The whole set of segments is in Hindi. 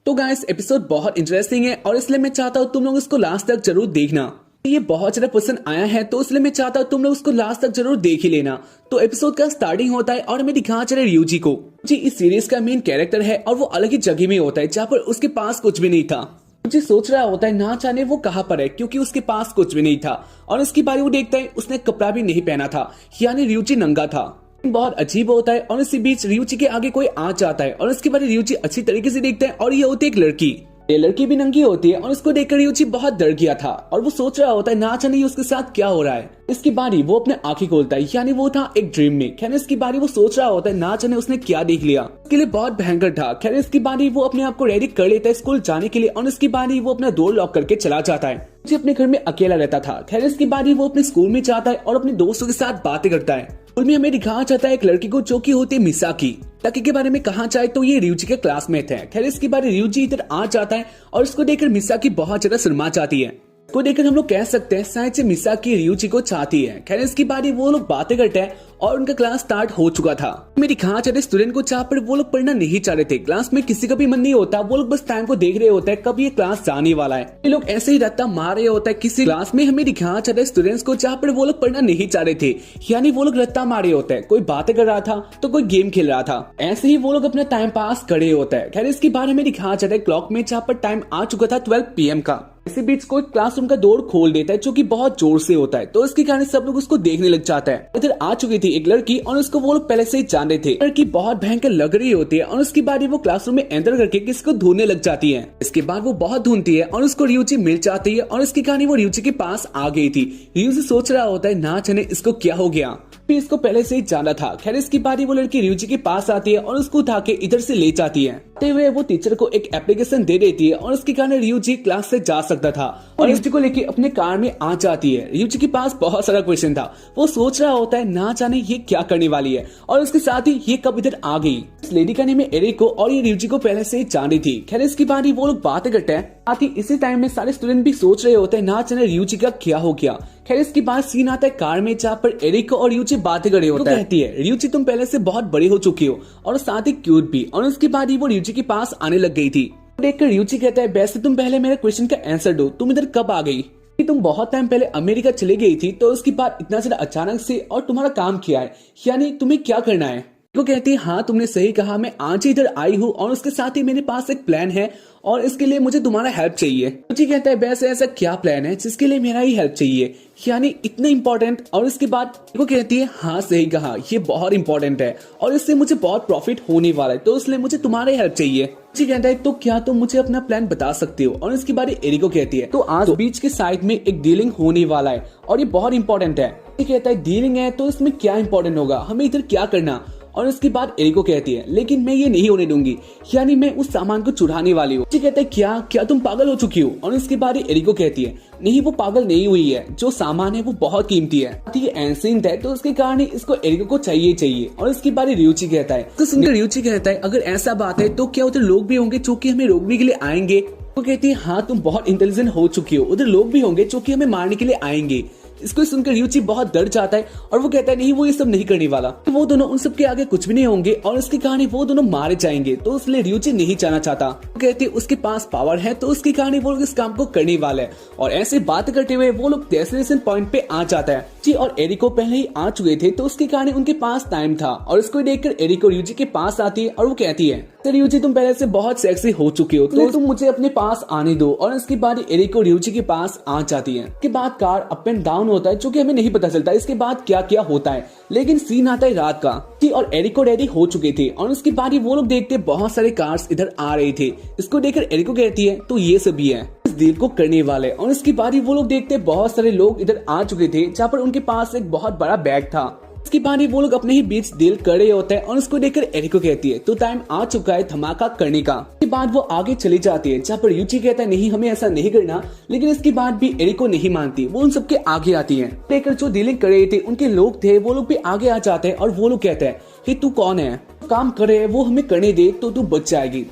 तो गाइस एपिसोड बहुत इंटरेस्टिंग है और इसलिए मैं चाहता हूँ तुम लोग इसको लास्ट तक जरूर देखना। ये बहुत ज्यादा पसंद आया है तो इसलिए मैं चाहता हूँ तुम लोग उसको लास्ट तक जरूर देख ही लेना। तो एपिसोड का स्टार्टिंग होता है और हमें दिखा चले ryuji को। जी इस सीरीज का मेन कैरेक्टर है और वो अलग ही जगह में होता है जहाँ पर उसके पास कुछ भी नहीं था। मुझे सोच रहा होता है ना जाने वो कहाँ पर है क्योंकि उसके पास कुछ भी नहीं था और उसकी बारी वो देखता है उसने कपड़ा भी नहीं पहना था, यानी ryuji नंगा था। बहुत अजीब होता है और इसी बीच ryuji के आगे कोई आ जाता है और उसके बाद ryuji अच्छी तरीके से देखता है और ये होती है एक लड़की। ये लड़की भी नंगी होती है और उसको देखकर ryuji बहुत डर गया था और वो सोच रहा होता है ना जाने उसके साथ क्या हो रहा है। इसकी बारी वो अपने आंखें खोलता है, यानी वो था एक ड्रीम में। खैर इसकी बारी वो सोच रहा होता है ना जाने उसने क्या देख लिया, उसके लिए बहुत भयंकर था। खैर इसकी बारी वो अपने आप को रेडी कर लेता है स्कूल जाने के लिए और इसकी बारी वो अपना डोर लॉक करके चला जाता है। जो अपने घर में अकेला रहता था। खैर इसकी बारी वो अपने स्कूल में जाता है और अपने दोस्तों के साथ बातें करता है। स्कूल में हमें दिखाया जाता है एक लड़की को जो की होती है मिसाकी। ताकि के बारे में कहा जाए तो ये ryuji के क्लासमेट है। खैर इसके बारे ryuji इधर आ जाता है और उसको देखकर मिसाकी बहुत ज्यादा शर्मा जाती है। को देखकर हम लोग कह सकते हैं शायद से मिसाकी ryuji को चाहती है। खैर इसकी बारी वो लोग बातें करते हैं और उनका क्लास स्टार्ट हो चुका था। मेरी दिखाया जाते स्टूडेंट को जहाँ पर वो लोग पढ़ना नहीं चाह रहे थे। क्लास में किसी का भी मन नहीं होता, वो लोग बस टाइम को देख रहे होते हैं कब ये क्लास जाने वाला है। ये लोग ऐसे ही रट्टा मार रहे होता है किसी क्लास में। हमें दिखाया जाता है स्टूडेंट्स को जहाँ पर वो लोग पढ़ना नहीं चाह रहे थे, यानी वो लोग रट्टा मार रहे होते हैं। कोई बातें कर रहा था तो कोई गेम खेल रहा था, ऐसे ही वो लोग अपना टाइम पास कर रहे होता है। खैर इसके बारे में दिखाया जाता है क्लॉक में जहाँ पर टाइम आ चुका था 12 PM का। इसी बीच कोई क्लासरूम का डोर खोल देता है जो कि बहुत जोर से होता है, तो इसके कारण सब लोग उसको देखने लग जाता है। इधर आ चुकी थी एक लड़की और उसको वो लोग पहले से ही जान रहे थे। लड़की बहुत भयंकर लग रही होती है और उसकी बारी वो क्लासरूम में एंटर करके किसी को ढूंढने लग जाती है। इसके बाद वो बहुत ढूंढती है और उसको ryuji मिल जाती है और इसकी कहानी वो ryuji के पास आ गई थी। ryuji सोच रहा होता है ना जाने इसको क्या हो गया, इसको पहले से ही जाना था। खैर इसकी बारी वो लड़की ryuji के पास आती है और उसको उठा के इधर से ले जाती है। हुए वो टीचर को एक एप्लीकेशन दे देती है और उसके कारण ryuji क्लास से जा सकता था और ryuji को लेके अपने कार में आ जाती है। ryuji के पास बहुत सारा क्वेश्चन था, वो सोच रहा होता है ना जाने ये क्या करने वाली है और उसके साथ ही ये कब इधर आ गई। इस लेडी का नेम है एरिको और ये ryuji को पहले से ही जान रही थी। खैर इसकी बारी वो लोग बातें करते हैं, साथ ही इसी टाइम में सारे स्टूडेंट भी सोच रहे होते हैं ना जाने ryuji का क्या हो गया। खैर इसके बाद सीन आता है कार में जहाँ पर एरिको और ryuji बातें कर रहे होता है। कहती है ryuji तुम पहले से बहुत बड़ी हो चुकी हो और साथ ही क्यूट भी। और उसके बाद ही वो ryuji के पास आने लग गई थी। देखकर ryuji कहता है वैसे तुम पहले मेरे क्वेश्चन का आंसर दो, तुम इधर कब आ गई? तुम बहुत टाइम पहले अमेरिका चली गई थी तो उसके बाद इतना ज्यादा अचानक से और तुम्हारा काम क्या है, यानी तुम्हें क्या करना है? वो कहती है हाँ तुमने सही कहा, मैं आज ही इधर आई हूँ और उसके साथ ही मेरे पास एक प्लान है और इसके लिए मुझे तुम्हारा हेल्प चाहिए। मुझे कहता है वैसे ऐसा क्या प्लान है जिसके लिए मेरा ही हेल्प चाहिए, यानी इतना इम्पोर्टेंट? और इसके बाद वो कहती है हाँ सही कहा, ये बहुत इंपॉर्टेंट है और इससे मुझे बहुत प्रॉफिट होने वाला है तो इसलिए मुझे तुम्हारी हेल्प चाहिए। जी कहता है तो क्या तुम मुझे अपना प्लान बता सकते हो? और इसकी बारी एरिको कहती है तो आज बीच के साइड में एक डीलिंग होने वाला है और ये बहुत इंपॉर्टेंट है। ये कहता है डीलिंग है तो इसमें क्या इंपॉर्टेंट होगा, हमें इधर क्या करना? और इसके बाद एरिको कहती है लेकिन मैं ये नहीं होने दूंगी, यानी मैं उस सामान को चुराने वाली हूँ। कहता है क्या तुम पागल हो चुकी हो? और इसके बाद एरिको कहती है नहीं वो पागल नहीं हुई है, जो सामान है वो बहुत कीमती है, ये एंसेंट है तो उसके कारण इसको एरिको को चाहिए। और इसके बारे ryuji कहता है तो सुनकर ryuji कहता है अगर ऐसा बात है तो क्या उधर लोग भी होंगे जो कि हमें रोकने के लिए आएंगे? वो कहती है हाँ तुम बहुत इंटेलिजेंट हो चुकी हो, उधर लोग भी होंगे जो कि हमें मारने के लिए आएंगे। इसको सुनकर ryuji बहुत डर जाता है और वो कहता है नहीं वो ये सब नहीं करने वाला, तो वो दोनों उन सब के आगे कुछ भी नहीं होंगे और इसकी कहानी वो दोनों मारे जाएंगे, तो इसलिए ryuji नहीं जाना चाहता। वो कहती है उसके पास पावर है तो उसकी कहानी वो लोग इस काम को करने वाले हैं। और ऐसे बात करते हुए वो लोग डेस्टिनेशन पॉइंट पे आ जाता है। जी और एरिको पहले ही आ चुके थे तो उसके कहानी उनके पास टाइम था और इसको देखकर एरिको ryuji के पास आती है और वो कहती है तो ryuji तुम पहले से बहुत सेक्सी हो चुके हो तो तुम मुझे अपने पास आने दो। और इसके बाद एरिको ryuji के पास आ जाती है। इसके बाद कार अप एंड डाउन होता है जो कि हमें नहीं पता चलता इसके बाद क्या क्या होता है, लेकिन सीन आता है रात का। और एरिको रेडी हो चुके थे और उसके बाद ही वो लोग देखते बहुत सारे कार्स इधर आ रहे थे। इसको देखकर एरिको कहती है तो ये सभी है इस डील को करने वाले। और इसके बाद ही वो लोग देखते बहुत सारे लोग इधर आ चुके थे जहाँ पर उनके पास एक बहुत बड़ा बैग था। इसके बाद ही वो लोग अपने ही बीच डील कर रहे होते हैं और उसको देखकर एरिको कहती है तो टाइम आ चुका है धमाका करने का। इसके बाद वो आगे चली जाती है जहाँ पर ryuji कहता है नहीं हमें ऐसा नहीं करना, लेकिन इसके बाद भी एरिको नहीं मानती, वो उन सबके आगे आती है। देखकर जो डीलिंग कर रहे थे उनके लोग थे वो लोग भी आगे आ जाते हैं और वो लोग कहते हैं कि तू कौन है, काम कर रहे हैं वो हमें करने दे तो तू बच जाएगी।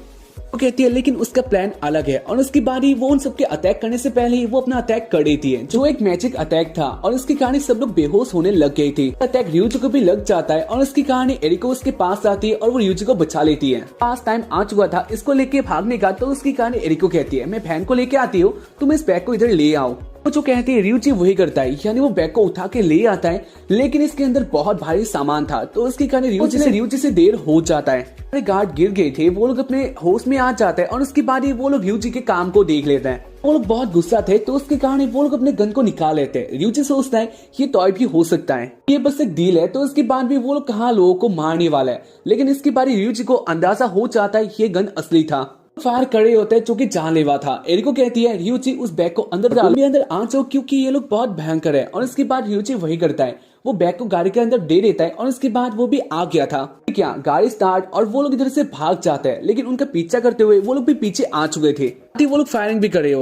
वो कहती है लेकिन उसका प्लान अलग है और उसकी बारी वो उन सबके अटैक करने से पहले ही वो अपना अटैक कर देती है, जो एक मैजिक अटैक था और उसकी कहानी सब लोग बेहोश होने लग गई थी। अटैक ryuji को भी लग जाता है और उसकी कहानी एरिको उसके पास आती है और वो ryuji को बचा लेती है। पास टाइम आ चुका था इसको लेके भागने का, तो उसकी कहानी एरिको कहती है मैं बहन को लेके आती हूँ, तुम इस बैग को इधर ले आओ। वो जो कहती है ryuji वही करता है, यानी वो बैग को उठा के ले आता है, लेकिन इसके अंदर बहुत भारी सामान था, तो उसकी कहानी ryuji से देर हो जाता है। गार्ड गिर गए थे, वो लोग अपने होश में आ जाते हैं और उसके बाद ही वो लोग ryuji के काम को देख लेते हैं। वो लोग बहुत गुस्सा थे, तो उसके कारण वो लोग अपने गन को निकाल लेते हैं। ryuji सोचता है ये टॉय भी हो सकता है, ये बस एक डील है, तो उसके बाद भी वो लोग कहाँ लोगों को मारने वाला है, लेकिन इसके बारे ryuji को अंदाजा हो जाता है ये गन असली था। फायर करे होते हैं जो कि जानलेवा था। एरिको कहती है ryuji उस बैग को अंदर डाल, अंदर आ जाओ क्योंकि ये लोग बहुत भयंकर है, और इसके बाद ryuji वही करता है, वो बैग को गाड़ी के अंदर दे देता है और उसके बाद वो भी आ गया था। क्या गाड़ी स्टार्ट और वो लोग इधर से भाग जाते हैं, लेकिन उनका पीछा करते हुए वो लोग भी पीछे आ चुके थे। वो लोग फायरिंग भी कर रहे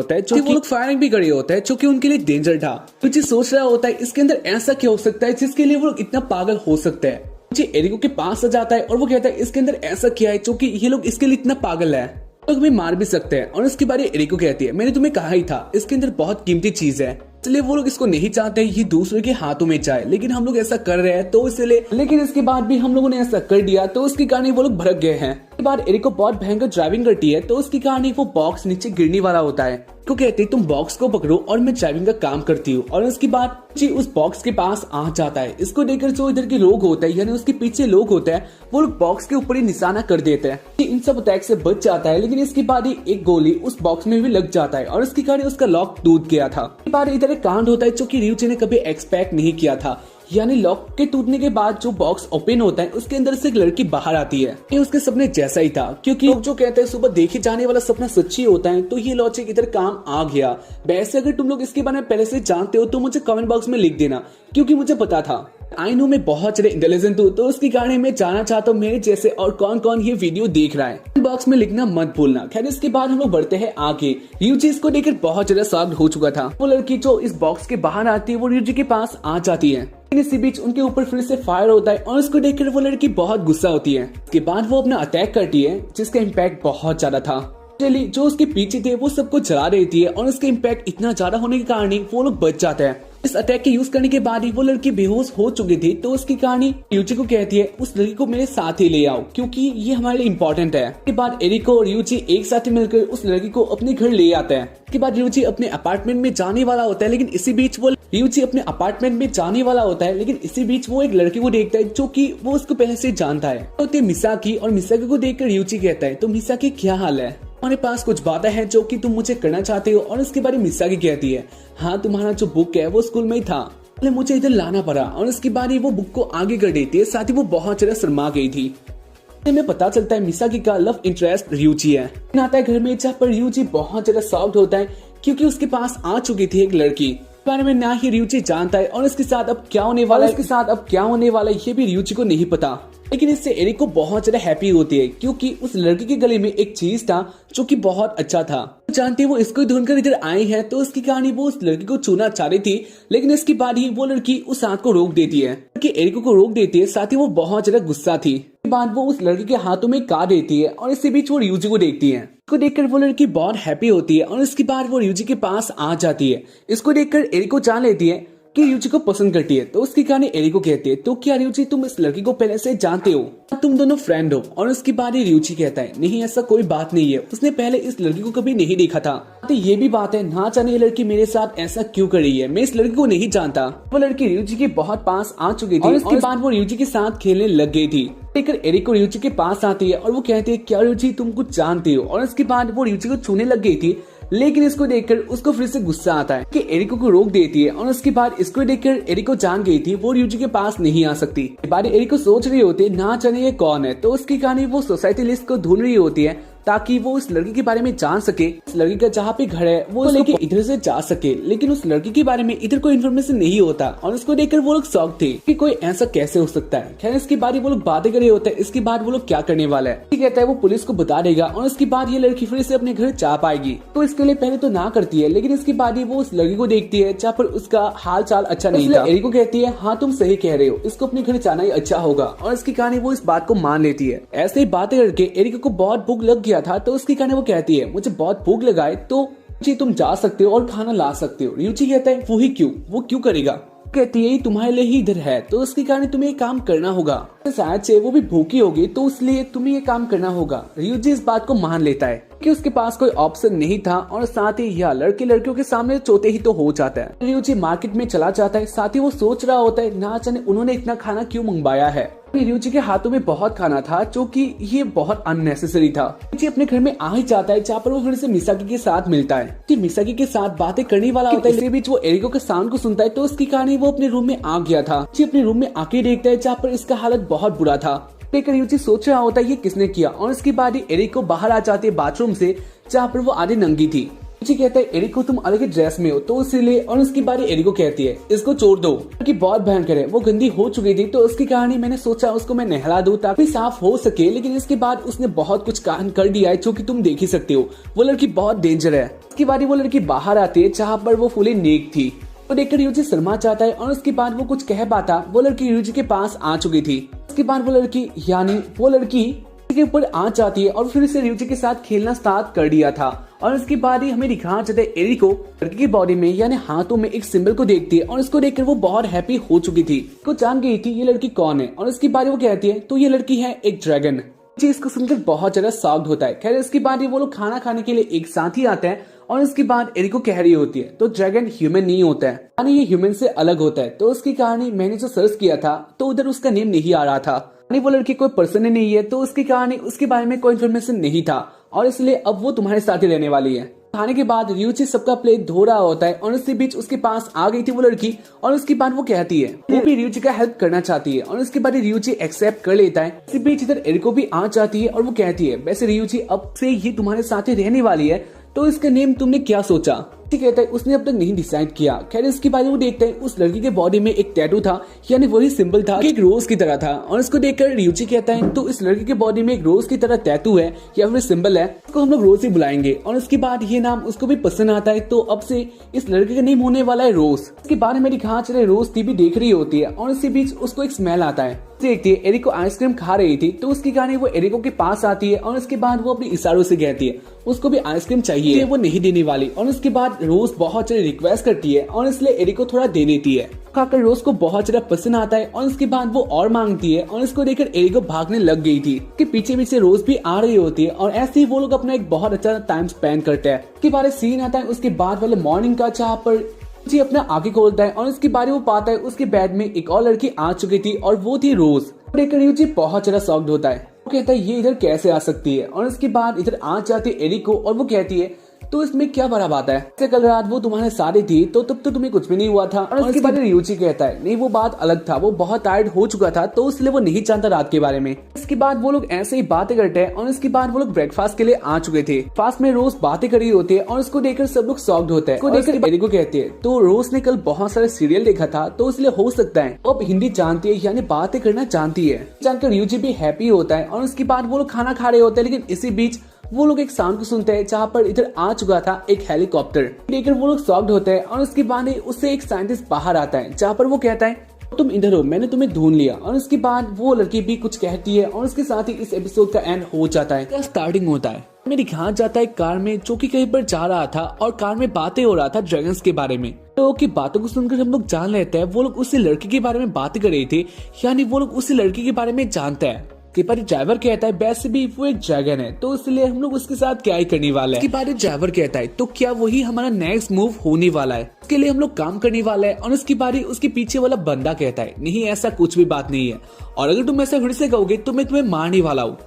होते हैं जो कि उनके लिए डेंजर था। ryuji सोच रहा होता है इसके अंदर ऐसा क्या हो सकता है जिसके लिए वो लोग इतना पागल हो सकते हैं। ryuji एरिको के पास आ जाता है और वो कहता है इसके अंदर ऐसा क्या है जो कि ये लोग इसके लिए इतना पागल है, लोग भी मार भी सकते हैं। और उसके बारे एरिको कहती है मैंने तुम्हें कहा ही था इसके अंदर बहुत कीमती चीज है, इसलिए वो लोग इसको नहीं चाहते ये दूसरे के हाथों में जाए, लेकिन हम लोग ऐसा कर रहे हैं तो इसलिए, लेकिन इसके बाद भी हम लोगों ने ऐसा कर दिया, तो उसकी कहानी वो लोग भड़क गए हैं। इसके बाद एरिको बहुत भयंकर ड्राइविंग करती है, तो उसकी कहानी वो बॉक्स नीचे गिरने वाला होता है, तो कहते तुम बॉक्स को पकड़ो और मैं ड्राइविंग का काम करती हूँ। और उसके बाद जी उस बॉक्स के पास आ जाता है। इसको देखकर जो इधर के लोग होते हैं, यानी उसके पीछे लोग होते हैं, वो लोग बॉक्स के ऊपर ही निशाना कर देते हैं। इन सब अटैक से बच जाता है, लेकिन इसके बाद ही एक गोली उस बॉक्स में भी लग जाता है और उसकी कहानी उसका लॉक टूट गया था। इसके बाद इधर एक कांड होता है जो कि ryuji ने कभी एक्सपेक्ट नहीं किया था, यानी लॉक के टूटने के बाद जो बॉक्स ओपन होता है उसके अंदर से एक लड़की बाहर आती है। ये उसके सपने जैसा ही था, क्योंकि लोग जो कहते हैं सुबह देखे जाने वाला सपना सच्ची होता है, तो ये लॉजिक इधर काम आ गया। वैसे अगर तुम लोग इसके बारे में पहले से जानते हो तो मुझे कमेंट बॉक्स में लिख देना, क्योंकि मुझे पता था। आई नो मैं बहुत ज्यादा इंटेलिजेंट हूँ, तो उसके कारण मैं जानना चाहता हूँ मेरे जैसे और कौन कौन ये वीडियो देख रहा है। बॉक्स में लिखना मत भूलना। खैर इसके बाद हम लोग बढ़ते हैं आगे। ryuji इसको देखकर बहुत ज्यादा शॉक्ड हो चुका था। वो लड़की जो इस बॉक्स के बाहर आती है वो ryuji के पास आ जाती है, लेकिन इसी बीच उनके ऊपर फिर से फायर होता है और उसको देखकर वो लड़की बहुत गुस्सा होती है। इसके बाद वो अपना अटैक करती है, जिसका इम्पैक्ट बहुत ज्यादा था। जो उसके पीछे थे वो सबको जला देती है और उसका इम्पैक्ट इतना ज्यादा होने के कारण वो लोग बच जाते हैं। इस अटैक के यूज करने के बाद ही वो लड़की बेहोश हो चुकी थी, तो उसकी कहानी ryuji को कहती है उस लड़की को मेरे साथ ही ले आओ, क्योंकि ये हमारे लिए इम्पोर्टेंट है। इसके बाद एरिको और ryuji एक साथ मिलकर उस लड़की को अपने घर ले आते हैं। इसके बाद ryuji अपने अपार्टमेंट में जाने वाला होता है, लेकिन इसी बीच वो एक लड़की को देखता है जो कि वो उसको पहले से जानता है। तो मिसाकी, और मिसाकी को देखकर ryuji कहता है तो मिसाकी क्या हाल है, हमारे पास कुछ बातें हैं जो कि तुम मुझे करना चाहते हो। और उसके बारे में मिसाकी कहती है हाँ तुम्हारा जो बुक है वो स्कूल में ही था, मुझे इधर लाना पड़ा। और उसके बाद वो बुक को आगे कर देती है, साथ ही वो बहुत ज्यादा शर्मा गई थी। में पता चलता है मिसाकी का लव इंटरेस्ट ryuji है। आता है घर में, जहाँ पर ryuji बहुत ज्यादा शॉक्ड होता है, क्योंकि उसके पास आ चुकी थी एक लड़की, बारे में ना ही ryuji जानता है और इसके साथ अब क्या होने वाला है ये भी ryuji को नहीं पता। लेकिन इससे एरिको बहुत ज्यादा हैप्पी होती है, क्योंकि उस लड़की के गले में एक चीज था जो कि बहुत अच्छा था। जानते वो इसको ढूंढकर इधर आए हैं, तो उसकी कहानी वो उस लड़की को छूना चाह रही थी, लेकिन इसके बाद ही वो लड़की उस हाथ को रोक देती है, कि एरिको को रोक देती है। साथ ही वो बहुत ज्यादा गुस्सा थी। इसके बाद वो उस लड़की के हाथों में काट देती है और इसी बीच वो ryuji को देखती है। इसको देखकर वो लड़की बहुत हैप्पी होती है और इसके बाद वो ryuji के पास आ जाती है। इसको देखकर एरिको जान लेती है कि ryuji को पसंद करती है, तो उसकी कहानी एरिको कहती है तो क्या ryuji तुम इस लड़की को पहले से जानते हो, तुम दोनों फ्रेंड हो। और उसकी बात ryuji कहता है नहीं ऐसा कोई बात नहीं है, उसने पहले इस लड़की को कभी नहीं देखा था। तो ये भी बात है ना जाने ये लड़की मेरे साथ ऐसा क्यों कर रही है, मैं इस लड़की को नहीं जानता। वो लड़की ryuji के बहुत पास आ चुकी थी और इसके बाद वो ryuji के साथ खेलने लग गई थी। लेकर एरिको ryuji के पास आती है और वो कहती है क्या ryuji तुम कुछ जानते हो। और इसके बाद वो ryuji को छूने लग गई थी, लेकिन इसको देखकर उसको फिर से गुस्सा आता है कि एरिको को रोक देती है। और उसके बाद इसको देखकर एरिको जान गई थी वो ryuji के पास नहीं आ सकती। बारी एरिको सोच रही होती है ना जाने ये कौन है, तो उसकी कहानी वो सोसाइटी लिस्ट को ढूंढ रही होती है ताकि वो उस लड़की के बारे में जान सके। उस लड़की का जहाँ पे घर है वो लेके इधर से जा सके, लेकिन उस लड़की के बारे में इधर कोई इन्फॉर्मेशन नहीं होता। और उसको देखकर वो लोग शॉक थे कि कोई ऐसा कैसे हो सकता है। खैर इसके बाद वो लोग बातें कर रहे होते हैं। इसके बाद वो लोग क्या करने वाला है, कहता है वो पुलिस को बता देगा और उसके बाद ये लड़की फिर से अपने घर जा पाएगी। तो इसके लिए पहले तो ना करती है, लेकिन इसके बाद ही वो उस लड़की को देखती है जहाँ पर उसका हाल चाल अच्छा नहीं था। एरिको कहती है हाँ तुम सही कह रहे हो, इसको अपने घर जाना ही अच्छा होगा। और इसकी कहानी वो इस बात को मान लेती है। ऐसे ही बातें करके एरिको को बहुत भूख लग गया किया था तो उसके कारण वो कहती है मुझे बहुत भूख लगा है तो जी तुम जा सकते हो और खाना ला सकते हो। रियूजी कहता है वो ही क्यों, वो क्यों करेगा। कहती है तुम्हारे लिए ही इधर है तो उसके कारण तुम्हें ये काम करना होगा। शायद से वो भी भूखी होगी तो इसलिए तुम्हें ये काम करना होगा। रियूजी इस बात को मान लेता है कि उसके पास कोई ऑप्शन नहीं था और साथ ही यह लड़के लड़कियों के सामने चोते ही तो हो जाता है। रियूजी मार्केट में चला जाता है, साथ ही वो सोच रहा होता है ना जाने उन्होंने इतना खाना क्यों मंगवाया है। रियूजी के हाथों में बहुत खाना था जो कि ये बहुत अननेसेसरी था। रियूजी अपने घर में आ ही जाता है जहाँ पर वो फिर से मिसाकी के साथ मिलता है। कि मिसाकी के साथ बातें करने वाला होता है, इसी बीच वो एरिको के साउंड को सुनता है तो उसके कारण वो अपने रूम में आ गया था। अपने रूम में आके देखता है जहाँ पर इसका हालत बहुत बुरा था। रियूजी सोच रहा होता है ये किसने किया और उसके बाद ही एरिको बाहर आ जाती है बाथरूम से जहाँ पर वो आधी नंगी थी। रियूजी कहता है एरिको तुम अलग ही ड्रेस में हो तो इसीलिए, और उसकी बारी एरिको कहती है इसको छोड़ दो क्योंकि बहुत भयंकर है, वो गंदी हो चुकी थी तो उसकी कहानी मैंने सोचा उसको मैं नहला दूं ताकि साफ हो सके, लेकिन इसके बाद उसने बहुत कुछ कांड कर दिया है जो कि तुम देख ही सकते हो। वो लड़की बहुत डेंजर है। उसकी बारी वो लड़की बाहर आती है जहाँ पर वो फुली नेक थी तो देखकर रियूजी शर्मा जाता है और उसके बाद वो कुछ कह पाता। वो लड़की रियूजी के पास आ चुकी थी। उसके बाद वो लड़की के ऊपर आ जाती है और फिर से रियूजी के साथ खेलना स्टार्ट कर दिया था। और उसके बाद ही हमें दिखाया जाता है एरिको लड़की की बॉडी में यानी हाथों में एक सिंबल को देखती है और इसको देखकर वो बहुत हैप्पी हो चुकी थी, को जान गई थी ये लड़की कौन है। और उसके बाद वो कहती है तो ये लड़की है एक ड्रैगन। इसको सुनकर बहुत ज्यादा शॉक्ड होता है। खैर इसके बाद वो लोग खाना खाने के लिए एक साथ ही आते हैं और इसके बाद एरिको कह रही होती है तो ड्रैगन ह्यूमन नहीं होता है, यानी ये ह्यूमन से अलग होता है। तो उसकी कहानी मैंने जो सर्च किया था तो उधर उसका नेम नहीं आ रहा था, यानी वो लड़की कोई पर्सन ही नहीं है तो उसकी कहानी उसके बारे में कोई इन्फॉर्मेशन नहीं था और इसलिए अब वो तुम्हारे साथ ही रहने वाली है। खाने के बाद रियूजी सबका प्लेट धो रहा होता है और इसी बीच उसके पास आ गई थी वो लड़की और उसके बाद वो कहती है वो भी रियूजी का हेल्प करना चाहती है और उसके बाद रियूजी एक्सेप्ट कर लेता है। इसी बीच इधर एरिको भी आ जाती है और वो कहती है वैसे रियूजी अब से ये तुम्हारे साथ ही रहने वाली है तो इसका नेम तुमने क्या सोचा। कहता है उसने अब तक नहीं डिसाइड किया। खैर इसके बाद वो देखते हैं उस लड़की के बॉडी में एक टैटू था, यानी वही सिंबल था कि एक रोज की तरह था। और इसको देखकर रियूजी कहता है तो इस लड़की के बॉडी में एक रोज की तरह टैटू है या फिर सिंबल है, उसको हम लोग रोज ही बुलाएंगे। और उसके बाद ये नाम उसको भी पसंद आता है तो अब से इस लड़के का नेम होने वाला है रोज। इसके बारे में दिखा चले रोज टीवी देख रही होती है और इसी बीच उसको एक स्मेल आता है। देखती है एरिको आइसक्रीम खा रही थी तो उसकी कहानी वो एरिको के पास आती है और उसके बाद वो अपनी इशारों से कहती है उसको भी आइसक्रीम चाहिए, वो नहीं देने वाली। और उसके बाद रोज बहुत ज्यादा रिक्वेस्ट करती है और इसलिए एरिको थोड़ा दे देती है। खाकर रोज को बहुत ज्यादा पसंद आता है और उसके बाद वो और मांगती है और इसको देखकर एरिको भागने लग गई थी कि पीछे पीछे रोज भी आ रही होती है और ऐसे ही वो लोग अपना एक बहुत अच्छा टाइम स्पेंड करते हैं। उसके बाद सीन आता है उसके बाद वाले मॉर्निंग का जहाँ पर जी अपना आगे खोलता है और उसके बारे वो पाता है उसके बेड में एक और लड़की आ चुकी थी और वो थी रोज। जी बहुत ज्यादा शॉक्ड होता है, वो कहता है ये इधर कैसे आ सकती है। और उसके बाद इधर आ जाती है एरिको और वो कहती है तो इसमें क्या बड़ा बात है, कल रात वो तुम्हारे साथ थी तो तब तो तुम्हें कुछ भी नहीं हुआ था। और उसके बाद रियूजी कहता है नहीं वो बात अलग था, वो बहुत टायर्ड हो चुका था तो इसलिए वो नहीं जानता रात के बारे में। इसके बाद वो लोग ऐसे ही बातें करते हैं और इसके बाद वो लोग ब्रेकफास्ट के लिए आ चुके थे। फास्ट में रोज बातें कर रही होती है और उसको देखकर सब लोग शॉक्ड होते हैं। देखकर एरिको कहते हैं तो रोज ने कल बहुत सारे सीरियल देखा था तो इसलिए हो सकता है वो अब हिंदी जानती है यानी बातें करना जानती है। जानकर रियूजी भी हैप्पी होता है और उसके बाद वो लोग खाना खा रहे होते हैं, लेकिन इसी बीच वो लोग एक साउंड को सुनते हैं जहाँ पर इधर आ चुका था एक हेलीकॉप्टर। देखकर वो लोग शॉक्ड होते हैं और उसके बाद उससे एक साइंटिस्ट बाहर आता है जहाँ पर वो कहता है तुम इधर हो, मैंने तुम्हें ढूंढ लिया। और उसके बाद वो लड़की भी कुछ कहती है और उसके साथ ही इस एपिसोड का एंड हो जाता है। स्टार्टिंग होता है में दिखाया जाता है कार में जो कि कहीं पर जा रहा था और कार में बातें हो रहा था ड्रैगन्स के बारे में। तो की बातों को सुनकर हम लोग जान लेते हैं वो लोग उसी लड़की के बारे में बात कर रहे थे, यानी वो लोग उसी लड़की के बारे में जानते हैं। पर ड्राइवर कहता है वैसे भी वो एक ड्रैगन है तो इसलिए हम लोग उसके साथ क्या ही करने वाला है। बारे ड्राइवर कहता है तो क्या वही हमारा नेक्स्ट मूव होने वाला है, इसके लिए हम लोग काम करने वाला है। और उसकी बारी उसके पीछे वाला बंदा कहता है नहीं ऐसा कुछ भी बात नहीं है और अगर तुम ऐसा फिर से कहोगे तो मैं तुम्हें मारने वाला हूँ।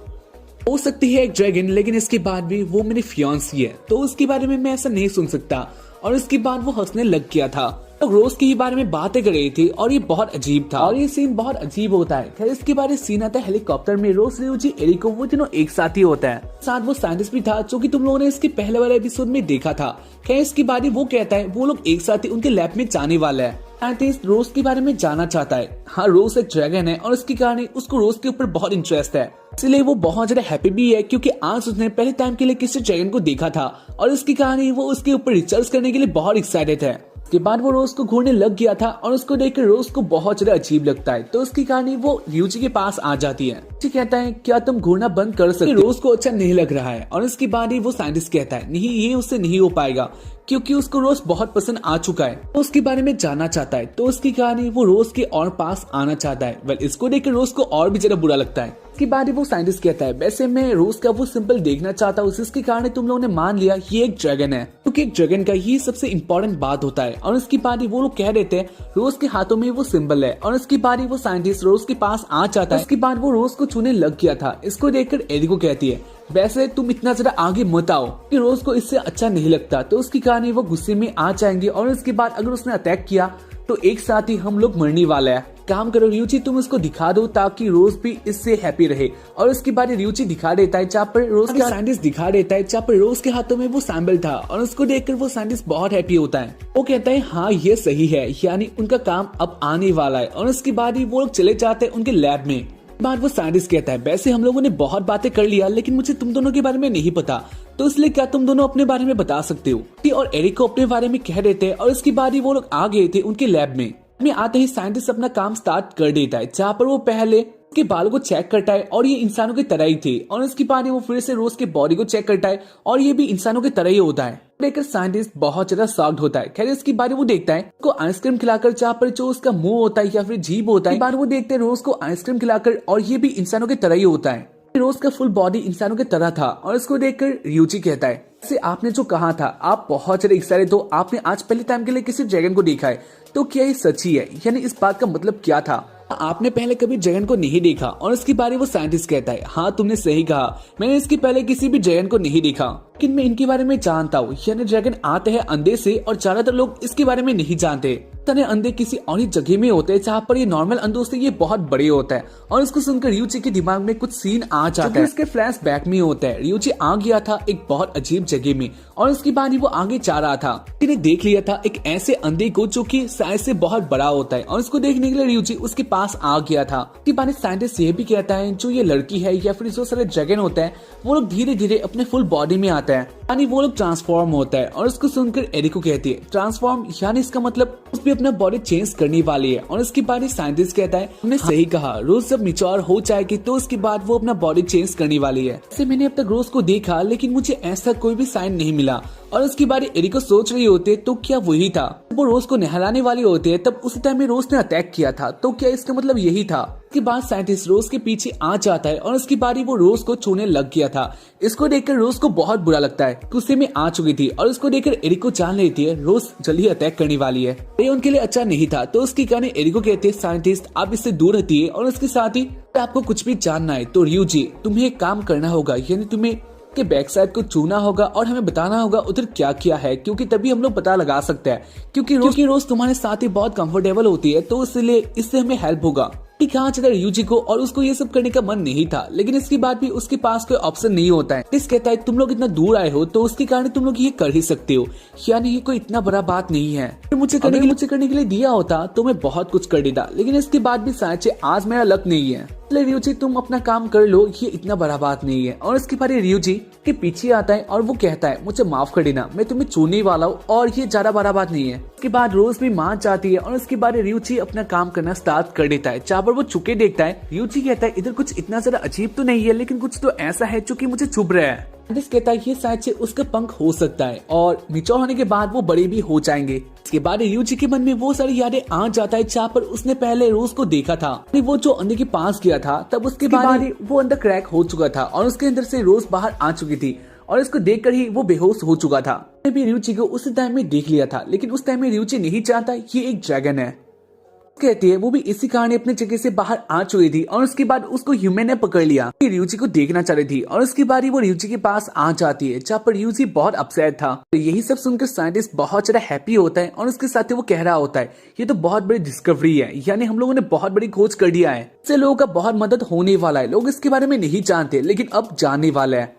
हो सकती है एक ड्रैगन लेकिन इसके बाद भी वो मेरी फियांसी है तो उसके बारे में मैं ऐसा नहीं सुन सकता। और उसके बाद वो हंसने लग गया था। तो रोज के बारे में बातें कर रही थी और ये बहुत अजीब था और ये सीन बहुत अजीब होता है। खैर इसके बाद सीन आता है हेलीकॉप्टर में रोज, रियूजी, एरिको वो तीनों एक साथ ही होता है। साथ वो साइंटिस्ट भी था जो कि तुम लोगों ने इसके पहले वाले एपिसोड में देखा था। खैर इसके बाद वो कहता है वो लोग एक साथ ही उनके लैब में जाने वाला है। साइंटिस्ट रोज के बारे में जानना चाहता है। हाँ रोज एक ड्रैगन है और उसकी कहानी उसको रोज के ऊपर बहुत इंटरेस्ट है, इसलिए वो बहुत ज्यादा हैप्पी भी है क्योंकि आज उसने पहले टाइम के लिए किसी ड्रैगन को देखा था और उसकी कहानी वो उसके ऊपर रिसर्च करने के लिए बहुत एक्साइटेड है। के बाद वो रोज को घूरने लग गया था और उसको देखकर रोज को बहुत ज्यादा अजीब लगता है। तो उसकी कहानी वो रियूजी के पास आ जाती है। कहता है क्या तुम घूरना बंद कर सकते हो? रोज को अच्छा नहीं लग रहा है और उसके बाद ही वो साइंटिस्ट कहता है नहीं, ये उससे नहीं हो पाएगा क्योंकि उसको रोज बहुत पसंद आ चुका है, तो उसके बारे में जानना चाहता है। तो उसकी कहानी वो रोज के और पास आना चाहता है। वेल इसको देखकर रोज को और भी ज्यादा बुरा लगता है। इसके बाद ही वो साइंटिस्ट कहता है वैसे मैं रोज का वो सिंपल देखना चाहता हूँ, जिसके कारण तुम लोगों ने मान लिया ये एक ड्रैगन है, क्योंकि एक ड्रैगन का ये सबसे इम्पोर्टेंट बात होता है। और उसकी बाद वो लोग कह देते हैं रोज के हाथों में वो सिंबल है। और उसकी बाद वो साइंटिस्ट रोज के पास आ जाता है। उसके बाद वो रोज को छूने लग गया था। इसको देखकर एरिको कहती है वैसे तुम इतना ज्यादा आगे मत आओ कि रोज को इससे अच्छा नहीं लगता। तो उसकी कहानी वो गुस्से में आ जाएंगे और उसके बाद अगर उसने अटैक किया तो एक साथ ही हम लोग मरने वाला है। काम करो रियूची, तुम उसको दिखा दो ताकि रोज भी इससे हैप्पी रहे। और उसके बाद रियूची दिखा देता है जहाँ पर रोज का साइंटिस्ट दिखा देता है जहाँ पर रोज के हाथों में वो सैंबल था। और उसको देखकर वो साइंटिस्ट बहुत हैप्पी होता है। वो कहता है हाँ ये सही है, यानी उनका काम अब आने वाला है। और उसके बाद ही वो लोग चले जाते हैं उनके लैब में। बाद वो साइंटिस्ट कहता है वैसे हम लोगों ने बहुत बातें कर लिया, लेकिन मुझे तुम दोनों के बारे में नहीं पता, तो इसलिए क्या तुम दोनों अपने बारे में बता सकते हो? और एरिक को अपने बारे में कह देते हैं। और इसके बाद ही वो लोग आ गए थे उनके लैब में आते ही साइंटिस्ट अपना काम स्टार्ट कर देता है, जहाँ पर वो पहले के बालों को चेक करता है और ये इंसानों की तरह ही थे। और इसके बाद वो फिर से रोज के बॉडी को चेक करता है और ये भी इंसानों की तरह ही होता है। देखकर साइंटिस्ट बहुत ज्यादा शॉक्ड होता है। खैर इसके बाद वो देखता है उसको आइसक्रीम खिलाकर, जहाँ पर जो उसका मुंह होता है या फिर जीभ होता है, बार वो देखते हैं रोज को आइसक्रीम खिलाकर और ये भी इंसानों की तरह ही होता है। रोज का फुल बॉडी इंसानों की तरह था। और इसको देखकर रियूची कहता है से आपने जो कहा था आप बहुत ज्यादा एक्साइटेड हो, आपने आज पहले टाइम के लिए किसी ड्रैगन को देखा है, तो क्या ये सच्ची है? यानी इस बात का मतलब क्या था? आपने पहले कभी ड्रैगन को नहीं देखा? और इसके बारे वो साइंटिस्ट कहता है हाँ तुमने सही कहा, मैंने इसके पहले किसी भी ड्रैगन को नहीं देखा, लेकिन मैं इनके बारे में जानता हूँ। यानी ड्रैगन आते हैं अंधे से और ज्यादातर लोग इसके बारे में नहीं जानते। तने अंधे किसी और ही जगह में होते हैं जहाँ पर ये नॉर्मल अंधों से ये बहुत बड़े होता है। और इसको सुनकर रियूची के दिमाग में कुछ सीन आ जाता है, इसके फ्लैश बैक में होता है। रियूची आ गया था एक बहुत अजीब जगह में और उसके बाद ही वो आगे जा रहा था। इन्हें देख लिया था एक ऐसे अंधे को जो कि साइज से बहुत बड़ा होता है। और इसको देखने के लिए रियूची उसके पास आ गया था। इसके बाद साइंटिस्ट ये भी कहता है जो ये लड़की है या फिर जो सारे ड्रैगन होता है वो लोग धीरे धीरे अपने फुल बॉडी में आता है, यानी वो लोग ट्रांसफॉर्म होता है। और उसको सुनकर एरिको कहती है ट्रांसफॉर्म, यानी इसका मतलब उस भी अपना बॉडी चेंज करने वाली है। और इसके बाद साइंटिस्ट कहता है हमने सही कहा, रोज जब मिच्योर हो जाएगी तो उसके बाद वो अपना बॉडी चेंज करने वाली है। ऐसे मैंने अब तक रोज को देखा लेकिन मुझे ऐसा कोई भी साइन नहीं मिला। और उसके बाद एरिको सोच रही होते तो क्या वही था? वो रोज को नहलाने वाली होते हैं तब उसी टाइम में रोज ने अटैक किया था, तो क्या इसका मतलब यही था? उसके बाद साइंटिस्ट रोज के पीछे आ जाता है और उसकी बारी वो रोज को छूने लग गया था। इसको देखकर रोज को बहुत बुरा लगता है, गुस्से में आ चुकी थी। और इसको देखकर एरिको जान लेती है रोज जल्दी अटैक करने वाली है। ये उनके लिए अच्छा नहीं था। तो उसकी कहानी एरिको कहते हैं साइंटिस्ट आप इससे दूर रहती है। और उसके साथ ही आपको कुछ भी जानना है तो रियूजी तुम्हें एक काम करना होगा, यानी तुम्हें के बैक साइड को छूना होगा और हमें बताना होगा उधर क्या क्या है, क्योंकि तभी हम लोग पता लगा सकते हैं। क्योंकि रोज तुम्हारे साथ ही बहुत कंफर्टेबल होती है, तो इसलिए इससे हमें हेल्प होगा। कहा चला रियूजी को और उसको ये सब करने का मन नहीं था, लेकिन इसके बाद भी उसके पास कोई ऑप्शन नहीं होता है। इस कहता है तुम लोग इतना दूर आए हो तो उसके कारण तुम लोग ये कर ही सकते हो, यानी ये कोई इतना बड़ा बात नहीं है। मुझे करने के लिए दिया होता तो मैं बहुत कुछ कर देता, लेकिन इसके बाद भी शायद आज मेरा लक नहीं है। रियूजी तुम अपना काम कर लो, ये इतना बड़ा बात नहीं है। और इसके बाद रियूजी के पीछे आता है और वो कहता है मुझे माफ कर देना, मैं तुम्हें छूने वाला हूँ और ये ज्यादा बड़ा बात नहीं है। इसके बाद रोज भी मान जाती है और उसके बाद रियूजी अपना काम करना स्टार्ट कर देता है। जहाँ पर वो छुके देखता है, रियूजी कहता है इधर कुछ इतना ज्यादा अजीब तो नहीं है, लेकिन कुछ तो ऐसा है जो कि मुझे छुप रहा है। कहता है ये शायद से उसका पंख हो सकता है और मिच्योर होने के बाद वो बड़े भी हो जाएंगे। इसके बाद रियूजी के मन में वो सारी यादें आ जाता है जहाँ पर उसने पहले रोज को देखा था। वो जो अंधे के पास गया था तब उसके बाद वो अंदर क्रैक हो चुका था और उसके अंदर से रोज बाहर आ चुकी थी और इसको देखकर ही वो बेहोश हो चुका था। भी रियूजी को उस टाइम में देख लिया था, लेकिन उस टाइम में रियूजी नहीं जानता ये एक ड्रैगन है। कहती है वो भी इसी कारण अपनी जगह से बाहर आ चुकी थी और उसके बाद उसको ह्यूमन ने पकड़ लिया। रियूजी को देखना चाह रही थी और उसके बाद ही वो रियूजी के पास आ जाती है, जहाँ पर रियूजी बहुत अपसेट था। तो यही सब सुनकर साइंटिस्ट बहुत ज्यादा हैप्पी होता है और उसके साथ ही वो कह रहा होता है ये तो बहुत बड़ी डिस्कवरी है, यानी हम लोगों ने बहुत बड़ी खोज कर दिया है, इससे लोगों का बहुत मदद होने वाला है। लोग इसके बारे में नहीं जानते लेकिन अब जानने वाला है।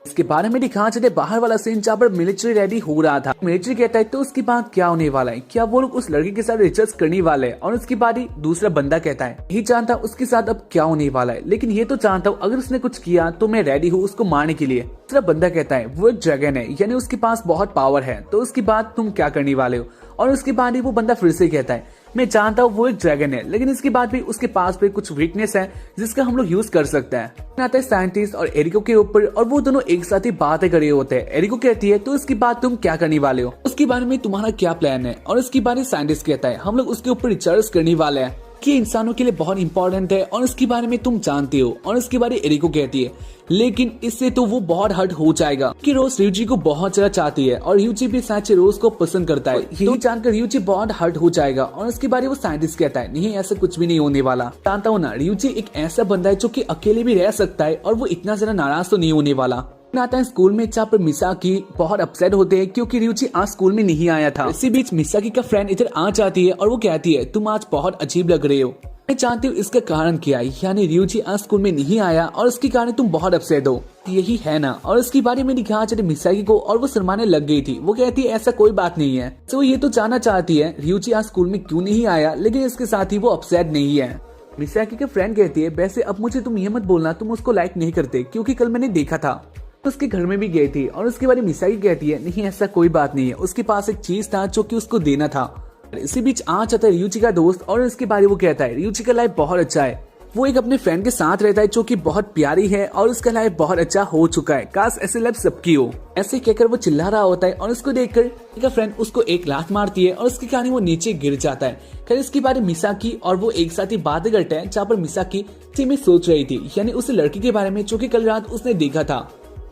इसके बारे में दिखा चले बाहर वाला सीन जहाँ पर मिलिट्री रेडी हो रहा था। मिलिट्री कहता है तो उसके बाद क्या होने वाला है, क्या वो लोग उस लड़की के साथ रिसर्च करने वाले हैं? और उसके बाद ही दूसरा बंदा कहता है नहीं जानता उसके साथ अब क्या होने वाला है, लेकिन ये तो जानता हूँ अगर उसने कुछ किया तो मैं रेडी हूँ उसको मारने के लिए। दूसरा बंदा कहता है वो एक ड्रैगन है, यानी उसके पास बहुत पावर है, तो उसके बाद तुम क्या करने वाले हो? और उसके बाद ही वो बंदा फिर से कहता है मैं जानता हूँ वो एक ड्रैगन है, लेकिन इसके बाद भी उसके पास भी कुछ वीकनेस है जिसका हम लोग यूज कर सकते हैं। आता है साइंटिस्ट और एरिको के ऊपर और वो दोनों एक साथ ही बातें कर रहे होते हैं। एरिको कहती है तो इसके बाद तुम क्या करने वाले हो, उसके बारे में तुम्हारा क्या प्लान है, और इसके बारे में साइंटिस्ट कहता है हम लोग उसके ऊपर रिसर्च करने वाले हैं कि इंसानों के लिए बहुत इंपॉर्टेंट है और इसके बारे में तुम जानते हो। और इसके बारे में एरिको कहती है लेकिन इससे तो वो बहुत हर्ट हो जाएगा कि रोज ryuji को बहुत ज्यादा चाहती है और ryuji भी सच रोज को पसंद करता है। यही जानकर ryuji बहुत हर्ट हो जाएगा और इसके बारे में वो साइंटिस्ट कहता है नहीं ऐसा कुछ भी नहीं होने वाला। जानता हूँ ना ryuji एक ऐसा बंदा है जो कि अकेले भी रह सकता है और वो इतना ज्यादा नाराज तो नहीं होने वाला। आता है स्कूल में जहाँ पर मिसाकी बहुत अपसेट होते हैं क्योंकि ryuji आज स्कूल में नहीं आया था। इसी बीच मिसाकी का फ्रेंड इधर आ जाती है और वो कहती है तुम आज बहुत अजीब लग रहे हो, मैं जानती हूँ इसका कारण क्या है, यानी ryuji आज स्कूल में नहीं आया और उसके कारण तुम बहुत अपसेट हो, यही है ना। और इसके बारे में दिखा चले मिसाकी को और वो शर्माने लग गई थी। वो कहती है ऐसा कोई बात नहीं है। तो ये तो जानना चाहती है ryuji आज स्कूल में क्यों नहीं आया, लेकिन इसके साथ ही वो अपसेट नहीं है। मिसाकी के फ्रेंड कहती है वैसे अब मुझे तुम ये मत बोलना तुम उसको लाइक नहीं करते, क्योंकि कल मैंने देखा था उसके घर में भी गई थी। और उसके बारे में मिसाकी कहती है नहीं ऐसा कोई बात नहीं है, उसके पास एक चीज था जो कि उसको देना था। इसी बीच आ जाता है ryuji का दोस्त और इसके बारे में वो कहता है ryuji का लाइफ बहुत अच्छा है, वो एक अपने फ्रेंड के साथ रहता है जो कि बहुत प्यारी है और उसका लाइफ बहुत अच्छा हो चुका है, काश ऐसे लाइफ सबकी हो। ऐसे कहकर वो चिल्ला रहा होता है और उसको देखकर उसका फ्रेंड उसको एक लात मारती है और उसके कारण वो नीचे गिर जाता है। खैर इसके बारे में मिसाकी और वो एक साथ ही बातें करते हैं जहाँ पर मिसाकी में सोच रही थी, यानी उस लड़की के बारे में जो कि कल रात उसने देखा था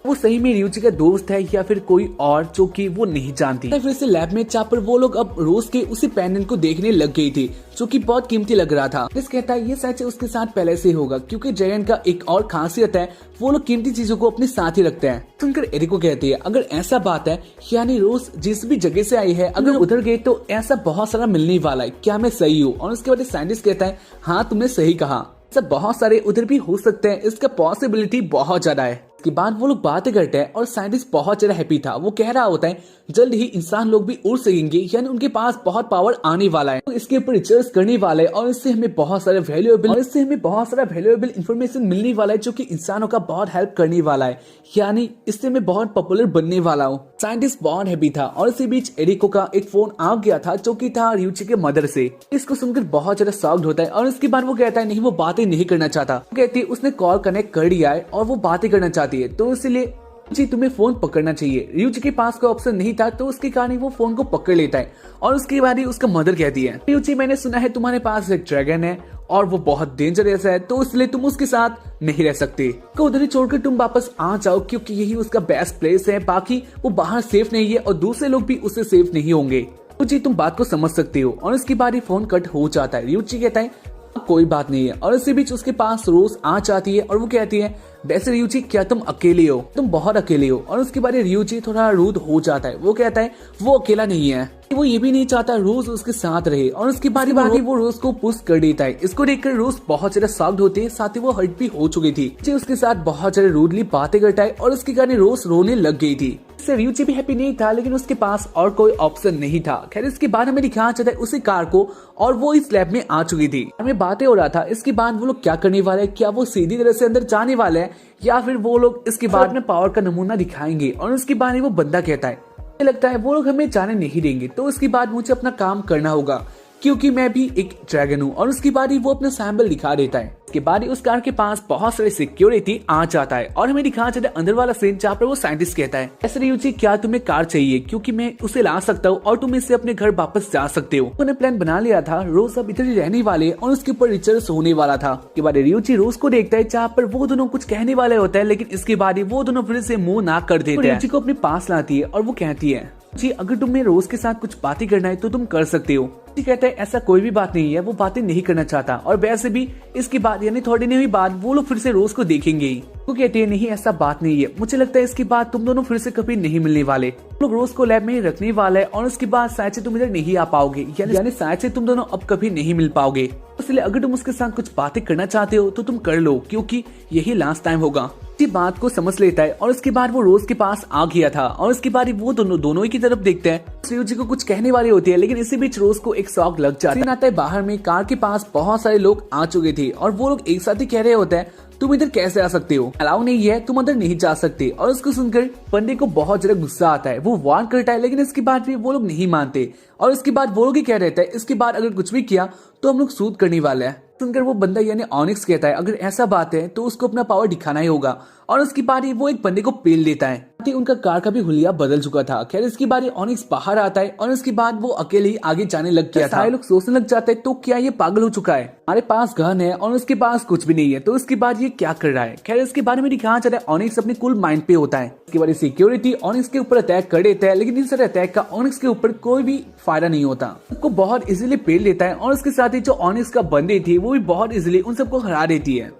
वो सही में ryuji का दोस्त है या फिर कोई और जो कि वो नहीं जानती। फिर से लैब में जहाँ पर वो लोग अब रोज के उसी पेंडेंट को देखने लग गई थी जो कि बहुत कीमती लग रहा था। जिस कहता है ये सच उसके साथ पहले से होगा क्योंकि ड्रैगन का एक और खासियत है वो लोग कीमती चीजों को अपने साथ ही रखते हैं। सुनकर एरिको कहती है अगर ऐसा बात है यानी रोज जिस भी जगह से आई है अगर उधर गए तो ऐसा बहुत सारा मिलने वाला है, क्या मैं सही हूँ? और उसके बाद साइंटिस्ट कहता है हाँ तुमने सही कहा, सब बहुत सारे उधर भी हो सकते हैं, इसका पॉसिबिलिटी बहुत ज्यादा है। इसके बाद वो लोग बातें करते हैं और साइंटिस्ट बहुत ज्यादा हैप्पी था। वो कह रहा होता है जल्द ही इंसान लोग भी उड़ सकेंगे, यानी उनके पास बहुत पावर आने वाला है, तो इसके ऊपर रिसर्च करने वाले और इससे हमें बहुत सारे वैल्यूएबल इंफॉर्मेशन मिलने वाला है जो कि इंसानों का बहुत हेल्प करने वाला है, यानी इससे मैं बहुत पॉपुलर बनने वाला हूँ। साइंटिस्ट बहुत हैप्पी था और इसी बीच एरिको का एक फोन आ गया था जो कि था ryuji के मदर से। इसको सुनकर बहुत ज्यादा शॉक्ड होता है और इसके बाद वो कहता है नहीं वो बातें नहीं करना चाहता। वो कहती है उसने कॉल कनेक्ट कर दिया है और वो बातें करना चाहती है, तो इसलिए जी तुम्हें फोन पकड़ना चाहिए। ryuji के पास कोई ऑप्शन नहीं था तो उसके कारण वो फोन को पकड़ लेता है और उसके बाद ही उसका मदर कहती है ryuji मैंने सुना है तुम्हारे पास एक ड्रैगन है और वो बहुत डेंजरस है, तो इसलिए तुम उसके साथ नहीं रह सकते, तो उधर ही छोड़कर तुम वापस आ जाओ क्योंकि यही उसका बेस्ट प्लेस है, बाकी वो बाहर सेफ नहीं है और दूसरे लोग भी उससे सेफ नहीं होंगे। तो जी तुम बात को समझ सकते हो। और इसके बाद ही फोन कट हो जाता है। ryuji कहता है कोई बात नहीं है और इसी बीच उसके पास रोज आ जाती है और वो कहती है वैसे ryuji क्या तुम अकेले हो, तुम बहुत अकेले हो। और उसके बाद ryuji थोड़ा रूड हो जाता है। वो कहता है वो अकेला नहीं है, वो ये भी नहीं चाहता रोज उसके साथ रहे। और उसकी बारी वो रोज को पुश कर देता है। इसको देखकर रोज बहुत ज्यादा शॉक्ड होती है, साथ ही वो हर्ट भी हो चुकी थी। उसके साथ बहुत ज्यादा रूडली बातें करता है और उसके कारण रोज रोने लग गई थी। इससे ryuji भी हैप्पी नहीं था, लेकिन उसके पास और कोई ऑप्शन नहीं था। खैर इसके बाद हमें दिखाया जाता है उसी कार को और वो इस लैब में आ चुकी थी। हमें बातें हो रहा था इसके बाद वो लोग क्या करने वाले हैं, क्या वो सीधी तरह से अंदर जाने वाले हैं या फिर वो लोग इसके बाद में पावर का नमूना दिखाएंगे। और उसके बाद वो बंदा कहता है लगता है वो लोग हमें जाने नहीं देंगे, तो उसके बाद मुझे अपना काम करना होगा क्योंकि मैं भी एक ड्रैगन हूँ। और उसके बाद ही वो अपना सैंपल दिखा देता है। उसके बाद ही उस कार के पास बहुत सारे सिक्योरिटी आ जाता है और हमें दिखा जाता है अंदर वाला सीन जहाँ पर वो साइंटिस्ट कहता है ऐसे ryuji क्या तुम्हें कार चाहिए, क्योंकि मैं उसे ला सकता हूँ और तुम इससे अपने घर वापस जा सकते हो। उन्होंने प्लान बना लिया था, रोज अब इधर ही रहने वाले और उसके ऊपर रिसर्च होने वाला था। उसके बाद ryuji रोज को देखता है जहाँ पर वो दोनों कुछ कहने वाले होते हैं, लेकिन इसके बाद ही वो दोनों फिर से मुंह ना कर देते हैं। ryuji को अपने पास लाती है और वो कहती है जी अगर तुम्हें रोज के साथ कुछ बातें करना है तो तुम कर सकते हो। कहता है ऐसा कोई भी बात नहीं है, वो बातें नहीं करना चाहता। और वैसे भी इसकी बात यानी थोड़ी नहीं हुई बात वो लोग फिर से रोज को देखेंगे ही। वो कहते हैं नहीं ऐसा बात नहीं है, मुझे लगता है इसके बाद तुम दोनों फिर से कभी नहीं मिलने वाले। लोग रोज को लैब में ही रखने वाले और उसके बाद शायद से तुम इधर नहीं आ पाओगे, यानी शायद से तुम दोनों अब कभी नहीं मिल पाओगे। इसलिए अगर तुम उसके साथ कुछ बातें करना चाहते हो तो तुम कर लो, क्योंकि यही लास्ट टाइम होगा। बात को समझ लेता है और उसके बाद वो रोज के पास आ गया था और उसके बाद वो दोनों ही की तरफ देखते हैं। रियूजी को कुछ कहने वाली होती है, लेकिन इसी बीच रोज को एक शॉक लग जाता है। सीन आता है बाहर में कार के पास बहुत सारे लोग आ चुके थे और वो लोग एक साथ ही कह रहे होते हैं तुम इधर कैसे आ सकते हो, अलाउ नहीं है, तुम अंदर नहीं जा सकते। और उसको सुनकर पंडित को बहुत ज्यादा गुस्सा आता है। वो वार्न करता है लेकिन इसके बाद भी वो लोग नहीं मानते और इसके बाद वो लोग ही कह रहता है इसके बाद अगर कुछ भी किया तो हम लोग सूद करने वाले हैं। सुनकर वो बंदा यानी ऑनिक्स कहता है अगर ऐसा बात है तो उसको अपना पावर दिखाना ही होगा और उसकी बारी वो एक बंदे को पेल देता है। उनका कार का भी हुलिया बदल चुका था। खैर इसकी बारी ऑनिक्स बाहर आता है और इसके बाद वो अकेले ही आगे जाने लग गया था। सारे लोग सोचने लग जाते हैं तो क्या ये पागल हो चुका है, हमारे पास गन है और उसके पास कुछ भी नहीं है तो इसके बाद ये क्या कर रहा है। खैर इसके बारे में दिखाया जा रहा है ऑनिक्स अपने कूल माइंड पे होता है। इसके बाद सिक्योरिटी ऑनिक्स के ऊपर अटैक कर देता है, लेकिन इस अटैक का ऑनिक्स के ऊपर कोई भी फायदा नहीं होता, उसको बहुत इजीली पेल देता है और उसके साथ ही जो ऑनिक्स का बंदे थी वो भी बहुत इजीली उन सबको हरा देती है।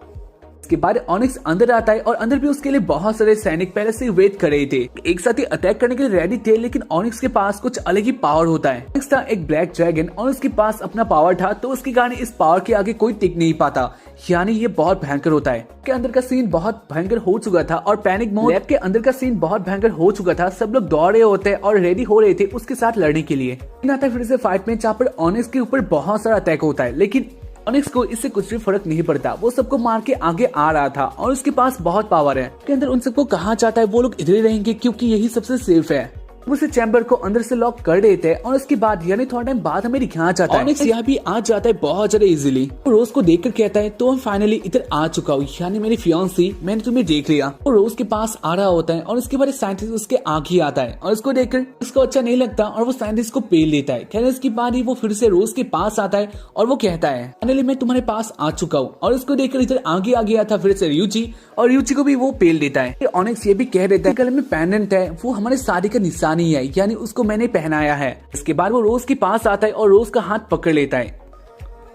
इसके बाद ऑनिक्स अंदर आता है और अंदर भी उसके लिए बहुत सारे सैनिक पहले से वेट कर रहे थे, एक साथ ही अटैक करने के लिए रेडी थे। लेकिन ऑनिक्स के पास कुछ अलग ही पावर होता है। ऑनिक्स था एक ब्लैक ड्रैगन और उसके पास अपना पावर था तो उसके कारण इस पावर के आगे कोई टिक नहीं पाता, यानी ये बहुत भयंकर होता है। के अंदर का सीन बहुत भयंकर हो चुका था और पैनिक मोड लैब के अंदर का सीन बहुत भयंकर हो चुका था। सब लोग दौड़ रहे होते और रेडी हो रहे थे उसके साथ लड़ने के लिए। आता है फिर से फाइट में जहाँ पर ऑनिक्स के ऊपर बहुत सारा अटैक होता है, लेकिन ऑनिक्स को इससे कुछ भी फर्क नहीं पड़ता। वो सबको मार के आगे आ रहा था और उसके पास बहुत पावर है। के अंदर उन सबको कहा जाता है वो लोग इधर ही रहेंगे क्योंकि यही सबसे सेफ है। उसे चैम्बर को अंदर से लॉक कर देते हैं और उसके बाद यानी थोड़ा टाइम बाद हमें दिखाया जाता है ऑनिक्स यहाँ भी आ जाता है बहुत ज्यादा इजीली। रोज को देखकर कहता है तो मैं फाइनली इधर आ चुका हूँ, यानी मेरी फियांसी, मैंने तुम्हें देख लिया। वो रोज के पास आ रहा होता है और उसके बाद साइंटिस्ट उसके आगे आता है और उसको देखकर उसको अच्छा नहीं लगता और वो साइंटिस्ट को पेल देता है। खैर इसके बाद ही वो फिर से रोज के पास आता है और वो कहता है फाइनली मैं तुम्हारे पास आ चुका हूँ और उसको देखकर इधर आगे आ गया था फिर से रियूजी और रियूजी को भी वो पेल देता है। ऑनिक्स ये भी कह देता है गले में पेंडेंट है वो हमारे शादी का निशानी है, यानी उसको मैंने पहनाया है। इसके बाद वो रोज के पास आता है और रोज का हाथ पकड़ लेता है।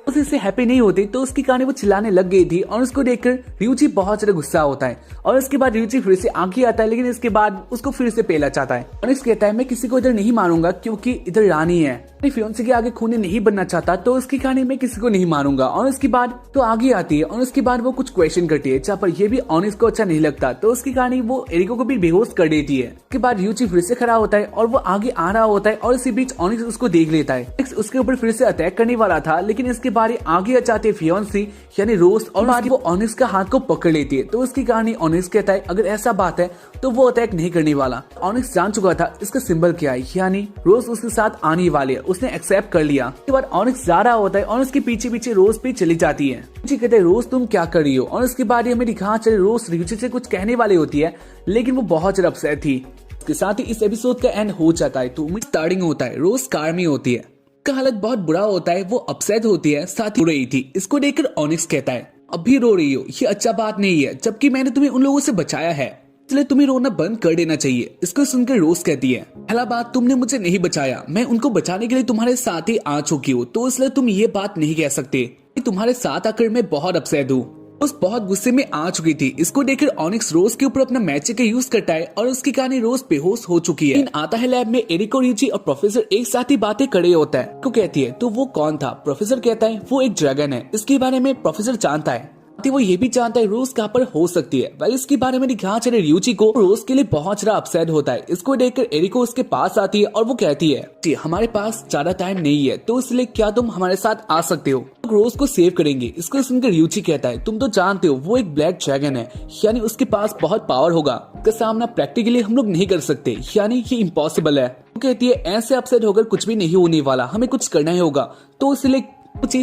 उसे इससे हैप्पी नहीं होती तो उसके कारण वो चिल्लाने लग गई थी और उसको देखकर रियूजी बहुत ज्यादा गुस्सा होता है और इसके बाद रियूजी फिर से आगे आता है, लेकिन इसके बाद उसको फिर से पेला चाहता है। ऑनिक्स कहता है मैं किसी को इधर नहीं मारूंगा क्योंकि इधर रानी है, अपनी फियांसी के आगे खूनी नहीं बनना चाहता तो उसके कारण मैं किसी को नहीं मारूंगा। और उसके बाद तो आगे आती है और उसके बाद वो कुछ क्वेश्चन करती है जहाँ पर ये भी ऑनिक्स को अच्छा नहीं लगता तो उसके कारण वो एरिको को भी बेहोश कर देती है। उसके बाद रियूजी फिर से खड़ा होता है और वो आगे आ रहा होता है और इसी बीच ऑनिक्स उसको देख लेता है। उसके ऊपर फिर से अटैक करने वाला था, लेकिन इसके बारे आगे जाते फियांसी यानी रोज और बाद वो ऑनिक्स का हाथ को पकड़ लेती है तो उसकी कहानी ऑनिक्स कहता है अगर ऐसा बात है तो वो अटैक नहीं करने वाला। ऑनिक्स जान चुका था इसका सिंबल क्या है, यानी रोज उसके साथ आने वाली है, उसने एक्सेप्ट कर लिया। उसके बाद ऑनिक्स जा रहा होता है और उसके पीछे पीछे रोज भी चली जाती है। रियूजी कहते हैं रोज तुम क्या कर रही हो, और उसके बाद हमें दिखा चले रोज रियूजी से कुछ कहने वाली होती है लेकिन वो बहुत ज्यादा अपसेट थी। इसके साथ ही इस एपिसोड का एंड हो जाता है तो स्टार्टिंग होता है रोज कार में होती है, का हालत बहुत बुरा होता है, वो अपसेट होती है, साथ ही रो रही थी। इसको देखकर ऑनिक्स कहता है अब भी रो रही हो, ये अच्छा बात नहीं है, जबकि मैंने तुम्हें उन लोगों से बचाया है, इसलिए तुम्हें रोना बंद कर देना चाहिए। इसको सुनकर रोज कहती है पहला बात तुमने मुझे नहीं बचाया, मैं उनको बचाने के लिए तुम्हारे साथ ही आ चुकी हूँ तो इसलिए तुम ये बात नहीं कह सकते। तुम्हारे साथ आकर मैं बहुत अपसेट हूँ। रोज बहुत गुस्से में आ चुकी थी। इसको देखकर ऑनिक्स रोज के ऊपर अपना मैजिक का यूज करता है और उसकी कहानी रोज बेहोश हो चुकी है। आता है लैब में एरिको, रियूजी और प्रोफेसर एक साथ ही बातें करे होता है। को कहती है तो वो कौन था, प्रोफेसर कहता है वो एक ड्रैगन है। इसके बारे में प्रोफेसर जानता है, वो ये भी जानता है रोज कहाँ पर हो सकती है। वेल इसके बारे में दिखा चले रियूजी को रोज के लिए बहुत ज्यादा अपसेट होता है। इसको देखकर एरिको उसके पास आती है और वो कहती है जी हमारे पास ज्यादा टाइम नहीं है तो इसलिए क्या तुम हमारे साथ आ सकते हो, रोज को सेव करेंगे। इसको सुनकर रियूजी कहता है तुम तो जानते हो वो एक ब्लैक ड्रैगन है, यानी उसके पास बहुत पावर होगा, इसका सामना प्रैक्टिकली हम लोग नहीं कर सकते, यानी ये इम्पॉसिबल है। वो कहती है ऐसे अपसेट होकर कुछ भी नहीं होने वाला, हमें कुछ करना ही होगा तो इसलिए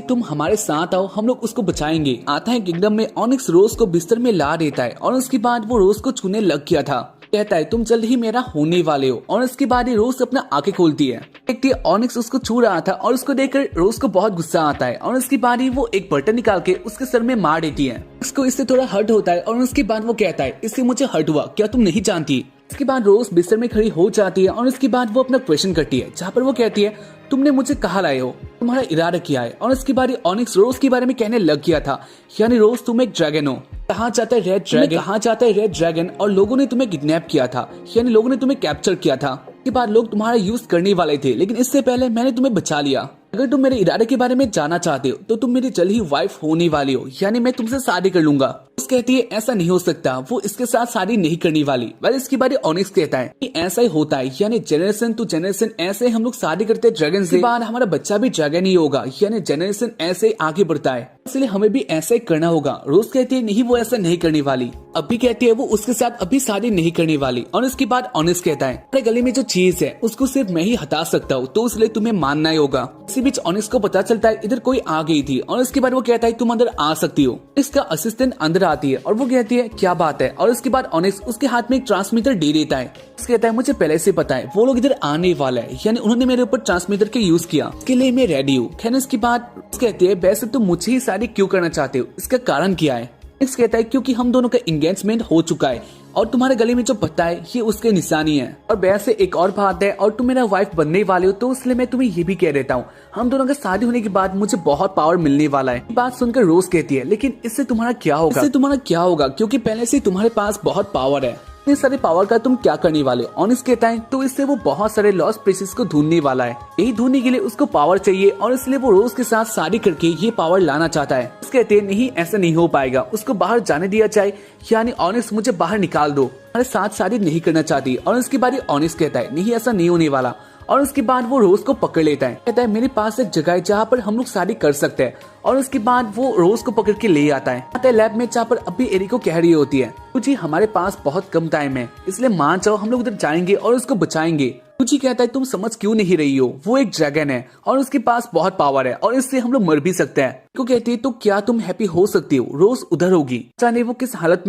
तुम हमारे साथ आओ, हम लोग उसको बचाएंगे। आता है किंगडम में, ऑनिक्स रोज को बिस्तर में ला देता है और उसके बाद वो रोज को छूने लग गया था। कहता है तुम जल्द ही मेरा होने वाले हो, और उसके बाद ही रोज अपना आंखें खोलती है। देखती है ऑनिक्स उसको छू रहा था और उसको देखकर रोज को बहुत गुस्सा आता है और उसके बाद ही वो एक बटन निकाल के उसके सर में मार देती है। उसको इससे थोड़ा हर्ट होता है और उसके बाद वो कहता है इससे मुझे हर्ट हुआ, क्या तुम नहीं जानती। इसके बाद रोज बिस्तर में खड़ी हो जाती है और उसके बाद वो अपना क्वेश्चन करती है जहाँ पर वो कहती है तुमने मुझे कहाँ लाए हो, तुम्हारा इरादा क्या है। और उसके बाद ऑनिक्स रोज के बारे में कहने लग गया था, यानी रोज तुम एक ड्रैगन हो, कहाँ जाता है रेड ड्रैगन, कहाँ जाता है रेड ड्रैगन, और लोगों ने तुम्हें किडनैप किया था, यानी लोगों ने तुम्हें कैप्चर किया था। इसके बाद लोग तुम्हारा यूज करने वाले थे, लेकिन इससे पहले मैंने तुम्हें बचा लिया। अगर तुम मेरे इरादे के बारे में जानना चाहते हो तो तुम मेरी जल्द ही वाइफ होने वाली हो, यानी मैं तुमसे शादी कर लूंगा। कहती है ऐसा नहीं हो सकता, वो इसके साथ शादी नहीं करने वाली। वेल इसकी बारी ऑनिक्स कहता है कि ऐसा ही होता है, यानी जनरेशन टू जनरेशन ऐसे हम लोग शादी करते हैं ड्रैगन से, बाद हमारा बच्चा भी ड्रैगन ही होगा, यानी जनरेशन ऐसे आगे बढ़ता है, इसलिए हमें भी ऐसा ही करना होगा। रोज कहती है नहीं वो ऐसा नहीं करने वाली। अभी कहती है वो उसके साथ अभी शादी नहीं करने वाली। और इसके बाद ऑनिक्स कहता है अपने गले में जो चीज है उसको सिर्फ मैं ही हटा सकता हूँ, तो इसलिए तुम्हें मानना ही होगा। इसी बीच ऑनिक्स को पता चलता है इधर कोई आ गई थी और इसके बाद वो कहता है तुम अंदर आ सकती हो। इसका असिस्टेंट अंदर आती है और वो कहती है क्या बात है। और इसके बाद ऑनिक्स उसके हाथ में एक ट्रांसमीटर दे देता है। कहता है मुझे पहले से पता है वो लोग इधर आने वाला है, यानी उन्होंने मेरे ऊपर ट्रांसमीटर के यूज किया, इसके लिए मैं रेडी हूँ। खैर इसकी बात कहती है वैसे तुम मुझे ही शादी क्यों करना चाहते हो, इसका कारण क्या है। कहता है क्योंकि हम दोनों का एंगेजमेंट हो चुका है और तुम्हारे गले में जो पत्ता है ये उसके निशानी है। और वैसे एक और बात है, और तुम मेरा वाइफ बनने वाले हो, तो इसलिए मैं तुम्हें ये भी कह देता हूँ हम दोनों का शादी होने के बाद मुझे बहुत पावर मिलने वाला है। बात सुनकर रोज कहती है लेकिन इससे तुम्हारा क्या होगा, क्योंकि पहले से तुम्हारे पास बहुत पावर है, इतने सारे पावर का तुम क्या करने वाले हो। ऑनिक्स कहता है तो इससे वो बहुत सारे लॉस्ट प्रीसेस को ढूंढने वाला है, यही ढूंढने के लिए उसको पावर चाहिए और इसलिए वो रोज के साथ शादी करके ये पावर लाना चाहता है। कहते हैं नहीं ऐसा नहीं हो पाएगा, उसको बाहर जाने दिया जाए, यानी ऑनिक्स मुझे बाहर निकाल दो, हमारे साथ शादी नहीं करना चाहती। और इसके बाद ऑनिक्स कहता है नहीं ऐसा नहीं होने वाला। और उसके बाद वो रोज को पकड़ लेता है, कहता है मेरे पास एक जगह है जहाँ पर हम लोग शादी कर सकते हैं। और उसके बाद वो रोज को पकड़ के ले आता है लैब में, जहाँ पर अभी एरिको कह रही होती है जी हमारे पास बहुत कम टाइम है, इसलिए मान जाओ हम लोग उधर जाएंगे और उसको बचाएंगे। तुझी कहता है तुम समझ क्यों नहीं रही हो, वो एक ड्रैगन है और उसके पास बहुत पावर है और इससे हम लोग मर भी सकते हैं। को कहती है तो क्या तुम हैप्पी हो सकती हो, रोज उधर होगी, जाने वो किस हालत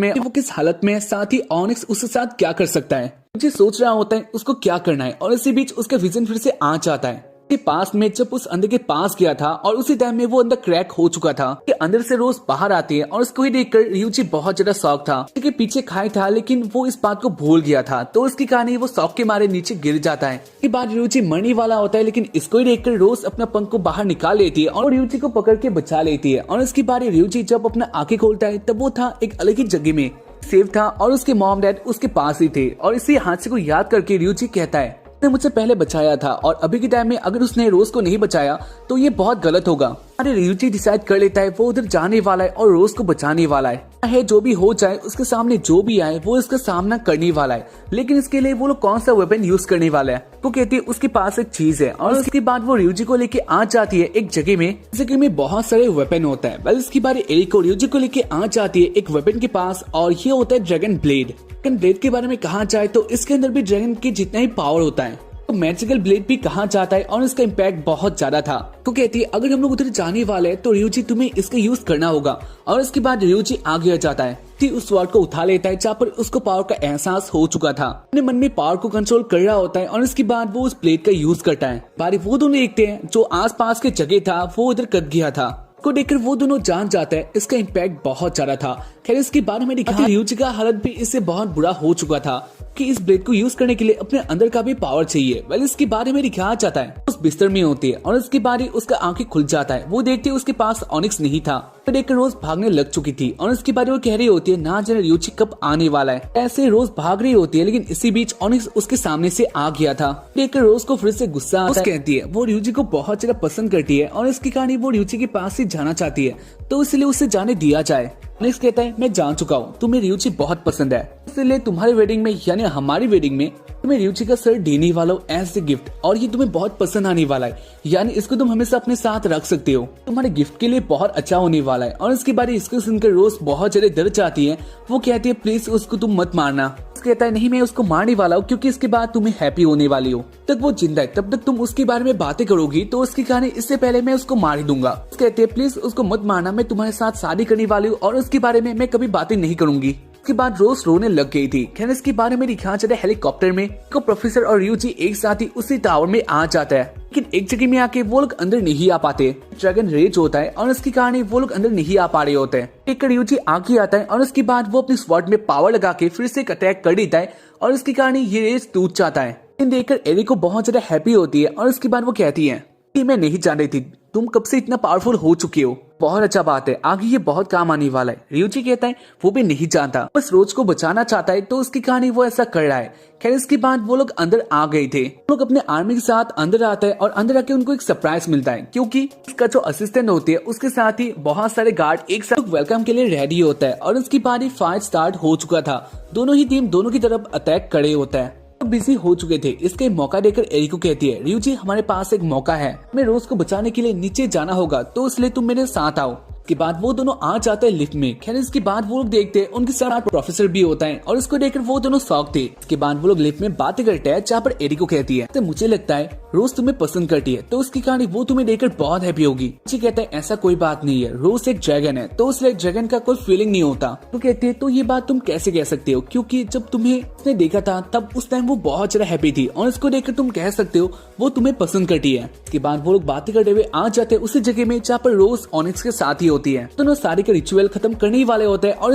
में साथ ही ऑनिक्स उसके साथ क्या कर सकता है। मुझे सोच रहा होता है उसको क्या करना है और इसी बीच उसका विजन फिर से आ जाता है के पास में, जब उस अंदर के पास गया था और उसी टाइम में वो अंदर क्रैक हो चुका था कि अंदर से रोज बाहर आती है। और उसको ही देखकर रियूची बहुत ज्यादा शौक था कि पीछे खाए था, लेकिन वो इस बात को भूल गया था, तो उसकी कहानी वो शौक के मारे नीचे गिर जाता है। इसके बाद रियूची मरने वाला होता है, लेकिन इसको ही देखकर रोज अपना पंख को बाहर निकाल लेती है और रियूची को पकड़ के बचा लेती है। और इसके बाद रियूची जब अपना आंखें खोलता है तब वो था एक अलग ही जगह में सेफ था और उसके मॉम डैड उसके पास ही थे। और इसी हादसे को याद करके रियूची कहता है ने मुझे पहले बचाया था और अभी के टाइम में अगर उसने रोज को नहीं बचाया तो ये बहुत गलत होगा। अरे रियूची डिसाइड कर लेता है वो उधर जाने वाला है और रोज को बचाने वाला है जो भी हो जाए उसके सामने जो भी आए वो इसका सामना करने वाला है। लेकिन इसके लिए वो लोग कौन सा वेपन यूज करने वाला है, वो कहती है उसके पास एक चीज है। और उसके बाद वो रियूची को लेके आ जाती है एक जगह में बहुत सारे वेपन होता है। बस इसकी बारी एरिको रियूची को लेके आ जाती है एक वेपन के पास और ये होता है ड्रैगन ब्लेड। ब्लेड के बारे में कहा जाए तो इसके अंदर भी ड्रैगन के जितना ही पावर होता है, तो मैजिकल ब्लेड भी कहा जाता है और इसका इम्पैक्ट बहुत ज्यादा था। तो कहती है अगर हम लोग उधर जाने वाले हैं तो रियूची तुम्हें इसका यूज करना होगा। और इसके बाद रियूची आगे जाता है, उस स्वॉर्ड को उठा लेता है जहाँ पर उसको पावर का एहसास हो चुका था, अपने मन में पावर को कंट्रोल कर रहा होता है और इसके बाद वो उस ब्लेड का यूज करता है। बारी वो दोनों देखते हैं जो आस पास के जगह था वो उधर कट गया था, को देखकर वो दोनों जान जाते हैं इसका इम्पैक्ट बहुत ज्यादा था। खैर इसके बाद हमें दिखा रियूची का हालत भी इससे बहुत बुरा हो चुका था कि इस ब्लेड को यूज करने के लिए अपने अंदर का भी पावर चाहिए। वेल इसके बारे में दिखाया जाता है उस बिस्तर में होती है और इसके बाद ही उसका आंखें खुल जाता है, वो देखते उसके पास ऑनिक्स नहीं था, तो देखकर रोज भागने लग चुकी थी। और इसके बारे में वो कह रही होती है ना जाने रियूची कब आने वाला है, ऐसे रोज भाग रही होती है। लेकिन इसी बीच ऑनिक्स उसके सामने से आ गया था, देखकर रोज को फिर से गुस्सा आता है। कहती है वो रियूची को बहुत ज्यादा पसंद करती है और इसकी कहानी वो रियूची के पास ही जाना चाहती है, तो इसलिए उसे जाने दिया जाए। ऑनिक्स कहता है मैं जान चुका हूँ तुम्हें रियूची बहुत पसंद है, इसलिए तुम्हारी वेडिंग में यानी हमारी वेडिंग में तुम्हें रियूची का सर देने वाला हूँ एज ए गिफ्ट, और ये तुम्हें बहुत पसंद आने वाला है, यानी इसको तुम हमेशा अपने साथ रख सकते हो, तुम्हारे गिफ्ट के लिए बहुत अच्छा होने वाला है। और इसके बाद इसको सुनकर रोज बहुत ज्यादा डर जाती है, वो कहती है प्लीज उसको तुम मत मारना। कहता है नहीं मैं उसको मारने वाला हूँ क्योंकि इसके बाद तुम्हें हैप्पी होने वाली हो, तब वो जिंदा है तब तक तुम उसके बारे में बातें करोगी तो उसकी कहानी इससे पहले मैं उसको मार ही दूंगा। कहते हैं प्लीज उसको मत मारना, मैं तुम्हारे साथ शादी करने वाली हूँ और उसके बारे में मैं कभी बातें नहीं करूंगी। उसके बाद रोज रोने लग गई थी। खैर इसके बारे में दिखाया जाता है हेलीकॉप्टर में को प्रोफेसर और रियूची एक साथ ही उसी टावर में आ जाता है, लेकिन एक जगह में आके वो लोग अंदर नहीं आ पाते, ड्रैगन रेज होता है और इसकी कहानी वो लोग अंदर नहीं आ पा रहे होते हैं। एक रियूची आगे आता है और उसके बाद वो अपनी स्वॉर्ड में पावर लगा के फिर से अटैक कर देता है और इसकी कहानी ये रेज टूट जाता है। देखकर एरिको बहुत ज्यादा हैप्पी होती है और उसके बाद वो कहती है कि मैं नहीं जान रही थी तुम कब से इतना पावरफुल हो चुके हो, बहुत अच्छा बात है, आगे ये बहुत काम आने वाला है। रियूजी कहता है वो भी नहीं जानता, बस रोज को बचाना चाहता है, तो उसकी कहानी वो ऐसा कर रहा है। खैर इसके बाद वो लोग अंदर आ गए थे। लोग अपने आर्मी के साथ अंदर आता है और अंदर आके उनको एक सरप्राइज मिलता है, क्योंकि उसका जो असिस्टेंट होती है उसके साथ ही बहुत सारे गार्ड एक साथ वेलकम के लिए रेडी होता है। और उसके बाद ही फाइट स्टार्ट हो चुका था। दोनों ही टीम दोनों की तरफ अटैक करे होता है। बिजी हो चुके थे, इसके मौका देकर एरिको कहती है रियूजी हमारे पास एक मौका है, हमें रोज को बचाने के लिए नीचे जाना होगा, तो इसलिए तुम मेरे साथ आओ। के बाद वो दोनों आ जाते हैं लिफ्ट में। खैर इसके बाद वो लोग देखते हैं उनके साथ प्रोफेसर भी होता है और इसको देखकर वो दोनों शॉक थे। इसके बाद वो लोग लिफ्ट में बातें करते हैं, जहाँ पर एरिको कहती है तो मुझे लगता है रोज तुम्हें पसंद करती है, तो उसकी कहानी वो तुम्हें देखकर बहुत हैप्पी होगी। जी कहता है ऐसा कोई बात नहीं है, रोज एक ड्रैगन है, तो उसलिए ड्रैगन का कोई फीलिंग नहीं होता। तो कहते हैं तो ये बात तुम कैसे कह सकते हो, क्योंकि जब तुम्हें उसने देखा था तब उस टाइम वो बहुत ज्यादा हैप्पी थी और इसको देखकर तुम कह सकते हो वो तुम्हें पसंद करती है। इसके बाद वो लोग बातें करते हुए आ जाते हैं उसी जगह में जहाँ पर रोज ऑनिक्स के साथ ही होती है। दोनों सारे का रिचुअल खत्म करने वाले होते हैं और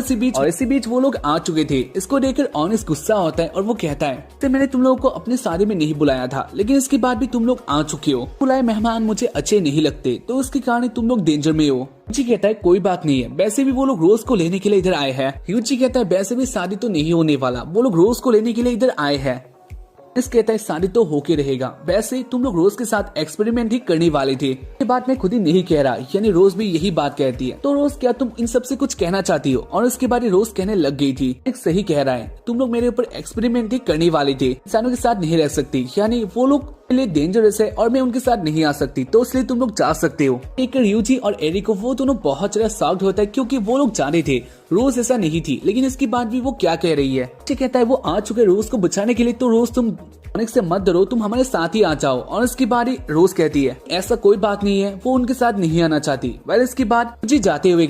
इसी बीच वो लोग आ चुके थे। इसको देखकर ऑनिक्स गुस्सा होता है और वो कहता है तो मैंने तुम लोगों को अपने शादी में नहीं बुलाया था, लेकिन इसके बाद भी तुम लोग आ चुके हो। बुलाए मेहमान मुझे अच्छे नहीं लगते, तो उसके कारण तुम लोग डेंजर में हो। यूजी कहता है कोई बात नहीं है, वैसे भी वो लोग रोज को लेने के लिए इधर आए हैं। यूजी कहता है वैसे भी शादी तो नहीं होने वाला, वो लोग रोज को लेने के लिए इधर आए हैं। इस कहता है शादी तो होके रहेगा, वैसे तुम लोग रोज के साथ एक्सपेरिमेंट ही करने वाले थे। ये बात मैं खुद ही नहीं कह रहा, यानी रोज भी यही बात कहती है। तो रोज क्या तुम इन सब से कुछ कहना चाहती हो? और इसके बाद रोज कहने लग गई थी एक सही कह रहा है, तुम लोग मेरे ऊपर एक्सपेरिमेंट ही करने वाले थे, इंसानों के साथ नहीं रह सकती, यानी वो लोग लिए डेंजरस है और मैं उनके साथ नहीं आ सकती, तो इसलिए तुम लोग जा सकते हो। एक यूजी और एरिको वो दोनों बहुत ज्यादा शॉक्ड होता है, क्योंकि वो लोग जाने थे रोज ऐसा नहीं थी, लेकिन इसके बाद भी वो क्या कह रही है। कहता है वो आ चुके रोज को बचाने के लिए, तो रोज तुम ऑनिक्स से मत डरो, तुम हमारे साथ ही आ जाओ। और इसकी बात रोज कहती है ऐसा कोई बात नहीं है, वो उनके साथ नहीं आना चाहती। वैसे इसके बाद यूजी जाते हुए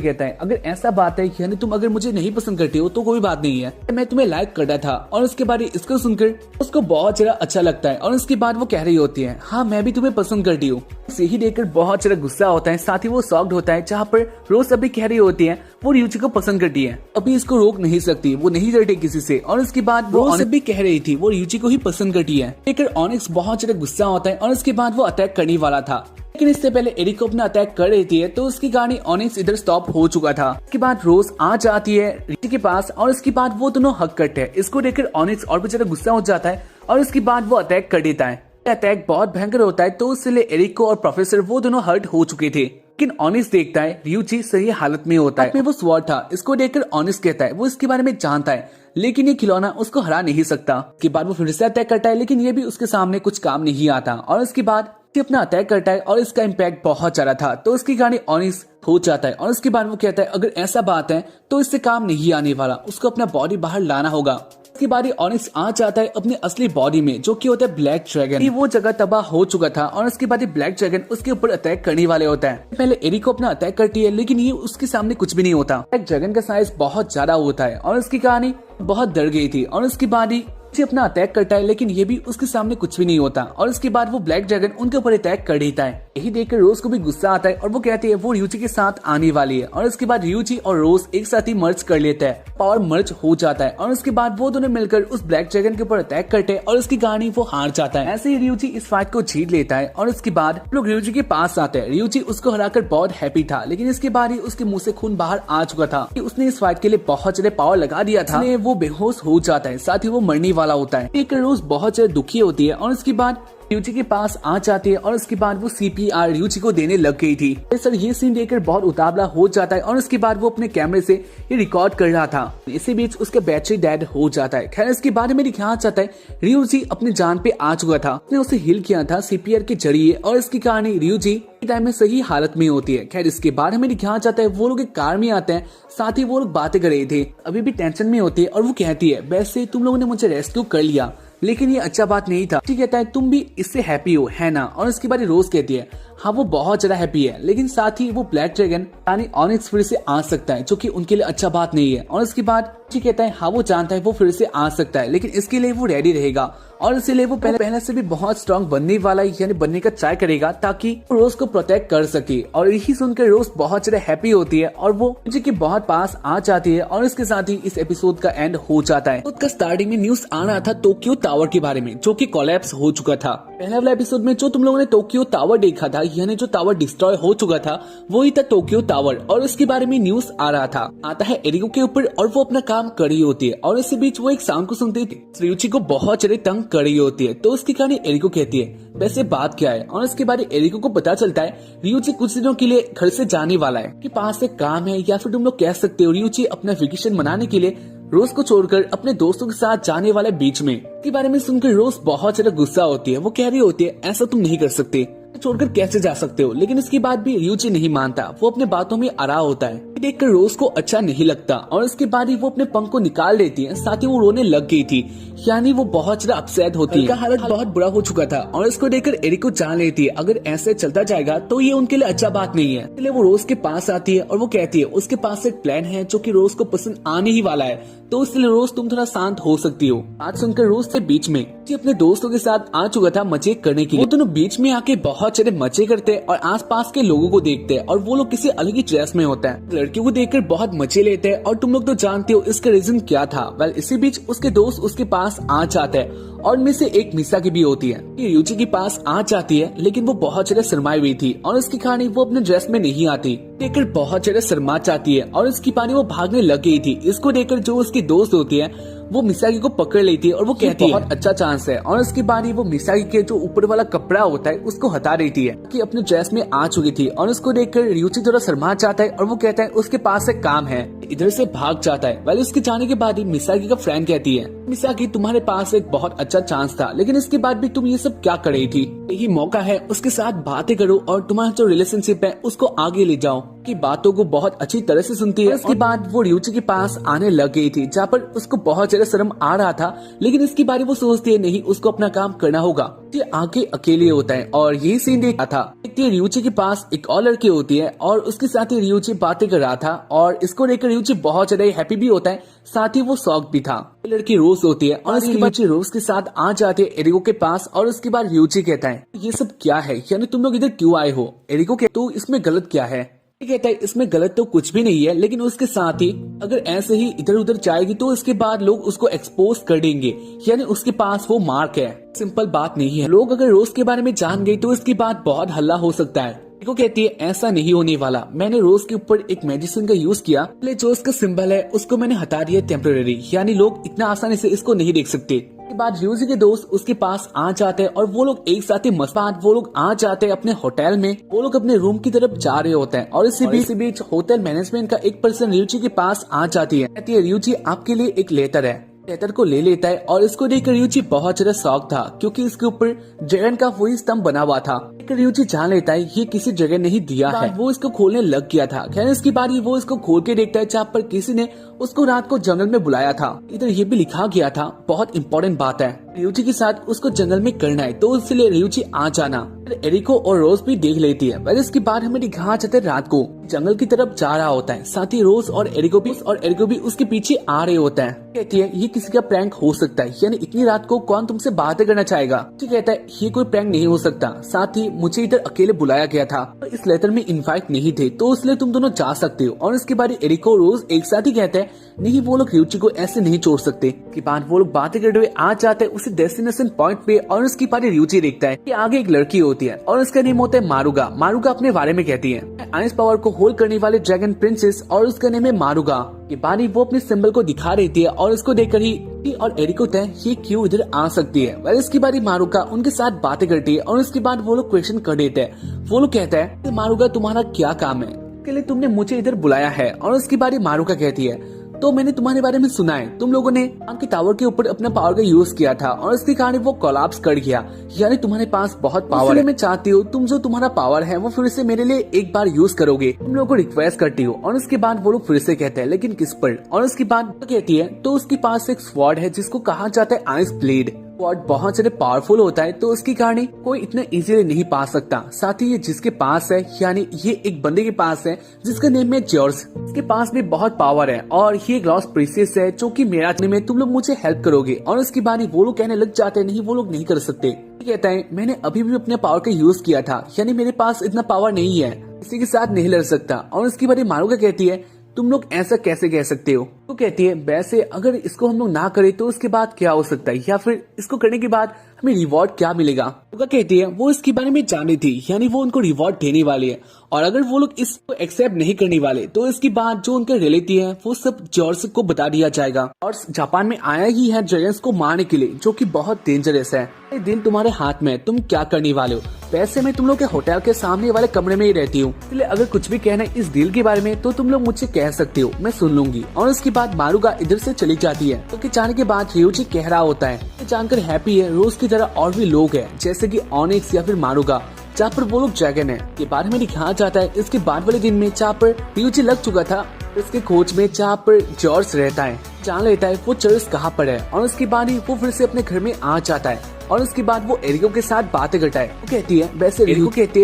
कहता है अगर ऐसा बात है यानी तुम अगर मुझे नहीं पसंद करते हो तो कोई बात नहीं है, मैं तुम्हें लाइक कर रहा था। और उसके बाद इसको सुनकर उसको बहुत ज्यादा अच्छा लगता है और उसके बाद वो कह रही होती है हाँ मैं भी तुम्हें पसंद करती हूँ। यही देखकर बहुत ज्यादा गुस्सा होता है, साथ ही वो शॉक्ड होता है, जहाँ पर रोज अभी कह रही होती है वो यूजी को पसंद करती है, अभी इसको रोक नहीं सकती, वो नहीं डरती किसी से। और उसके बाद वो भी कह रही थी वो यूजी को ही पसंद करती है। लेकर ऑनिक्स बहुत ज्यादा गुस्सा होता है और उसके बाद वो अटैक करने वाला था, लेकिन इससे पहले एरिको अपना अटैक कर रही है, तो उसकी गाड़ी ऑनिक्स इधर स्टॉप हो चुका था। इसके बाद रोज आ जाती है रिची के पास और उसके बाद वो दोनों हक करते हैं। इसको देखकर ऑनिक्स और भी ज्यादा गुस्सा हो जाता है और उसके बाद वो अटैक कर देता है। अटैक बहुत भयंकर होता है, तो इसलिए एरिको और प्रोफेसर वो दोनों हर्ट हो चुके थे। लेकिन ऑनिक्स देखता है रियूजी सही हालत में होता है, वो स्वॉर्ड था। इसको देखकर ऑनिक्स कहता है वो इसके बारे में जानता है, लेकिन ये खिलौना उसको हरा नहीं सकता। इसके बाद वो फिर से अटैक करता है, लेकिन ये भी उसके सामने कुछ काम नहीं आता। और उसके बाद अपना अटैक करता है और इसका इम्पैक्ट बहुत ज्यादा था, तो उसकी गाड़ी ऑनिक्स हो जाता है। और उसके बाद वो कहता है अगर ऐसा बात है तो इससे काम नहीं आने वाला, उसको अपना बॉडी बाहर लाना होगा। इसके बाद ऑनिक्स आ जाता है अपने असली बॉडी में, जो कि होता है ब्लैक ड्रैगन। वो जगह तबाह हो चुका था और उसके बाद ब्लैक ड्रैगन उसके ऊपर अटैक करने वाले होता है। पहले एरिको अपना अटैक करती है, लेकिन ये उसके सामने कुछ भी नहीं होता। ब्लैक ड्रैगन का साइज बहुत ज्यादा होता है और उसकी कहानी बहुत डर गई थी। और उसके बाद ही अपना अटैक करता है, लेकिन ये भी उसके सामने कुछ भी नहीं होता। और इसके बाद वो ब्लैक ड्रैगन उनके ऊपर अटैक कर देता है। यही देखकर रोज को भी गुस्सा आता है और वो कहती है वो रियूजी के साथ आने वाली है। और इसके बाद रियूजी और रोज एक साथ ही मर्ज कर लेता है, पावर मर्ज हो जाता है। और उसके बाद वो दोनों मिलकर उस ब्लैक ड्रैगन के ऊपर अटैक करते हैं और उसकी गाड़ी वो हार जाता है। ऐसे ही रियूजी इस फाइट को जीत लेता है। और उसके बाद लोग रियूजी के पास आते हैं। रियूजी उसको हराकर बहुत हैप्पी था, लेकिन इसके बाद ही उसके मुंह से खून बाहर आ चुका था। उसने इस फाइट के लिए बहुत ज्यादा पावर लगा दिया था, वो बेहोश हो जाता है, साथ ही वो मरने वाला होता है। रोज बहुत ज्यादा दुखी होती है और उसके बाद रियूजी के पास आ जाती है और उसके बाद वो CPR रियूजी को देने लग गई थी। सर ये सीन देखकर बहुत उतावला हो जाता है और उसके बाद वो अपने कैमरे से ये रिकॉर्ड कर रहा था। इसी बीच उसका बैटरी डेड हो जाता है। खैर इसके बाद में दिखाना चाहता है रियूजी अपनी जान पे आ चुका था, उसने उसे हील किया था CPR के जरिए। और इसकी कहानी रियूजी टाइम में सही हालत में होती है। खैर इसके बाद हमें दिखाना चाहता है वो लोग एक कार में आते हैं, साथ ही वो लोग बातें कर रहे थे, अभी भी टेंशन में होती है। और वो कहती है वैसे तुम लोगों ने मुझे रेस्क्यू कर लिया, लेकिन ये अच्छा बात नहीं था। ठीक कहता है तुम भी इससे हैप्पी हो है ना। और इसके बाद रोज कहती है हाँ वो बहुत ज्यादा हैप्पी है, लेकिन साथ ही वो ब्लैक ड्रैगन यानी ऑनिक्स फिर से आ सकता है, जो कि उनके लिए अच्छा बात नहीं है। और इसके बाद ठीक कहता है हाँ वो जानता है वो फिर से आ सकता है, लेकिन इसके लिए वो रेडी रहेगा। और इसीलिए वो पहले से भी बहुत स्ट्रांग बनने वाला है, यानी बनने का ट्राई करेगा, ताकि रोज को प्रोटेक्ट कर सके। और यही सुनकर रोज बहुत ज्यादा हैप्पी होती है और वो जी के बहुत पास आ जाती है। और इसके साथ ही इस एपिसोड का एंड हो जाता है। उसका स्टार्टिंग में न्यूज आ रहा था टोक्यो टावर के बारे में, जो कि कोलैप्स हो चुका था। पहले वाला एपिसोड में जो तुम लोगों ने टोक्यो टावर देखा था, यानी जो टावर डिस्ट्रॉय हो चुका था, वही था टोक्यो टावर और उसके बारे में न्यूज आ रहा था। आता है एरिको के ऊपर और वो अपना काम कर रही होती है और इसी बीच वो एक साउंड को सुनती थी। रियूची को बहुत ज्यादा तंग कर रही होती है, तो उसके कारण एरिको कहती है वैसे बात क्या है, और इसके बाद एरिको को पता चलता है रियूची कुछ दिनों के लिए घर से जाने वाला है, कि पास एक काम है, या फिर तुम लोग कह सकते हो रियूची अपना वेकेशन मनाने के लिए रोज को छोड़कर अपने दोस्तों के साथ जाने वाले बीच में। के बारे में सुनकर रोज बहुत ज्यादा गुस्सा होती है। वो कह रही होती है ऐसा तुम नहीं कर सकते, छोड़कर कैसे जा सकते हो, लेकिन इसके बाद भी रियूची नहीं मानता। वो अपने बातों में अड़ा होता है। देखकर रोज को अच्छा नहीं लगता और इसके बाद ही वो अपने पंख को निकाल लेती है। साथ ही वो रोने लग गई थी, यानी वो बहुत ज्यादा अपसेट होती है। हालत बहुत बुरा हो चुका था और इसको देखकर एरिको जान लेती है अगर ऐसे चलता जाएगा तो ये उनके लिए अच्छा बात नहीं है। इसलिए वो रोज के पास आती है और वो कहती है उसके पास एक प्लान है जो कि रोज को पसंद आने ही वाला है, तो इसलिए रोज तुम थोड़ा शांत हो सकती हो। बात सुनकर रोज से बीच में अपने दोस्तों के साथ आ चुका था मजे करने के लिए। वो दोनों बीच में आके बहुत सारे मजे करते हैं और आसपास के लोगों को देखते हैं और वो लोग किसी अलग ही ड्रेस में होता है। लड़कियों को देखकर बहुत मजे लेते हैं और तुम लोग तो जानते हो इसका रीजन क्या था। वेल इसी बीच उसके दोस्त उसके पास आ जाते हैं और में से एक मिसा की भी होती है। रियूची के पास आ जाती है, लेकिन वो बहुत ज्यादा शर्माई हुई थी और इसके कारण वो अपने ड्रेस में नहीं आती। देखकर बहुत ज्यादा शर्मा जाती है और इसकी पानी वो भागने लग गई थी। इसको देखकर जो उसकी दोस्त होती है वो मिसागी को पकड़ लेती है और वो कहती है बहुत अच्छा चांस है, और इसके बाद ही वो मिसागी के जो ऊपर वाला कपड़ा होता है उसको हटा देती है कि अपने ड्रेस में आ चुकी थी। और उसको देखकर रियूची थोड़ा शर्मा जाता है और वो कहता है उसके पास एक काम है, इधर से भाग जाता है। वेल उसके जाने के बाद ही मिसागी का फ्रेंड कहती है मिसागी तुम्हारे पास एक बहुत अच्छा चांस था, लेकिन इसके बाद भी तुम ये सब क्या कर रही थी, यही मौका है उसके साथ बातें करो और तुम्हारा जो रिलेशनशिप है उसको आगे ले जाओ। की बातों को बहुत अच्छी तरह से सुनती है। इसके बाद वो रियूची के पास आने लग गई थी, जहाँ पर उसको बहुत ज्यादा शर्म आ रहा था, लेकिन इसके बारे वो सोचती है नहीं उसको अपना काम करना होगा। ये आगे अकेले होता है और यही सीन देखा था। रियूची के पास एक और लड़की होती है और उसके साथ ही रियूची बातें कर रहा था और इसको लेकर रियूची बहुत ज्यादा हैप्पी भी होता है, साथ ही वो शौक भी था। लड़की रोज होती है और इसके बाद रोज के साथ आ जाते हैं एरिको के पास और उसके बाद रियूची कहता है ये सब क्या है, यानी तुम लोग इधर क्यों आए हो। एरिको कहता तो इसमें गलत क्या है, कहता है इसमें गलत तो कुछ भी नहीं है, लेकिन उसके साथ ही अगर ऐसे ही इधर उधर जाएगी तो इसके बाद लोग उसको एक्सपोज कर देंगे, यानी उसके पास वो मार्क है। सिंपल बात नहीं है, लोग अगर रोज के बारे में जान गए तो इसके बाद बहुत हल्ला हो सकता है। को कहती है ऐसा नहीं होने वाला, मैंने रोज के ऊपर एक मेडिसिन का यूज किया, जो उसका सिंबल है उसको मैंने हटा दिया टेम्परेरी, यानी लोग इतना आसानी से इसको नहीं देख सकते। के बाद रियूची के दोस्त उसके पास आ जाते हैं और वो लोग एक साथ ही मस्तान वो लोग आ जाते हैं अपने होटल में। वो लोग अपने रूम की तरफ जा रहे होते हैं और इसी बीच होटल मैनेजमेंट का एक पर्सन रियूची के पास आ जाती है। कहती है रियूची आपके लिए एक लेटर है। लेटर को ले लेता है और इसको देखकर रियूची बहुत ज्यादा शौक था, क्योंकि इसके ऊपर ड्रैगन का वही स्तंभ बना हुआ था। रियूची जान लेता है ये किसी ड्रैगन ने ही दिया है। वो इसको खोलने लग गया था। खैर इसके बाद वो इसको खोल के देखता है जहाँ पर किसी ने उसको रात को जंगल में बुलाया था। इधर ये भी लिखा गया था, बहुत इंपॉर्टेंट बात है, रियूची के साथ उसको जंगल में करना है, तो इसलिए रियूची आ जाना। एरिको और रोज भी देख लेती है। वैसे इसके बाद हमें दिखा जाते रात को जंगल की तरफ जा रहा होता है, साथ ही रोज और एरिको भी उसके पीछे आ रहे होता है। कहती है ये किसी का प्रैंक हो सकता है, यानी इतनी रात को कौन तुमसे बातें करना चाहेगा। कहता है ये कोई प्रैंक नहीं हो सकता, साथ ही मुझे इधर अकेले बुलाया गया था, इस लेटर में इनवाइट नहीं थे, तो इसलिए तुम दोनों जा सकते हो। और इसके बाद एरिको और रोज एक साथ ही कहते हैं नहीं वो लोग रियूची को ऐसे नहीं छोड़ सकते। के बाद वो लोग बातें करते हुए आ जाते हैं उसी डेस्टिनेशन पॉइंट पे और उसकी बारी रियूची देखता है कि आगे एक लड़की होती है और उसका नेम होता है मारुगा। मारुगा अपने बारे में कहती है आइस पावर को होल्ड करने वाले ड्रैगन प्रिंसेस और उसका नेम है मारुगा। के बाद वो अपने सिंबल को दिखा देती है और उसको देखकर ही और एरिको तय ये क्यों इधर आ सकती है। वह इसकी बारी मारुगा उनके साथ बातें करती है और उसके बाद वो लोग क्वेश्चन कर देते हैं। वो लोग कहता है मारुगा तुम्हारा क्या काम है, के लिए तुमने मुझे इधर बुलाया है। और उसकी बारी मारुगा कहती है तो मैंने तुम्हारे बारे में सुना है, तुम लोगों ने आपके टावर के ऊपर अपना पावर का यूज किया था और इसके कारण वो कोलैप्स कर गया, यानी तुम्हारे पास बहुत पावर है। मैं चाहती हूँ तुम जो तुम्हारा पावर है वो फिर से मेरे लिए एक बार यूज करोगे, तुम लोगों को रिक्वेस्ट करती हो। और उसके बाद वो लोग फिर से कहते हैं लेकिन किस पर। और उसके बाद कहती है तो उसके पास एक स्वॉर्ड है जिसको कहा जाता है आइस ब्लेड। स्वॉर्ड बहुत ज्यादा पावरफुल होता है, तो उसके कारण कोई इतना इजीली नहीं पा सकता। साथ ही ये जिसके पास है, यानी ये एक बंदे के पास है जिसका नेम है जॉर्ज, इसके पास भी बहुत पावर है और ये ग्लॉस प्रीसियस है जो कि मेरा में तुम लोग मुझे हेल्प करोगे। और उसके बाद वो लोग कहने लग जाते हैं नहीं वो लोग नहीं कर सकते। कहता है मैंने अभी भी अपने पावर का यूज किया था, यानी मेरे पास इतना पावर नहीं है, किसी के साथ नहीं लड़ सकता। और उसकी बारी मारुगा कहती है तुम लोग ऐसा कैसे कह सकते हो। तो कहती है वैसे अगर इसको हम लोग ना करें तो उसके बाद क्या हो सकता है, या फिर इसको करने के बाद हमें रिवॉर्ड क्या मिलेगा। तो कहती है वो इसके बारे में जान रही थी, यानी वो उनको रिवॉर्ड देने वाली है, और अगर वो लोग इसको एक्सेप्ट नहीं करने वाले तो इसके बाद जो उनके रिलेटिव है वो सब जॉर्ज को बता दिया जाएगा। और जापान में आया ही है ड्रैगन्स को मारने के लिए, जो कि बहुत डेंजरस है। ये दिन तुम्हारे हाथ में, तुम क्या करने वाले हो। वैसे मैं तुम लोग के होटल के सामने वाले कमरे में ही रहती हूँ, इसलिए अगर कुछ भी कहना है इस डील के बारे में तो तुम लोग मुझसे कह सकते हो, मैं सुन लूंगी। और उसके बाद मारुगा इधर से चली जाती है। तो जाने के बाद रियोजी कह रहा होता है, जानकर हैप्पी है रोज की तरह और भी लोग हैं, जैसे कि ऑनिक्स या फिर मारुगा, जहाँ पर वो लोग ड्रैगन है। ये बारे में दिखाया जाता है इसके बाद वाले दिन में, जहाँ पर रियोजी लग चुका था इसके खोज में, जहाँ पर जॉर्ज रहता है, जान लेता है वो चर्च कहाँ पर है। और उसके बाद ही वो फिर से अपने घर में आ जाता है। और उसके बाद वो एरिको के साथ बातें करता है। वो कहती है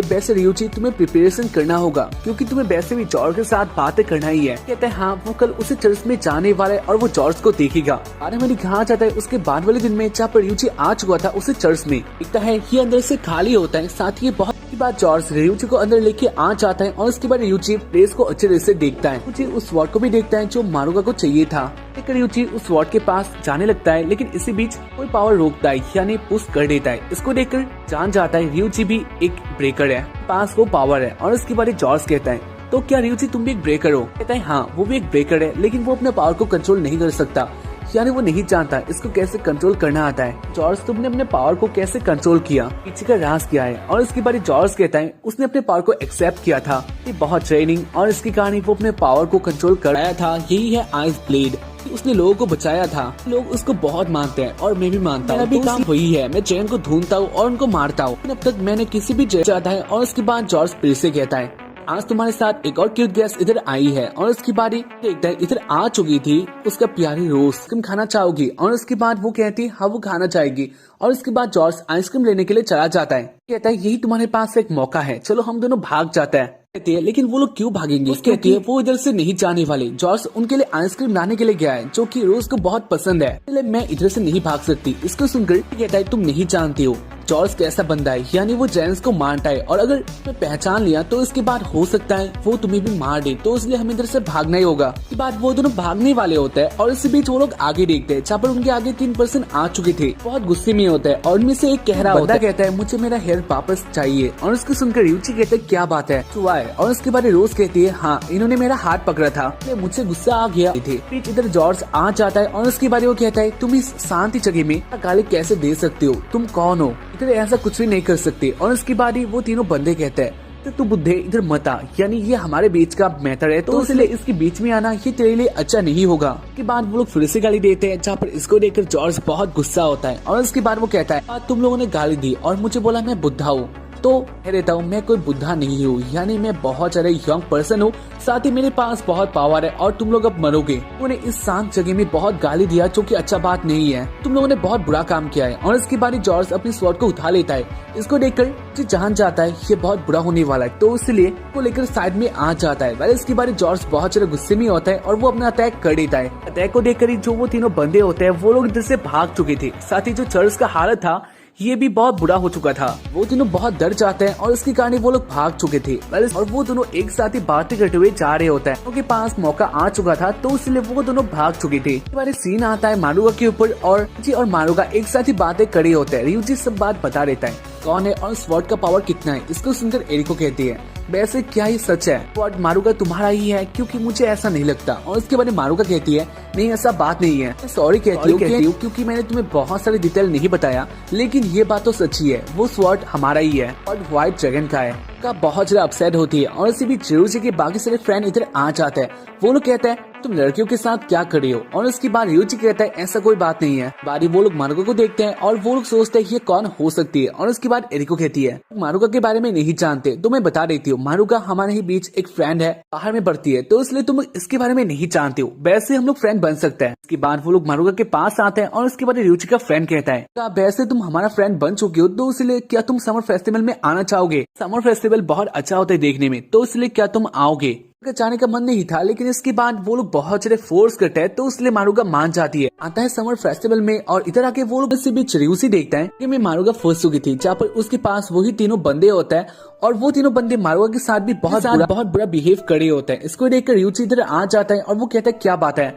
वैसे रियोजी तुम्हें प्रिपरेशन करना होगा, क्योंकि तुम्हें वैसे भी जॉर्ज के साथ बातें करना ही है। कहता है हाँ, वो कल उसे चर्च में जाने वाला है और वो जॉर्ज को देखेगा। बारे में दिखाया जाता है उसके बाद वाले दिन में, जहाँ पर रियोजी आ चुका था उसे चर्च में दिखता है, ये अंदर से खाली होता है। साथ ही बहुत की बात जॉर्ज रियोजी को अंदर लेके आ जाता है। और उसके बाद रियोजी प्लेस को अच्छे तरह से देखता है, मुझे उस स्वॉर्ड को भी देखता है जो मारुगा को चाहिए था। रियोजी उस स्वॉर्ड के पास जाने लगता है, लेकिन इसी बीच कोई पावर रोकता है, यानी पुश कर देता है। इसको देखकर जान जाता है रियोजी भी एक ब्रेकर है, पास वो पावर है। और इसके बारे जॉर्ज कहता है तो क्या रियोजी तुम भी एक ब्रेकर हो। कहता है हाँ, वो भी एक ब्रेकर है, लेकिन वो अपने पावर को कंट्रोल नहीं कर सकता, यानी वो नहीं जानता इसको कैसे कंट्रोल करना आता है। जॉर्ज तुमने अपने पावर को कैसे कंट्रोल किया, पीछे का राज क्या है। और इसके बारे जॉर्ज कहता है उसने अपने पावर को एक्सेप्ट किया था, ये बहुत ट्रेनिंग और इसके कारण वो अपने पावर को कंट्रोल कराया था। यही है आइस ब्लेड, उसने लोगों को बचाया था। लोग उसको बहुत मानते हैं और मैं भी मानता हूँ। काम वही है, मैं ड्रैगन को ढूंढता हूँ और उनको मारता हूँ। अब तक मैंने किसी भी ड्रैगन चाहता है। और उसके बाद जॉर्ज फिर से कहता है आज तुम्हारे साथ एक और क्यूट गेस्ट इधर आई है। और उसकी बारी देखता है इधर आ चुकी थी उसका प्यारी रोज, तुम खाना चाहोगी। और उसके बाद वो कहती हाँ वो खाना चाहेगी। और उसके बाद जॉर्ज आइसक्रीम लेने के लिए चला जाता है, कहता है यही तुम्हारे पास एक मौका है, चलो हम दोनों भाग जाते हैं। कहती है लेकिन वो लोग क्यों भागेंगे, कहती है वो इधर से नहीं जाने वाले। जॉर्ज उनके लिए आइसक्रीम लाने के लिए गया है, जो कि रोज को बहुत पसंद है, इसलिए मैं इधर से नहीं भाग सकती। इसको सुनकर कहता है तुम नहीं जानती हो जॉर्ज कैसा बंदा है, यानी वो जेंस को मारता है, और अगर मैं पहचान लिया तो इसके बाद हो सकता है वो तुम्हें भी मार दे, तो इसलिए हमें इधर से भागना ही होगा। इसके बाद वो दोनों भागने वाले होते हैं। और इसी बीच वो लोग आगे देखते हैं, जहाँ पर उनके आगे 3 पर्सन आ चुके थे, बहुत गुस्से में होता है। और उनमें से एक कह रहा होता है, कहता है मुझे मेरा हेयर वापस चाहिए। और उसको सुनकर रियोजी कहते हैं क्या बात है, तो आए। और उसके बाद रोज कहती है हाँ इन्होंने मेरा हाथ पकड़ा था, मुझे गुस्सा आ गया थे। बीच इधर जॉर्ज आ जाता है और उसके बाद वो कहता है तुम इस शांति जगह में गाली कैसे दे सकते हो, तुम कौन हो, इधर ऐसा कुछ भी नहीं कर सकते। और उसके बाद ही वो तीनों बंदे कहते हैं तो तू बुद्धे इधर मत आ, यानी ये हमारे बीच का मैटर है, तो इसलिए इसके बीच में आना ये तेरे लिए अच्छा नहीं होगा। के बाद वो लोग फिर से गाली देते हैं, जहाँ पर इसको देखकर जॉर्ज बहुत गुस्सा होता है। और उसके बाद वो कहता है तुम लोगों ने गाली दी और मुझे बोला मैं बुद्धा हूँ, तो कह देता हूँ मैं कोई बुद्धा नहीं हूँ, यानी मैं बहुत ज्यादा यंग पर्सन हूँ, साथ ही मेरे पास बहुत पावर है और तुम लोग अब मरोगे। उन्हें इस शांत जगह में बहुत गाली दिया, जो कि अच्छा बात नहीं है, तुम लोगों ने बहुत बुरा काम किया है। और इसके बाद जॉर्ज अपनी स्वॉर्ड को उठा लेता है। इसको देखकर जो जान जाता है ये बहुत बुरा होने वाला है, तो इसलिए वो लेकर साइड में आ जाता है। इसके बाद जॉर्ज बहुत ज्यादा गुस्से में होता है और वो अपना अटैक कर देता है। अटैक को देखकर ही जो वो तीनों बंदे होते हैं वो लोग इधर से भाग चुके थे, साथ ही जो चर्च का हालत था ये भी बहुत बुरा हो चुका था। वो दोनों बहुत डर जाते हैं और इसके कारण वो लोग भाग चुके थे। और वो दोनों एक साथ ही बातें करते हुए जा रहे होते हैं, उनके पास मौका आ चुका था, तो इसलिए वो दोनों भाग चुके थे। बारे सीन आता है मारुगा के ऊपर, और जी और मारुगा एक साथ ही बातें करे होते हैं। रियोजी सब बात बता देता है कौन है और स्वॉर्ड का पावर कितना है। इसको सुनकर एरिको कहती है वैसे क्या ही सच है, स्वॉर्ड मारुगा तुम्हारा ही है, क्योंकि मुझे ऐसा नहीं लगता। और उसके बाद मारुगा कहती है नहीं ऐसा बात नहीं है, सॉरी कहती हूँ क्योंकि मैंने तुम्हें बहुत सारे डिटेल नहीं बताया, लेकिन ये बात तो सच्ची है, वो स्वॉर्ड हमारा ही है और व्हाइट ड्रैगन का है। का बहुत ज्यादा अपसेट होती है। और इसी बीच रियोजी के बाकी सारे फ्रेंड इधर आ जाते हैं। वो लोग कहते हैं तुम लड़कियों के साथ क्या कर रही हो। और उसके बाद रियोजी कहता है ऐसा कोई बात नहीं है। बारी वो लोग मारुगा को देखते हैं और वो लोग सोचते हैं ये कौन हो सकती है। और उसके बाद एरिको कहती है मारुगा के बारे में नहीं जानते तो मैं बता देती हूँ, मारुगा हमारे ही बीच एक फ्रेंड है, बाहर में पढ़ती है, तो इसलिए तुम इसके बारे में नहीं जानते हो, वैसे हम लोग फ्रेंड बन सकते हैं। इसके बाद वो लोग मारुगा के पास आते हैं और उसके बाद रियोजी का फ्रेंड कहता है वैसे तुम हमारा फ्रेंड बन चुके हो, तो इसलिए क्या तुम समर फेस्टिवल में आना चाहोगे। समर फेस्टिवल बहुत अच्छा होता है देखने में, तो इसलिए क्या तुम आओगे। जाने का मन नहीं था, लेकिन इसके बाद वो लोग बहुत ज्यादा फोर्स करते हैं, तो इसलिए मारुका मान जाती है। आता है समर फेस्टिवल में और इधर आके वो लोग इसी बीच रियूसी देखता है कि मैं मारुका फंस चुकी थी, जहाँ पर उसके पास वही तीनों बंदे होता है और वो तीनों बंदे मारुका के साथ भी बहुत बुरा बिहेव करे होते हैं। इसको देखकर रियूसी इधर आ जाता है और वो कहता है क्या बात है।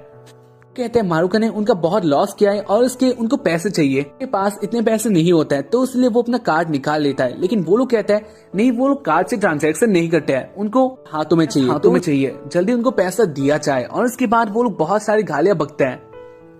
कहते हैं मारुका ने उनका बहुत लॉस किया है और उसके उनको पैसे चाहिए, उनके पास इतने पैसे नहीं होते हैं, तो इसलिए वो अपना कार्ड निकाल लेता है। लेकिन वो लोग कहते हैं नहीं, वो लोग कार्ड से ट्रांजैक्शन नहीं करते हैं, उनको हाथों में चाहिए, जल्दी उनको पैसा दिया जाए। और उसके बाद वो लोग बहुत सारी गालियां बकते हैं।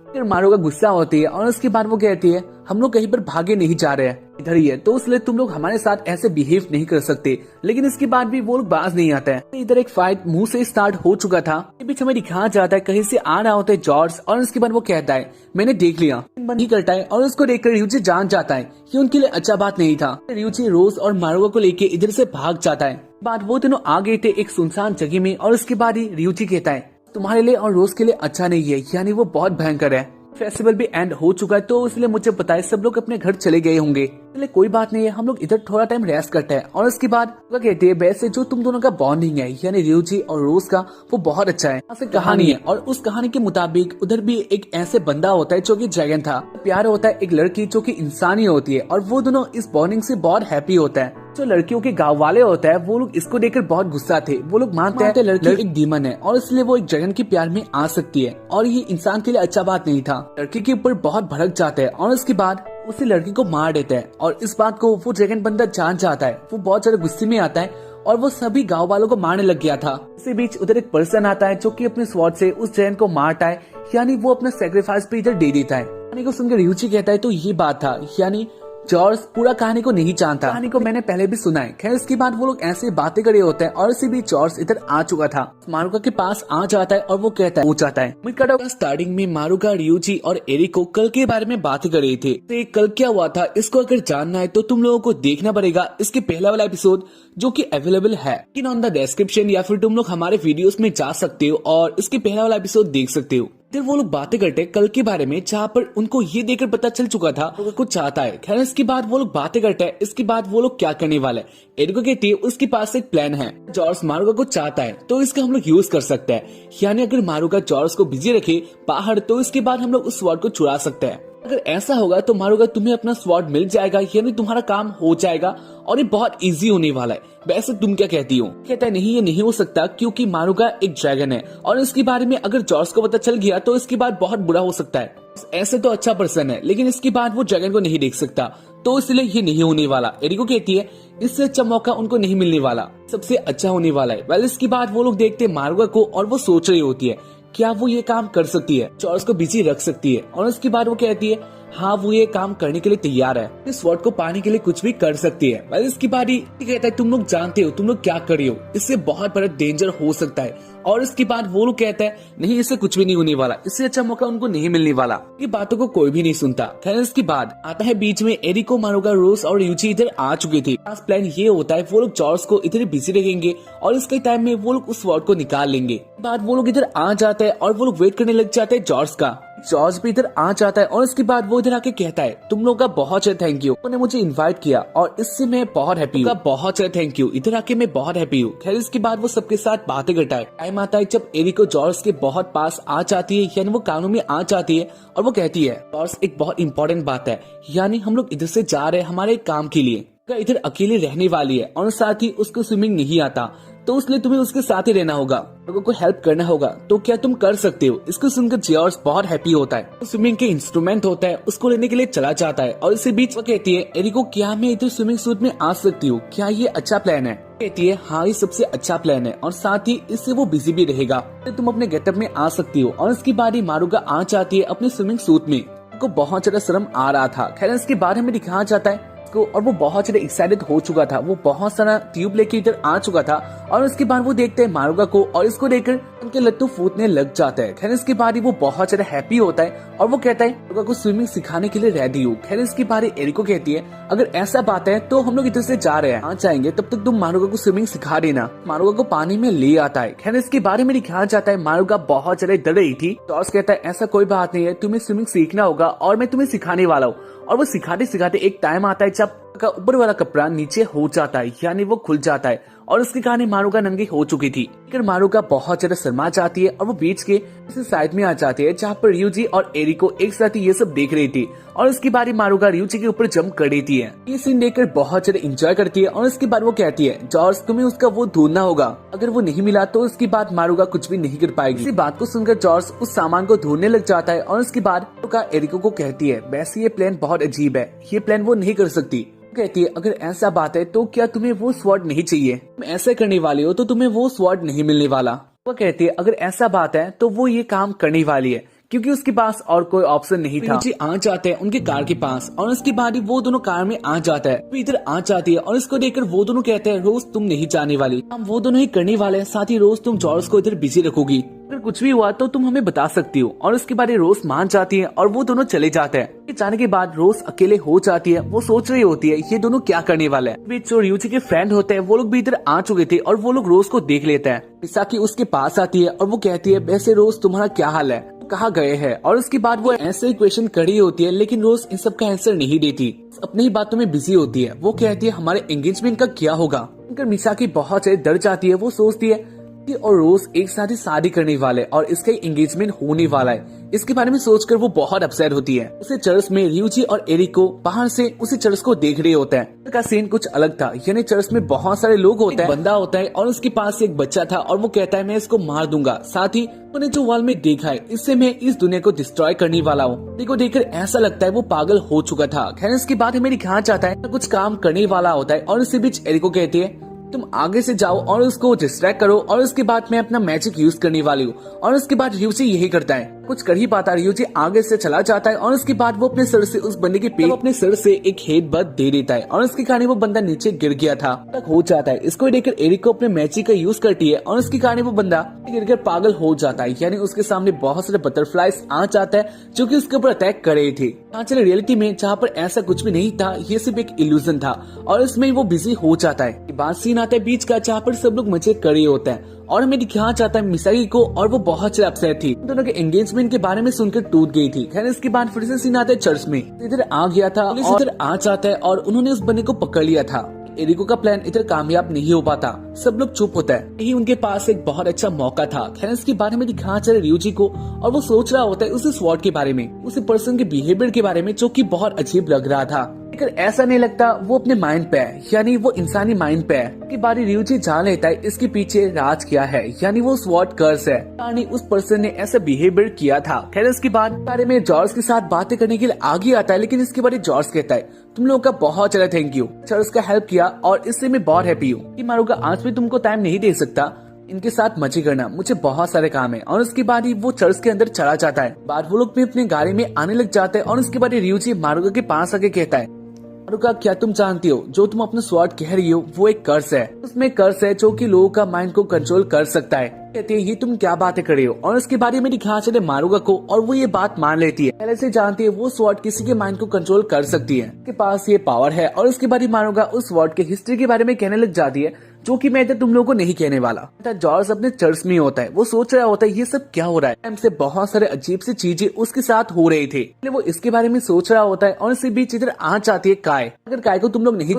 फिर मारुका गुस्सा होती है और उसके बाद वो कहती है हम लोग कहीं पर भागे नहीं जा रहे हैं, इधर ही है, तो इसलिए तुम लोग हमारे साथ ऐसे बिहेव नहीं कर सकते। लेकिन इसके बाद भी वो लोग बाज नहीं आता है। इधर एक फाइट मुंह से स्टार्ट हो चुका था, इस बीच हमें दिखाया जाता है कहीं से आ रहा होता है जॉर्ज और उसके बाद वो कहता है मैंने देख लिया, नहीं करता है। और उसको देखकर रियूची जान जाता है कि उनके लिए अच्छा बात नहीं था। रियूची रोज और मारुका को लेके इधर से भाग जाता है। बाद वो तीनों आ गए थे एक सुनसान जगह में और उसके बाद ही रियूची कहता है तुम्हारे लिए और रोज के लिए अच्छा नहीं है, यानी वो बहुत भयंकर है। फेस्टिवल भी एंड हो चुका है, तो इसलिए मुझे पता है सब लोग अपने घर चले गए होंगे, इसलिए कोई बात नहीं है, हम लोग इधर थोड़ा टाइम रेस्ट करते हैं। और उसके बाद वो कहते हैं वैसे जो तुम दोनों का बॉन्डिंग है यानी रियूची और रोज का, वो बहुत अच्छा है। ऐसे कहानी है और उस कहानी के मुताबिक उधर भी एक ऐसे बंदा होता है जो कि ड्रैगन था, प्यार होता है एक लड़की जो कि इंसानी होती है और वो दोनों इस बॉन्डिंग से बहुत हैप्पी होता है। जो लड़कियों के गांव वाले होता है वो लोग इसको देखकर बहुत गुस्सा थे, वो लोग मानते हैं लड़की एक डीमन है और इसलिए वो एक ड्रैगन के प्यार में आ सकती है और ये इंसान के लिए अच्छा बात नहीं था। लड़की के ऊपर बहुत भड़क जाते हैं और उसके बाद उसी लड़की को मार देते हैं और इस बात को वो ड्रैगन बंदा जान जाता है। वो बहुत ज्यादा गुस्से में आता है और वो सभी गांव वालों को मारने लग गया था। इसी बीच उधर एक पर्सन आता है जो कि अपने स्वॉर्ड से उस ड्रैगन को मारता है, यानी वो अपना सेक्रीफाइस पे इधर दे देता है। कहानी को सुनकर रियूची कहता है तो ये बात था, यानी जॉर्ज पूरा कहानी को नहीं जानता, कहानी को मैंने पहले भी सुना है। खैर इसके बाद वो लोग ऐसे बातें करे होते हैं और इसी बीच जॉर्ज इधर आ चुका था, मारुका के पास आ जाता है और वो कहता है वो चाहता है। स्टार्टिंग में मारुका, रियूची और एरिक को कल के बारे में बातें कर रहे थे, तो कल क्या हुआ था इसको अगर जानना है तो तुम लोगों को देखना पड़ेगा इसके पहला वाला एपिसोड जो कि अवेलेबल है इन ऑन द डिस्क्रिप्शन, या फिर तुम लोग हमारे वीडियोस में जा सकते हो और इसके पहला वाला एपिसोड देख सकते हो। फिर वो लोग बातें करते कल के बारे में, जहाँ पर उनको ये देखकर पता चल चुका था वो कुछ चाहता है। खैर इसके बाद वो लोग बातें करते हैं, इसके बाद वो लोग क्या करने वाले हैं। एरिको कहती है उसके पास एक प्लान है, जॉर्ज मारुका को चाहता है तो इसका हम लोग यूज कर सकते हैं, यानी अगर मारुका जॉर्ज को बिजी रखे बाहर तो इसके बाद हम लोग उस स्वॉर्ड को चुरा सकते हैं। अगर ऐसा होगा तो मारुका तुम्हें अपना स्वॉर्ड मिल जाएगा, यानी तुम्हारा काम हो जाएगा और ये बहुत इजी होने वाला है। वैसे तुम क्या कहती हो? कहता है नहीं, ये नहीं हो सकता क्योंकि मारुका एक ड्रैगन है और इसके बारे में अगर जॉर्ज को पता चल गया तो इसके बाद बहुत बुरा हो सकता है। ऐसे तो अच्छा पर्सन है लेकिन इसके बाद वो ड्रैगन को नहीं देख सकता, तो इसलिए ये नहीं होने वाला। एरिको कहती है इससे अच्छा मौका उनको नहीं मिलने वाला, सबसे अच्छा होने वाला है। वेल इसके बाद वो लोग देखते हैं मारुका को और वो सोच रही होती है क्या वो ये काम कर सकती है, जॉर्ज को बिजी रख सकती है। और उसके बाद वो कहती है हाँ वो ये काम करने के लिए तैयार है, इस स्वॉर्ड को पाने के लिए कुछ भी कर सकती है। वेल इसके बाद ही कहता है तुम लोग जानते हो तुम लोग क्या कर रहे हो, इससे बहुत बड़ा डेंजर हो सकता है। और इसके बाद वो लोग कहता है नहीं इससे कुछ भी नहीं होने वाला, इससे अच्छा मौका उनको नहीं मिलने वाला। ये बातों को कोई भी नहीं सुनता। खैर इसके बाद आता है बीच में एरिको, मारुका, रोज और यूची इधर आ चुके थे। खास प्लान ये होता है वो लोग जॉर्ज को इधर बिजी रखेंगे और इसके टाइम में वो लोग उस स्वॉर्ड को निकाल लेंगे। बाद वो लोग इधर आ जाता है और वो लोग वेट करने लग जाते हैं जॉर्ज का। जॉर्ज भी इधर आ जाता है और इसके बाद वो इधर आके कहता है तुम लोग का बहुत ज्यादा थैंक यू, उन्होंने मुझे इनवाइट किया और इससे मैं बहुत हैप्पी हूँ, बहुत ज्यादा थैंक यू, इधर आके मैं बहुत हैप्पी हूँ। खैर इसके बाद वो सबके साथ बातें करता है। टाइम आता है जब एरिको जॉर्ज के बहुत पास आ जाती है, यानी वो कानों में आ जाती है और वो कहती है जॉर्ज एक बहुत इंपॉर्टेंट बात है, यानी हम लोग इधर से जा रहे हैं हमारे काम के लिए, इधर अकेले रहने वाली है और साथ ही उसको स्विमिंग नहीं आता, तो इसलिए तुम्हें उसके साथ ही रहना होगा, लोगों को हेल्प करना होगा, तो क्या तुम कर सकते हो? इसको सुनकर जॉर्ज बहुत हैप्पी होता है। तो स्विमिंग के इंस्ट्रूमेंट होता है उसको लेने के लिए चला जाता है और इसी बीच वो कहती है एरिको क्या मैं इधर स्विमिंग सूट में आ सकती हूँ, क्या ये अच्छा प्लान है? कहती है हाँ ये सबसे अच्छा प्लान है और साथ ही इससे वो बिजी भी रहेगा, तो तुम अपने गेटअप में आ सकती हो। और इसकी बारी मारुका आ जाती है अपने स्विमिंग सूट में, को बहुत ज्यादा शर्म आ रहा था। खैर इसके बारे में दिखाया जाता है को और वो बहुत ज्यादा एक्साइटेड हो चुका था, वो बहुत सारा ट्यूब लेके इधर आ चुका था और उसके बाद वो देखते हैं मारुका को और इसको देखकर उनके लट्टू फूटने लग जाता है। खैर इसके बाद वो बहुत ज्यादा हैप्पी होता है और वो कहता है मारुका को स्विमिंग सिखाने के लिए रेडी हूँ। खैर इसके बारे एरिको कहती है अगर ऐसा बात है तो हम लोग इधर से जा रहे हैं, आ जाएंगे तब तक तुम मारुका को स्विमिंग सिखा देना। मारुका को पानी में ले आता है। खैर इसके बारे में दिखाया जाता है मारुका बहुत ज्यादा डर रही थी, जॉर्ज कहता है ऐसा कोई बात नहीं है, तुम्हें स्विमिंग सीखना होगा और मैं तुम्हें सिखाने वाला हूँ। और वो सिखाते सिखाते एक टाइम आता है जब का ऊपर वाला कपड़ा नीचे हो जाता है, यानी वो खुल जाता है और उसकी कहानी मारुका नंगी हो चुकी थी। लेकिन मारुका बहुत ज्यादा शर्मा जाती है और वो बीच के साइड में आ जाती है जहाँ पर ryuji और एरिको एक साथ ही ये सब देख रही थी और उसकी बारी मारुका ryuji के ऊपर जंप कर रही थी। ये सीन देखकर बहुत ज्यादा एंजॉय करती है और उसके बाद वो कहती है जॉर्ज तुम्हें उसका वो ढूंढना होगा, अगर वो नहीं मिला तो उसके बाद मारुका कुछ भी नहीं कर पाएगी। इसी बात को सुनकर जॉर्ज उस सामान को ढूंढने लग जाता है और उसके बाद मारुका एरिको को कहती है वैसे ये प्लान बहुत अजीब है, ये प्लान वो नहीं कर सकती। कहती है अगर ऐसा बात है तो क्या तुम्हें वो स्वॉर्ड नहीं चाहिए, तुम ऐसा करने वाले हो तो तुम्हें वो स्वॉर्ड नहीं मिलने वाला। वो कहती है अगर ऐसा बात है तो वो ये काम करने वाली है क्योंकि उसके पास और कोई ऑप्शन नहीं था। ryuji आ जाते हैं उनके कार के पास और उसके बाद ही वो दोनों कार में आ जाता है। इधर आ जाती है और इसको देखकर वो दोनों कहते हैं रोज तुम नहीं जाने वाली, हम वो दोनों ही करने वाले हैं, साथ ही रोज तुम जॉर्ज को इधर बिजी रखोगी, अगर कुछ भी हुआ तो तुम हमें बता सकती हो। और उसके बाद रोज मान जाती है और वो दोनों चले जाते हैं। जाने के बाद रोज अकेले हो जाती है, वो सोच रही होती है ये दोनों क्या करने वाले हैं। बीच जो ryuji के फ्रेंड होते हैं वो लोग भी इधर आ चुके थे और वो लोग रोज को देख लेते हैं। मिसाकी उसके पास आती है और वो कहती है वैसे रोज तुम्हारा क्या हाल है, कहाँ गए हैं। और उसके बाद वो ऐसे ही क्वेश्चन करी होती है लेकिन रोज इन सब का आंसर नहीं देती, अपनी ही बातों में बिजी होती है। वो कहती है हमारे एंगेजमेंट का क्या होगा। मिसाकी बहुत से डर जाती है, वो सोचती है और रोज एक साथ ही शादी करने वाले और इसका एंगेजमेंट होने वाला है। इसके बारे में सोचकर वो बहुत अपसेट होती है। उसे चर्च में ryuji और एरिको बाहर से उसी चर्च को देख रहे होते हैं। का सीन कुछ अलग था, यानी चर्च में बहुत सारे लोग होते हैं, बंदा होता है और उसके पास एक बच्चा था और वो कहता है मैं इसको मार दूंगा, साथ ही मैंने जो वॉल में देखा है इससे मैं इस दुनिया को डिस्ट्रॉय करने वाला हूँ। देखो देखकर ऐसा लगता है वो पागल हो चुका था। खैर इसके बाद मेरी कहा चाहता है कुछ काम करने वाला होता है और इसी बीच एरिको कहती है तुम आगे से जाओ और उसको डिस्ट्रैक्ट करो और उसके बाद मैं अपना मैजिक यूज करने वाली हूँ। और उसके बाद ryuji यही करता है, कुछ कर ही पाता। ryuji आगे से चला जाता है और उसके बाद वो अपने सर से उस बंदे के पेट अपने सर से एक हेडबट दे देता है और उसके कारण वो बंदा नीचे गिर गया था तक हो जाता है। इसको देखकर एरिको अपने मैजिक का यूज करती है और उसके कारण वो बंदा गिरकर पागल हो जाता है, यानी उसके सामने बहुत सारे बटरफ्लाइज आ जाता है जो कि उसके ऊपर अटैक कर रहे थे। चले रियलिटी में जहाँ पर ऐसा कुछ भी नहीं था, ये सिर्फ एक इल्यूजन था और इसमें वो बिजी हो जाता है। बाद सीन आता है बीच का जहाँ पर सब लोग मजे कर रहे होते हैं और हमें दिखाना चाहता है मिसाकी को और वो बहुत ज्यादा अपसेट थी, दोनों के एंगेजमेंट के बारे में सुनकर टूट गई थी। खैर इसके बाद फिर से सीन आता है चर्च में, इधर आ गया था, पुलिस इधर आ जाता है और उन्होंने उस बंदे को पकड़ लिया था। एरिको का प्लान इधर कामयाब नहीं हो पाता, सब लोग चुप होता है। यही उनके पास एक बहुत अच्छा मौका था। खैर इसके बारे में दिखाना चाह रहे ryuji को और वो सोच रहा होता है उस स्वॉर्ड के बारे में, उस पर्सन के बिहेवियर के बारे में जो कि बहुत अजीब लग रहा था। लेकिन ऐसा नहीं लगता, वो अपने माइंड पे है, यानी वो इंसानी माइंड पे है। कि बारी ryuji जान लेता है इसके पीछे राज क्या है, यानी वो स्वॉर्ड कर्स है, यानी उस पर्सन ने ऐसा बिहेवियर किया था। खैर इसके बाद बारे में जॉर्ज के साथ बातें करने के लिए आगे आता है, लेकिन इसके बारे जॉर्ज कहता है तुम लोगों का बहुत ज्यादा थैंक यू, चर्च का हेल्प किया और इसलिए मैं बहुत हैप्पी हूँ कि मारूंगा। आज भी तुमको टाइम नहीं दे सकता, इनके साथ मजे करना, मुझे बहुत सारे काम है। और उसके बाद ही वो चर्च के अंदर चला जाता है। बाद वो लोग भी अपनी गाड़ी में आने लग जाते हैं और उसके बाद ryuji मारूंगा के पास आके कहता है मारूंगा क्या तुम जानती हो जो तुम अपना स्वॉर्ड कह रही हो वो एक कर्स है, उसमें कर्स है जो कि लोगों का माइंड को कंट्रोल कर सकता है। कहती है ये तुम क्या बातें कर रही हो। और उसके बारे में दिखा चले मारूंगा को और वो ये बात मान लेती है, पहले से जानती है वो स्वॉर्ड किसी के माइंड को कंट्रोल कर सकती है, उसके पास ये पावर है। और उसके बाद मारूंगा उस स्वॉर्ड के हिस्ट्री के बारे में कहने लग जाती है जो कि मैं इधर तुम लोगों को नहीं कहने वाला। जॉर्ज अपने चर्च में होता है, वो सोच रहा होता है ये सब क्या हो रहा है, हमसे बहुत सारे अजीब सी चीजें उसके साथ हो रही थी, वो इसके बारे में सोच रहा होता है। और इसी बीच इधर आ जाती है काय। अगर काय को तुम लोग नहीं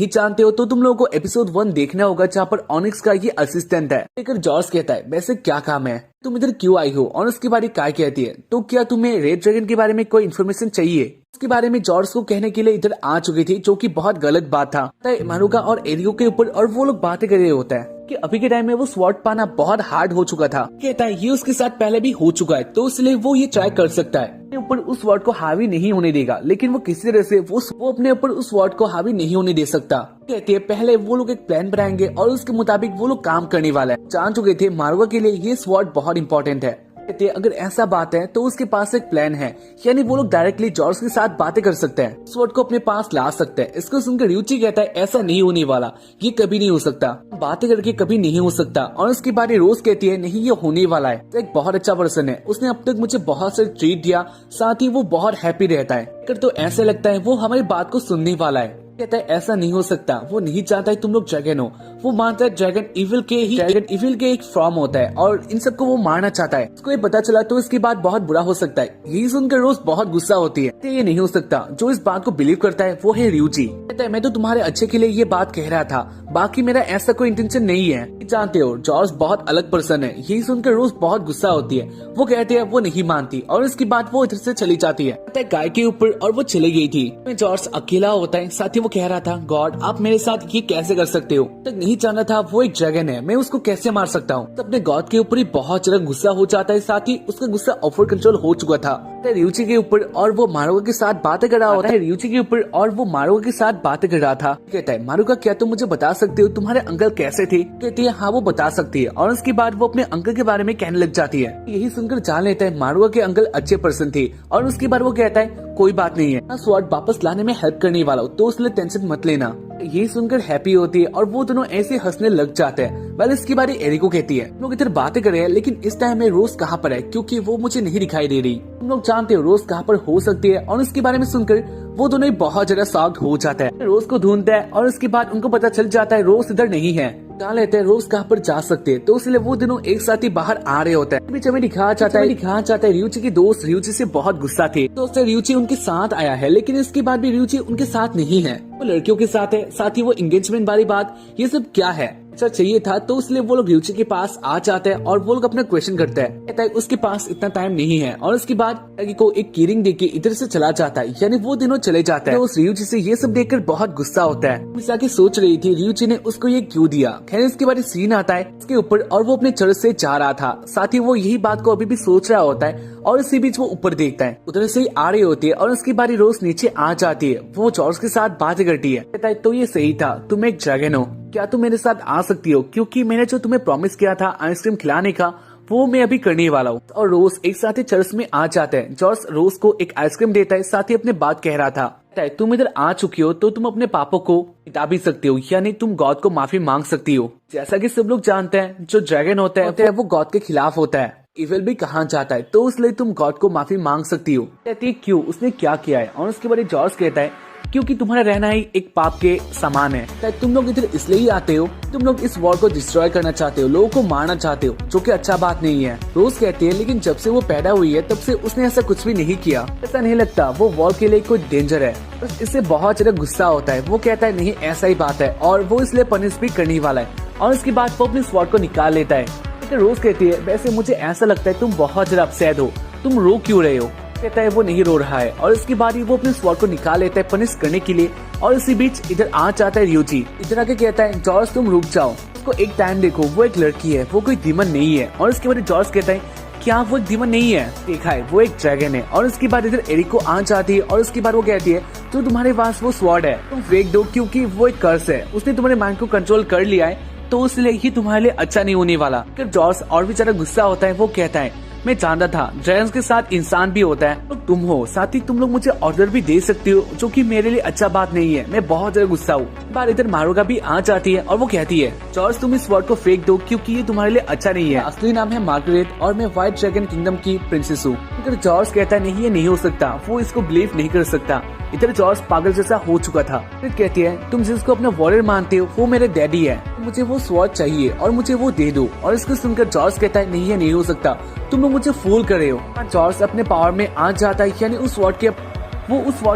जानते हो तो तुम लोगों को एपिसोड 1 देखना होगा जहाँ पर ऑनिक्स का ये असिस्टेंट है। लेकिन जॉर्ज कहता है वैसे क्या काम है, तुम इधर क्यों आई हो। और उसके बारे काय कहती है तो क्या तुम्हें रेड ड्रैगन के बारे में कोई इन्फॉर्मेशन चाहिए। उसके बारे में जॉर्ज को कहने के लिए इधर आ चुकी थी, जो कि बहुत गलत बात था मारूंगा और एरियो के ऊपर। और वो लोग बातें कर रहे होते हैं कि अभी के टाइम में वो स्वॉर्ड पाना बहुत हार्ड हो चुका था। कहता है ये उसके साथ पहले भी हो चुका है तो इसलिए वो ये ट्राई कर सकता है, अपने ऊपर उस स्वॉर्ड को हावी नहीं होने देगा। लेकिन वो किसी तरह से वो अपने ऊपर उस स्वॉर्ड को हावी नहीं होने दे सकता। कहती है पहले वो लोग एक प्लान बनाएंगे और उसके मुताबिक वो लोग काम करने वाला है। जान चुके थे मारूंगा के लिए ये स्वॉर्ड बहुत इंपॉर्टेंट है। कहते हैं अगर ऐसा बात है तो उसके पास एक प्लान है, यानी वो लोग डायरेक्टली जॉर्ज के साथ बातें कर सकते हैं, स्वॉर्ड को अपने पास ला सकते हैं। इसको सुनकर ryuji कहता है ऐसा नहीं होने वाला, ये कभी नहीं हो सकता, बातें करके कभी नहीं हो सकता। और उसके बाद रोज कहती है नहीं ये होने वाला है, एक बहुत अच्छा पर्सन है, उसने अब तक मुझे बहुत सारे ट्रीट दिया, साथ ही वो बहुत हैप्पी रहता है। तो ऐसा लगता है वो हमारी बात को सुनने वाला है। कहता है ऐसा नहीं हो सकता, वो नहीं चाहता है तुम लोग ड्रैगन हो। वो मानता है ड्रैगन इविल के एक फॉर्म होता है और इन सबको वो मारना चाहता है। उसको ये पता चला तो इसके बाद बहुत बुरा हो सकता है। यही सुनकर रोज बहुत गुस्सा होती है। ये नहीं हो सकता। जो इस बात को बिलीव करता है वो है रियूची। कहता है मैं तो तुम्हारे अच्छे के लिए ये बात कह रहा था, बाकी मेरा ऐसा कोई इंटेंशन नहीं है। जानते हो जॉर्ज बहुत अलग पर्सन है। यही सुनकर रोज बहुत गुस्सा होती है। वो कहते हैं वो नहीं मानती और इसके बाद वो इधर से चली जाती है गाय के ऊपर और वो चली गई थी। जॉर्ज अकेला होता है। साथ ही वो कह रहा था गॉड आप मेरे साथ ये कैसे कर सकते हो। तक नहीं जानना था वो एक ड्रैगन है, मैं उसको कैसे मार सकता हूँ। तो अपने गॉड के ऊपर ही बहुत ज्यादा गुस्सा हो जाता है। साथ ही उसका गुस्सा ओवर कंट्रोल हो चुका था रियूची के ऊपर और वो मारुका के साथ बातें कर रहा होता है। रियूची के ऊपर और वो मारुका के साथ बातें कर रहा था। कहता है मारुका क्या तुम मुझे बता सकते हो तुम्हारे अंकल कैसे थे। कहती है हाँ वो बता सकती है और उसके बाद वो अपने अंकल के बारे में कहने लग जाती है। यही सुनकर जान लेता है मारुका के अंकल अच्छे पर्सन थे और उसके बाद वो कहता है कोई बात नहीं है, स्वॉर्ड वापस लाने में हेल्प करने वाला हूँ तो उसलिए टेंशन मत लेना। यही सुनकर हैप्पी होती है और वो दोनों ऐसे हंसने लग जाते हैं। वेल इसकी बारी एरिको कहती है लोग इधर बातें कर रहे हैं लेकिन इस टाइम में रोज कहाँ पर है क्योंकि वो मुझे नहीं दिखाई दे रही। तुम लोग जानते हो रोज कहाँ पर हो सकती है और इसके बारे में सुनकर वो दोनों बहुत ज्यादा शॉक्ड हो जाता है। रोज को ढूंढता है और उसके बाद उनको पता चल जाता है रोज इधर नहीं है। जान लेते हैं रोज कहाँ पर जा सकते हैं तो इसलिए वो दोनों एक साथ ही बाहर आ रहे होते हैं। बीच में दिखाया चाहता है रियूची के दोस्त रियूची से बहुत गुस्सा थे तो उससे रियूची उनके साथ आया है लेकिन इसके बाद भी रियूची उनके साथ नहीं है, वो लड़कियों के साथ है। साथ ही वो एंगेजमेंट वाली बात ये सब क्या है अच्छा चाहिए था तो इसलिए वो लोग रियूची के पास आ जाते हैं और वो लोग अपना क्वेश्चन करते हैं। कहता है उसके पास इतना टाइम नहीं है और उसके बाद को एक कीरिंग देके इधर से चला जाता है। यानी वो दिनों चले जाता है। तो उस रियूची से ये सब देखकर बहुत गुस्सा होता है। मिसाकी सोच रही थी रियूची ने उसको ये क्यों दिया। खैर इसके बाद सीन आता है इसके ऊपर और वो अपने चर्च से जा रहा था। साथ ही वो यही बात को अभी भी सोच रहा होता है और इसी बीच वो ऊपर देखता है उधर से ही आ रही होती है और उसकी बारी रोज नीचे आ जाती है। वो जॉर्ज के साथ बातें करती है। कहता है तो ये सही था, तुम एक ड्रैगन हो, क्या तुम मेरे साथ आ सकती हो क्योंकि मैंने जो तुम्हें प्रॉमिस किया था आइसक्रीम खिलाने का वो मैं अभी करने वाला हूँ। और रोज एक साथ ही चर्च में आ जाते हैं। जॉर्ज रोज को एक आइसक्रीम देता है। साथ ही अपने बात कह रहा था तुम इधर आ चुकी हो तो तुम अपने पापा को मिटा भी सकती हो यानी तुम गॉड को माफी मांग सकती हो। जैसा कि सब लोग जानते हैं जो ड्रैगन होता है वो गॉड के खिलाफ होता है, इविल भी कहाँ चाहता है तो इसलिए तुम गॉड को माफी मांग सकती हो। कहती है क्यों, उसने क्या किया है। और उसके बाद जॉर्ज कहता है क्योंकि तुम्हारा रहना ही एक पाप के समान है। तुम लोग इधर इसलिए ही आते हो, तुम लोग इस वॉर को डिस्ट्रॉय करना चाहते हो, लोगों को मारना चाहते हो जो कि अच्छा बात नहीं है। रोज कहती है लेकिन जब से वो पैदा हुई है तब से उसने ऐसा कुछ भी नहीं किया, ऐसा नहीं लगता वो वॉर के लिए कोई डेंजर है। बस इससे बहुत ज्यादा गुस्सा होता है। वो कहता है नहीं ऐसा ही बात है और वो इसलिए पनिश भी करने वाला है। और उसके बाद वो अपने स्वॉर्ड को निकाल लेता है। रोज कहती है वैसे मुझे ऐसा लगता है तुम बहुत ज्यादा अपसेट हो, तुम रो क्यों रहे हो। कहता है वो नहीं रो रहा है और इसके बाद वो अपने स्वॉर्ड को निकाल लेता है पनिश करने के लिए। और इसी बीच इधर आ जाता है रियूची। इधर आके कहता है जॉर्ज तुम रुक जाओ, उसको एक टाइम देखो, वो एक लड़की है, वो कोई डीमन नहीं है। और इसके बाद जॉर्ज कहता है क्या वो एक डीमन नहीं है, देखा है वो एक ड्रैगन है। और इसके बाद इधर एरिको आ जाती है और उसके बाद वो कहती है तो तुम्हारे पास वो स्वॉर्ड है तुम फेंक दो क्योंकि वो एक कर्स है, उसने तुम्हारे माइंड को कंट्रोल कर लिया है तो इसलिए ही तुम्हारे लिए अच्छा नहीं होने वाला। फिर जॉर्ज और भी ज्यादा गुस्सा होता है। वो कहता है मैं जानता था ड्रैगन्स के साथ इंसान भी होता है, तो तुम हो, साथ ही तुम लोग मुझे ऑर्डर भी दे सकती हो जो कि मेरे लिए अच्छा बात नहीं है। मैं बहुत ज्यादा गुस्सा हूँ। बार इधर मारुका भी आ जाती है और वो कहती है जॉर्ज तुम इस वर्ड को फेंक दो क्योंकि ये तुम्हारे लिए अच्छा नहीं है। असली नाम है मार्गरेट और मैं व्हाइट ड्रैगन किंगडम की प्रिंसेस हूँ। इधर जॉर्ज कहता है नहीं ये नहीं हो सकता, वो इसको बिलीव नहीं कर सकता। इधर जॉर्ज पागल जैसा हो चुका था। फिर कहती है तुम जिसको अपना वॉरियर मानते हो वो मेरे डैडी है, मुझे वो स्वॉर्ड चाहिए और मुझे वो दे दो। और इसको सुनकर जॉर्ज कहता है नहीं ये नहीं हो सकता, तुम लोग मुझे फूल कर रहे हो। जॉर्ज अपने पावर में आ जाता है, यानी उस स्वॉर्ड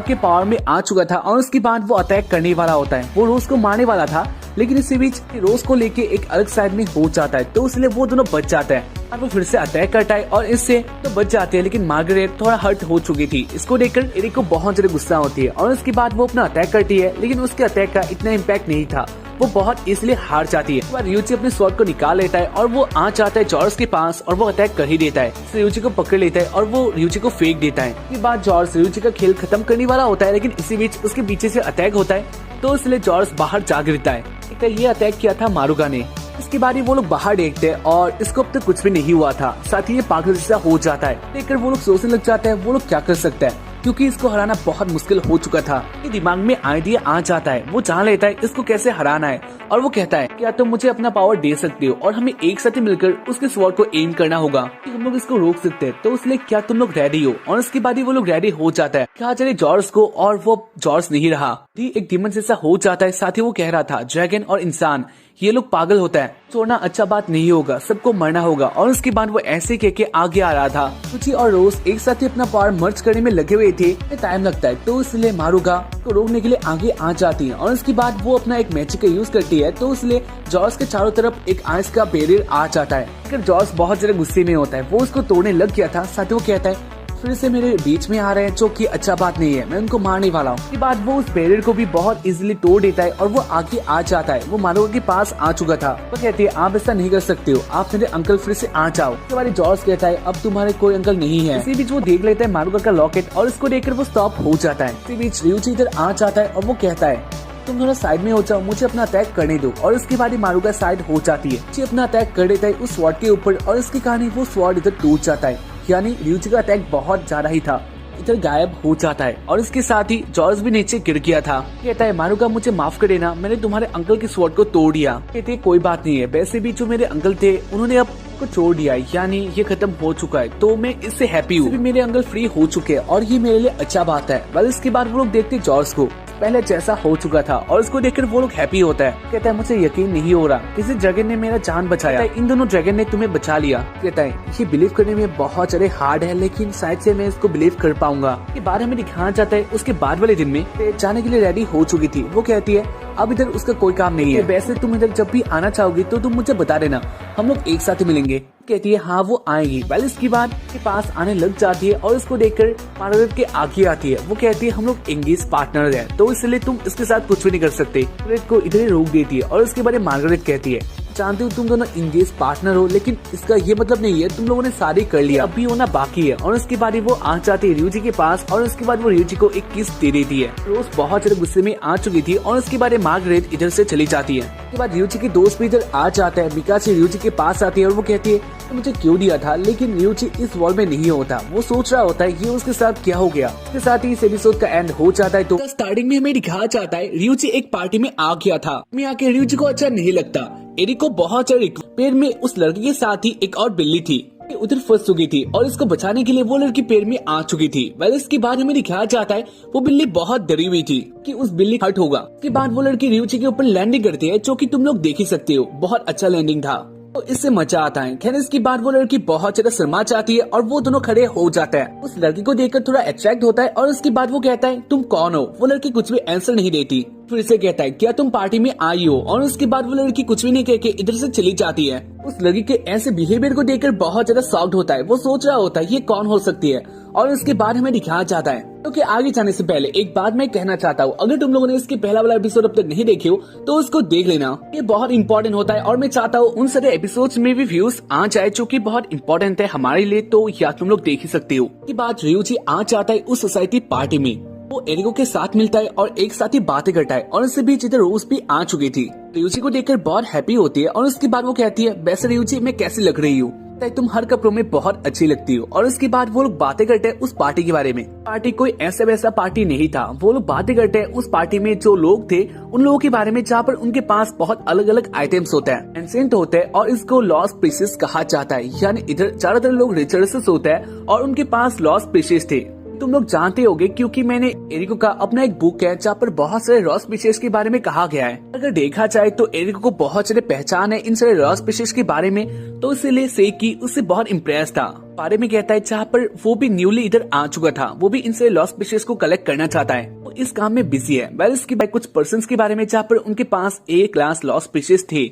के पावर में आ चुका था और उसके बाद वो अटैक करने वाला होता है। वो रोज को मारने वाला था लेकिन इसी बीच रोज को लेके एक अलग साइड में हो जाता है तो इसलिए वो दोनों बच जाते हैं और वो फिर से अटैक करता है और इससे तो बच जाते हैं। लेकिन मार्गरेट थोड़ा हर्ट हो चुकी थी। इसको देखकर एरिक को बहुत ज्यादा गुस्सा होती है और उसके बाद वो अपना अटैक करती है लेकिन उसके अटैक का इतना इम्पैक्ट नहीं था, वो बहुत इसलिए हार जाती है। रियूची अपने स्वॉर्ड को निकाल लेता है और वो आ जाता है जॉर्ज के पास और वो अटैक कर ही देता है। रियूची को पकड़ लेता है और वो रियूची को फेंक देता है। इसके बाद जॉर्ज रियूची का खेल खत्म करने वाला होता है लेकिन इसी बीच उसके पीछे से अटैक होता है तो इसलिए जॉर्ज बाहर जा गिरता है। ये अटैक किया था मारुका ने। इसके बाद वो लोग बाहर देखते हैं और इसको अब तक कुछ भी नहीं हुआ था। साथ ही ये पागल जैसा हो जाता है। देखकर वो लोग सोचने लग जाते हैं वो लोग क्या कर सकता है क्योंकि इसको हराना बहुत मुश्किल हो चुका था। ये दिमाग में आइडिया आ जाता है, वो जान लेता है इसको कैसे हराना है और वो कहता है क्या तुम मुझे अपना पावर दे सकते हो और हमें एक साथ मिलकर उसके स्वॉर्ड को एम करना होगा, हम लोग इसको रोक सकते हैं तो इसलिए क्या तुम लोग रेडी हो। और इसके बाद ही वो लोग रेडी हो जाता है। कहा चले जॉर्ज को और वो जॉर्ज नहीं रहा। एक डीमन जैसा हो जाता है। साथ ही वो कह रहा था ड्रैगन और इंसान ये लोग पागल होता है, छोड़ना अच्छा बात नहीं होगा, सबको मरना होगा। और उसके बाद वो ऐसे कह के आगे आ रहा था। रुचि और रोज एक साथ ही अपना पावर मर्ज करने में लगे हुए थे। टाइम लगता है तो इसलिए मारूगा तो रोकने के लिए आगे आ जाती है। और उसके बाद वो अपना एक मैजिक का यूज करती है तो इसलिए जॉर्ज के चारों तरफ एक आइस का बैरियर आ जाता है। फिर जॉर्ज बहुत ज्यादा गुस्से में होता है, वो उसको तोड़ने लग गया था। साथ ही वो कहता है फिर से मेरे बीच में आ रहे हैं, जो कि अच्छा बात नहीं है, मैं उनको मारने वाला हूँ। इसके बाद वो उस बैरियर को भी बहुत इजीली तोड़ देता है और वो आगे आ जाता है। वो मारूगा के पास आ चुका था। वो कहती है आप ऐसा नहीं कर सकते हो, आप मेरे अंकल फिर से आ जाओ। उसके बाद जॉर्ज कहता है अब तुम्हारे कोई अंकल नहीं है। इसी बीच वो देख लेता है मारूगा का लॉकेट और इसको देखकर वो स्टॉप हो जाता है। इसी बीच रियूची इधर आ जाता है और वो कहता है तुम थोड़ा साइड में हो जाओ, मुझे अपना अटैक करने दो। और इसके बाद मारूगा साइड हो जाती है। वो अपना अटैक कर देता है उस स्वॉर्ड के ऊपर और इसके कारण वो स्वॉर्ड इधर टूट जाता है। यानी रियूची का अटैक बहुत ज्यादा ही था, इधर गायब हो जाता है। और इसके साथ ही जॉर्ज भी नीचे गिर गया था। कहता है मारूगा मुझे माफ कर देना, मैंने तुम्हारे अंकल की स्वॉर्ड को तोड़ दिया। कहते कोई बात नहीं है, वैसे भी जो मेरे अंकल थे उन्होंने अब को छोड़ दिया, यानी ये खत्म हो चुका है, तो मैं इससे हैप्पी हूँ। मेरे अंकल फ्री हो चुके हैं और ये मेरे लिए अच्छा बात है। बस इसके बाद वो लोग देखते जॉर्ज को पहले जैसा हो चुका था और इसको देखकर वो लोग हैप्पी होता है। कहता है मुझे यकीन नहीं हो रहा, किसी ड्रैगन ने मेरा जान बचाया, इन दोनों ड्रैगन ने तुम्हें बचा लिया। कहता है ये बिलीव करने में बहुत ज्यादा हार्ड है, लेकिन शायद से मैं इसको बिलीव कर पाऊंगा। ये बात हमें दिखाना चाहता है उसके बाद वाले दिन में जाने के लिए रेडी हो चुकी थी। वो कहती है अब इधर उसका कोई काम नहीं है, वैसे तुम इधर जब भी आना चाहोगी तो तुम मुझे बता देना, हम लोग एक साथ मिलेंगे। कहती है हाँ वो आएगी। वेल इसके बाद के पास आने लग जाती है और इसको देखकर मार्गरेट के आगे आती है। वो कहती है हम लोग एंगेज पार्टनर हैं, तो इसलिए तुम इसके साथ कुछ भी नहीं कर सकते। मार्गरेट को इधर ही रोक देती है और उसके बारे में मार्गरेट कहती है जानती हूँ तुम दोनों इंगेज पार्टनर हो, लेकिन इसका ये मतलब नहीं है तुम लोगों ने शादी कर लिया, अभी होना बाकी है। और उसके बाद वो आ जाती है रियूची के पास और उसके बाद वो रियूची को एक किस दे देती है। रोज बहुत ज्यादा गुस्से में आ चुकी थी और उसके बाद मार्गरेट इधर से चली जाती है। उसके बाद रियूची के दोस्त भी इधर आ जाता है। मिकाची रियूची के पास आती है और वो कहती है तो मुझे क्यों दिया था, लेकिन रियूची इस वॉल में नहीं होता। वो सोच रहा होता है ये उसके साथ क्या हो गया। इसके साथ ही इस एपिसोड का एंड हो जाता है। तो स्टार्टिंग में हमें दिखाया जाता है रियूची एक पार्टी में आ गया था। मैं आके रियूची को अच्छा नहीं लगता। एरिक को बहुत ज्यादा पेड़ में उस लड़की के साथ ही एक और बिल्ली थी, उधर फंस चुकी थी और इसको बचाने के लिए वो लड़की पेड़ में आ चुकी थी। वेल इसके बाद हमें दिखाया जाता है वो बिल्ली बहुत डरी हुई थी कि उस बिल्ली हट होगा। इसके बाद वो लड़की रियूची के ऊपर लैंडिंग करती है, जो कि तुम लोग देख ही सकते हो, बहुत अच्छा लैंडिंग था, तो इससे मजा आता है। खैर इसके बाद वो लड़की बहुत ज्यादा शर्मा जाती है और वो दोनों खड़े हो जाते हैं। उस लड़की को देखकर थोड़ा अट्रैक्ट होता है और उसके बाद वो कहता है तुम कौन हो। वो लड़की कुछ भी आंसर नहीं देती, फिर से कहता है क्या तुम पार्टी में आई हो। और उसके बाद वो लड़की कुछ भी नहीं कह के इधर से चली जाती है। उस लड़की के ऐसे बिहेवियर को देखकर बहुत ज्यादा शॉक्ड होता है। वो सोच रहा होता है ये कौन हो सकती है। और उसके बाद हमें दिखाया जाता है क्योंकि आगे जाने से पहले एक बात मैं कहना चाहता हूँ, अगर तुम लोगों ने इसके पहला वाला एपिसोड अब तक नहीं देखे हो तो उसको देख लेना, ये बहुत इंपॉर्टेंट होता है। और मैं चाहता हूँ उन सारे एपिसोड्स में भी व्यूज आ जाए जो कि बहुत इंपॉर्टेंट है हमारे लिए, तो या तुम लोग देख ही सकते हो। की बात रियूची आ जाता है उस सोसाइटी पार्टी में। वो एरिको के साथ मिलता है और एक साथ ही बातें करता है और इससे बीच इधर रोज भी आ चुकी थी। रियूची को देखकर बहुत हैप्पी होती है और उसके बाद वो कहती है वैसे रियूची मैं कैसी लग रही हूँ, तुम हर कपड़ों में बहुत अच्छी लगती हो। और उसके बाद वो लोग बातें करते हैं उस पार्टी के बारे में। पार्टी कोई ऐसा वैसा पार्टी नहीं था। वो लोग बातें करते हैं उस पार्टी में जो लोग थे उन लोगों के बारे में, जहाँ पर उनके पास बहुत अलग अलग आइटम्स होते हैं, एंसेंट होते हैं और इसको लॉस्ट पीसेस कहा जाता है। यानी इधर ज्यादातर लोग रिचर्सेस होते हैं और उनके पास लॉस्ट पीसेस थे। तुम लोग जानते होगे क्योंकि मैंने एरिको का अपना एक बुक है जहाँ पर बहुत सारे रॉस स्पीशीज के बारे में कहा गया है। अगर देखा जाए तो एरिको को बहुत सारे पहचान है इन सारे रॉस स्पीशीज के बारे में, तो इसलिए सेकी उससे बहुत इम्प्रेस था। बारे में कहता है जहाँ पर वो भी न्यूली इधर आ चुका था, वो भी इन सारे लॉस्ट स्पीशीज को कलेक्ट करना चाहता है, वो इस काम में बिजी है। वेल इसके बाद कुछ पर्सन्स के बारे में जहाँ पर उनके पास ए क्लास लॉस्ट स्पीशीज थे,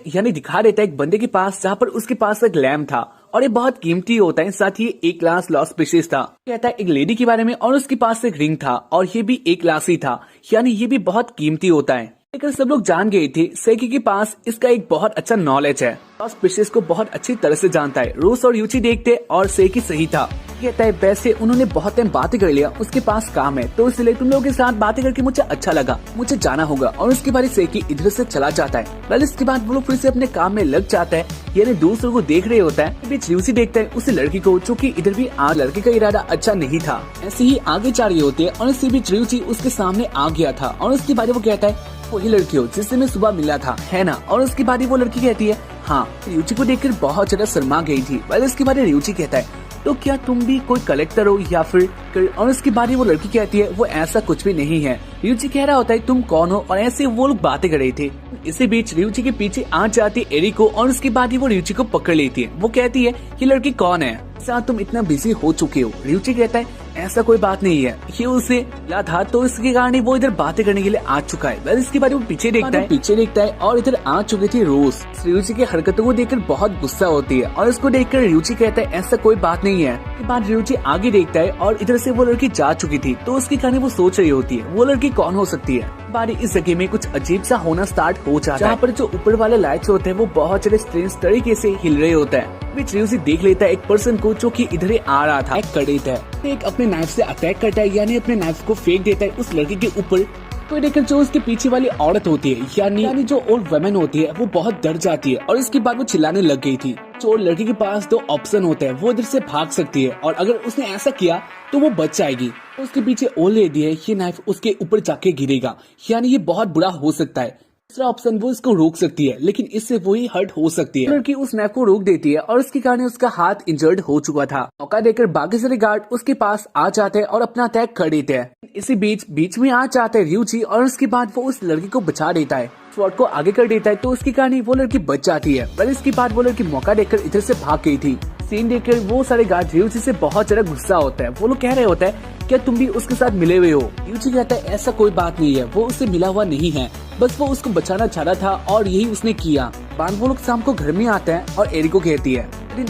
यानी दिखा देता है एक बंदे के पास जहाँ पर उसके पास एक लैम्प था और ये बहुत कीमती होता है, साथ ही एक क्लास लॉस्ट स्पीशीज था। कहता है एक लेडी के बारे में और उसके पास एक रिंग था और ये भी एक क्लास ही था, यानी ये भी बहुत कीमती होता है। लेकिन सब लोग जान गए थे सेकी के पास इसका एक बहुत अच्छा नॉलेज है, लॉस्ट स्पीशीज को बहुत अच्छी तरह से जानता है। रूस और यूची देखते और सेकी सही था। कहता है वैसे उन्होंने बहुत टाइम बातें कर लिया, उसके पास काम है, तो इसलिए तुम लोगों के साथ बातें करके मुझे अच्छा लगा, मुझे जाना होगा। और उसके बाद सेकी इधर से चला जाता है। वेल इसके बाद वो लोग फिर से अपने काम में लग जाता है, यानी दूसरों को देख रहे होता है। बीच यूसी देखता है उसी लड़की को, जो कि इधर भी आज लड़के का इरादा अच्छा नहीं था, ऐसे ही आगे जा रही होती है। और इसी बीच यूची उसके सामने आ गया था और उसके बाद वो कहता है वही लड़की हो जिससे मैं सुबह मिला था, है ना। और उसके बाद वो लड़की कहती है हाँ। रियूची को देखकर बहुत ज्यादा शर्मा गई थी। वेल इसके बाद रियूची कहता है तो क्या तुम भी कोई कलेक्टर हो या फिर और उसके बाद वो लड़की कहती है वो ऐसा कुछ भी नहीं है। रियूची कह रहा होता है तुम कौन हो, और ऐसे वो लोग बातें कर रहे थे। इसी बीच रियूची के पीछे आ जाती है एरिको और उसके बाद ही वो रियूची को पकड़ लेती है। वो कहती है ये लड़की कौन है, साथ तुम इतना बिजी हो चुके हो। रियूची कहता है ऐसा कोई बात नहीं है, ये उसे मिला था तो इसके कारण वो इधर बातें करने के लिए आ चुका है। बस इसके बाद वो पीछे देखता है और इधर आ चुकी थी रोज। रियूची की हरकतों को देखकर बहुत गुस्सा होती है और इसको देखकर रियूची कहता है ऐसा कोई बात नहीं है। इसके बाद रियूची आगे देखता है और इधर से वो लड़की जा चुकी थी, तो उसके कारण वो सोच रही होती है वो लड़की कौन हो सकती है। बारी इस जगह में कुछ अजीब सा होना स्टार्ट हो जाता है, जहाँ पर जो ऊपर वाले लाइट्स होते हैं वो बहुत सारे स्ट्रेंज तरीके से हिल रहे होता है। रियूची देख लेता है एक पर्सन को जो कि इधर आ रहा था। एक अपने नाइफ से अटैक करता है, यानी अपने नाइफ को फेंक देता है उस लड़की के ऊपर। तो देखकर जो उसके पीछे वाली औरत होती है यानी जो ओल्ड वुमेन होती है वो बहुत डर जाती है और उसके बाद वो चिल्लाने लग गई थी। जो लड़की के पास दो ऑप्शन होते हैं, वो इधर से भाग सकती है और अगर उसने ऐसा किया तो वो बच जाएगी। तो उसके पीछे ओल्ड लेडी है, ये नाइफ उसके ऊपर जाके गिरेगा, यानी ये बहुत बुरा हो सकता है। दूसरा ऑप्शन वो इसको रोक सकती है, लेकिन इससे वही हर्ट हो सकती है। लड़की उस नाइफ को रोक देती है और उसके कारण उसका हाथ इंजर्ड हो चुका था। मौका देकर बाकी सारे गार्ड उसके पास आ जाते हैं और अपना अटैक कर देते हैं। इसी बीच में आ जाता है रियूची और उसके बाद वो उस लड़की को बचा देता है, स्वॉर्ड को आगे कर देता है, तो उसके कारण वो लड़की बच जाती है। पर इसके बाद वो लड़की मौका देकर इधर से भाग गई थी। सीन देखकर वो सारे गार्ड रियूची से बहुत ज्यादा गुस्सा होता है। वो लोग कह रहे होता है क्या तुम भी उसके साथ मिले हुए हो। रियूची कहता है ऐसा कोई बात नहीं है, वो उससे मिला हुआ नहीं है, बस वो उसको बचाना चाह रहा था और यही उसने किया। बाद वो लोग शाम को घर में आते हैं और एरिको कहती है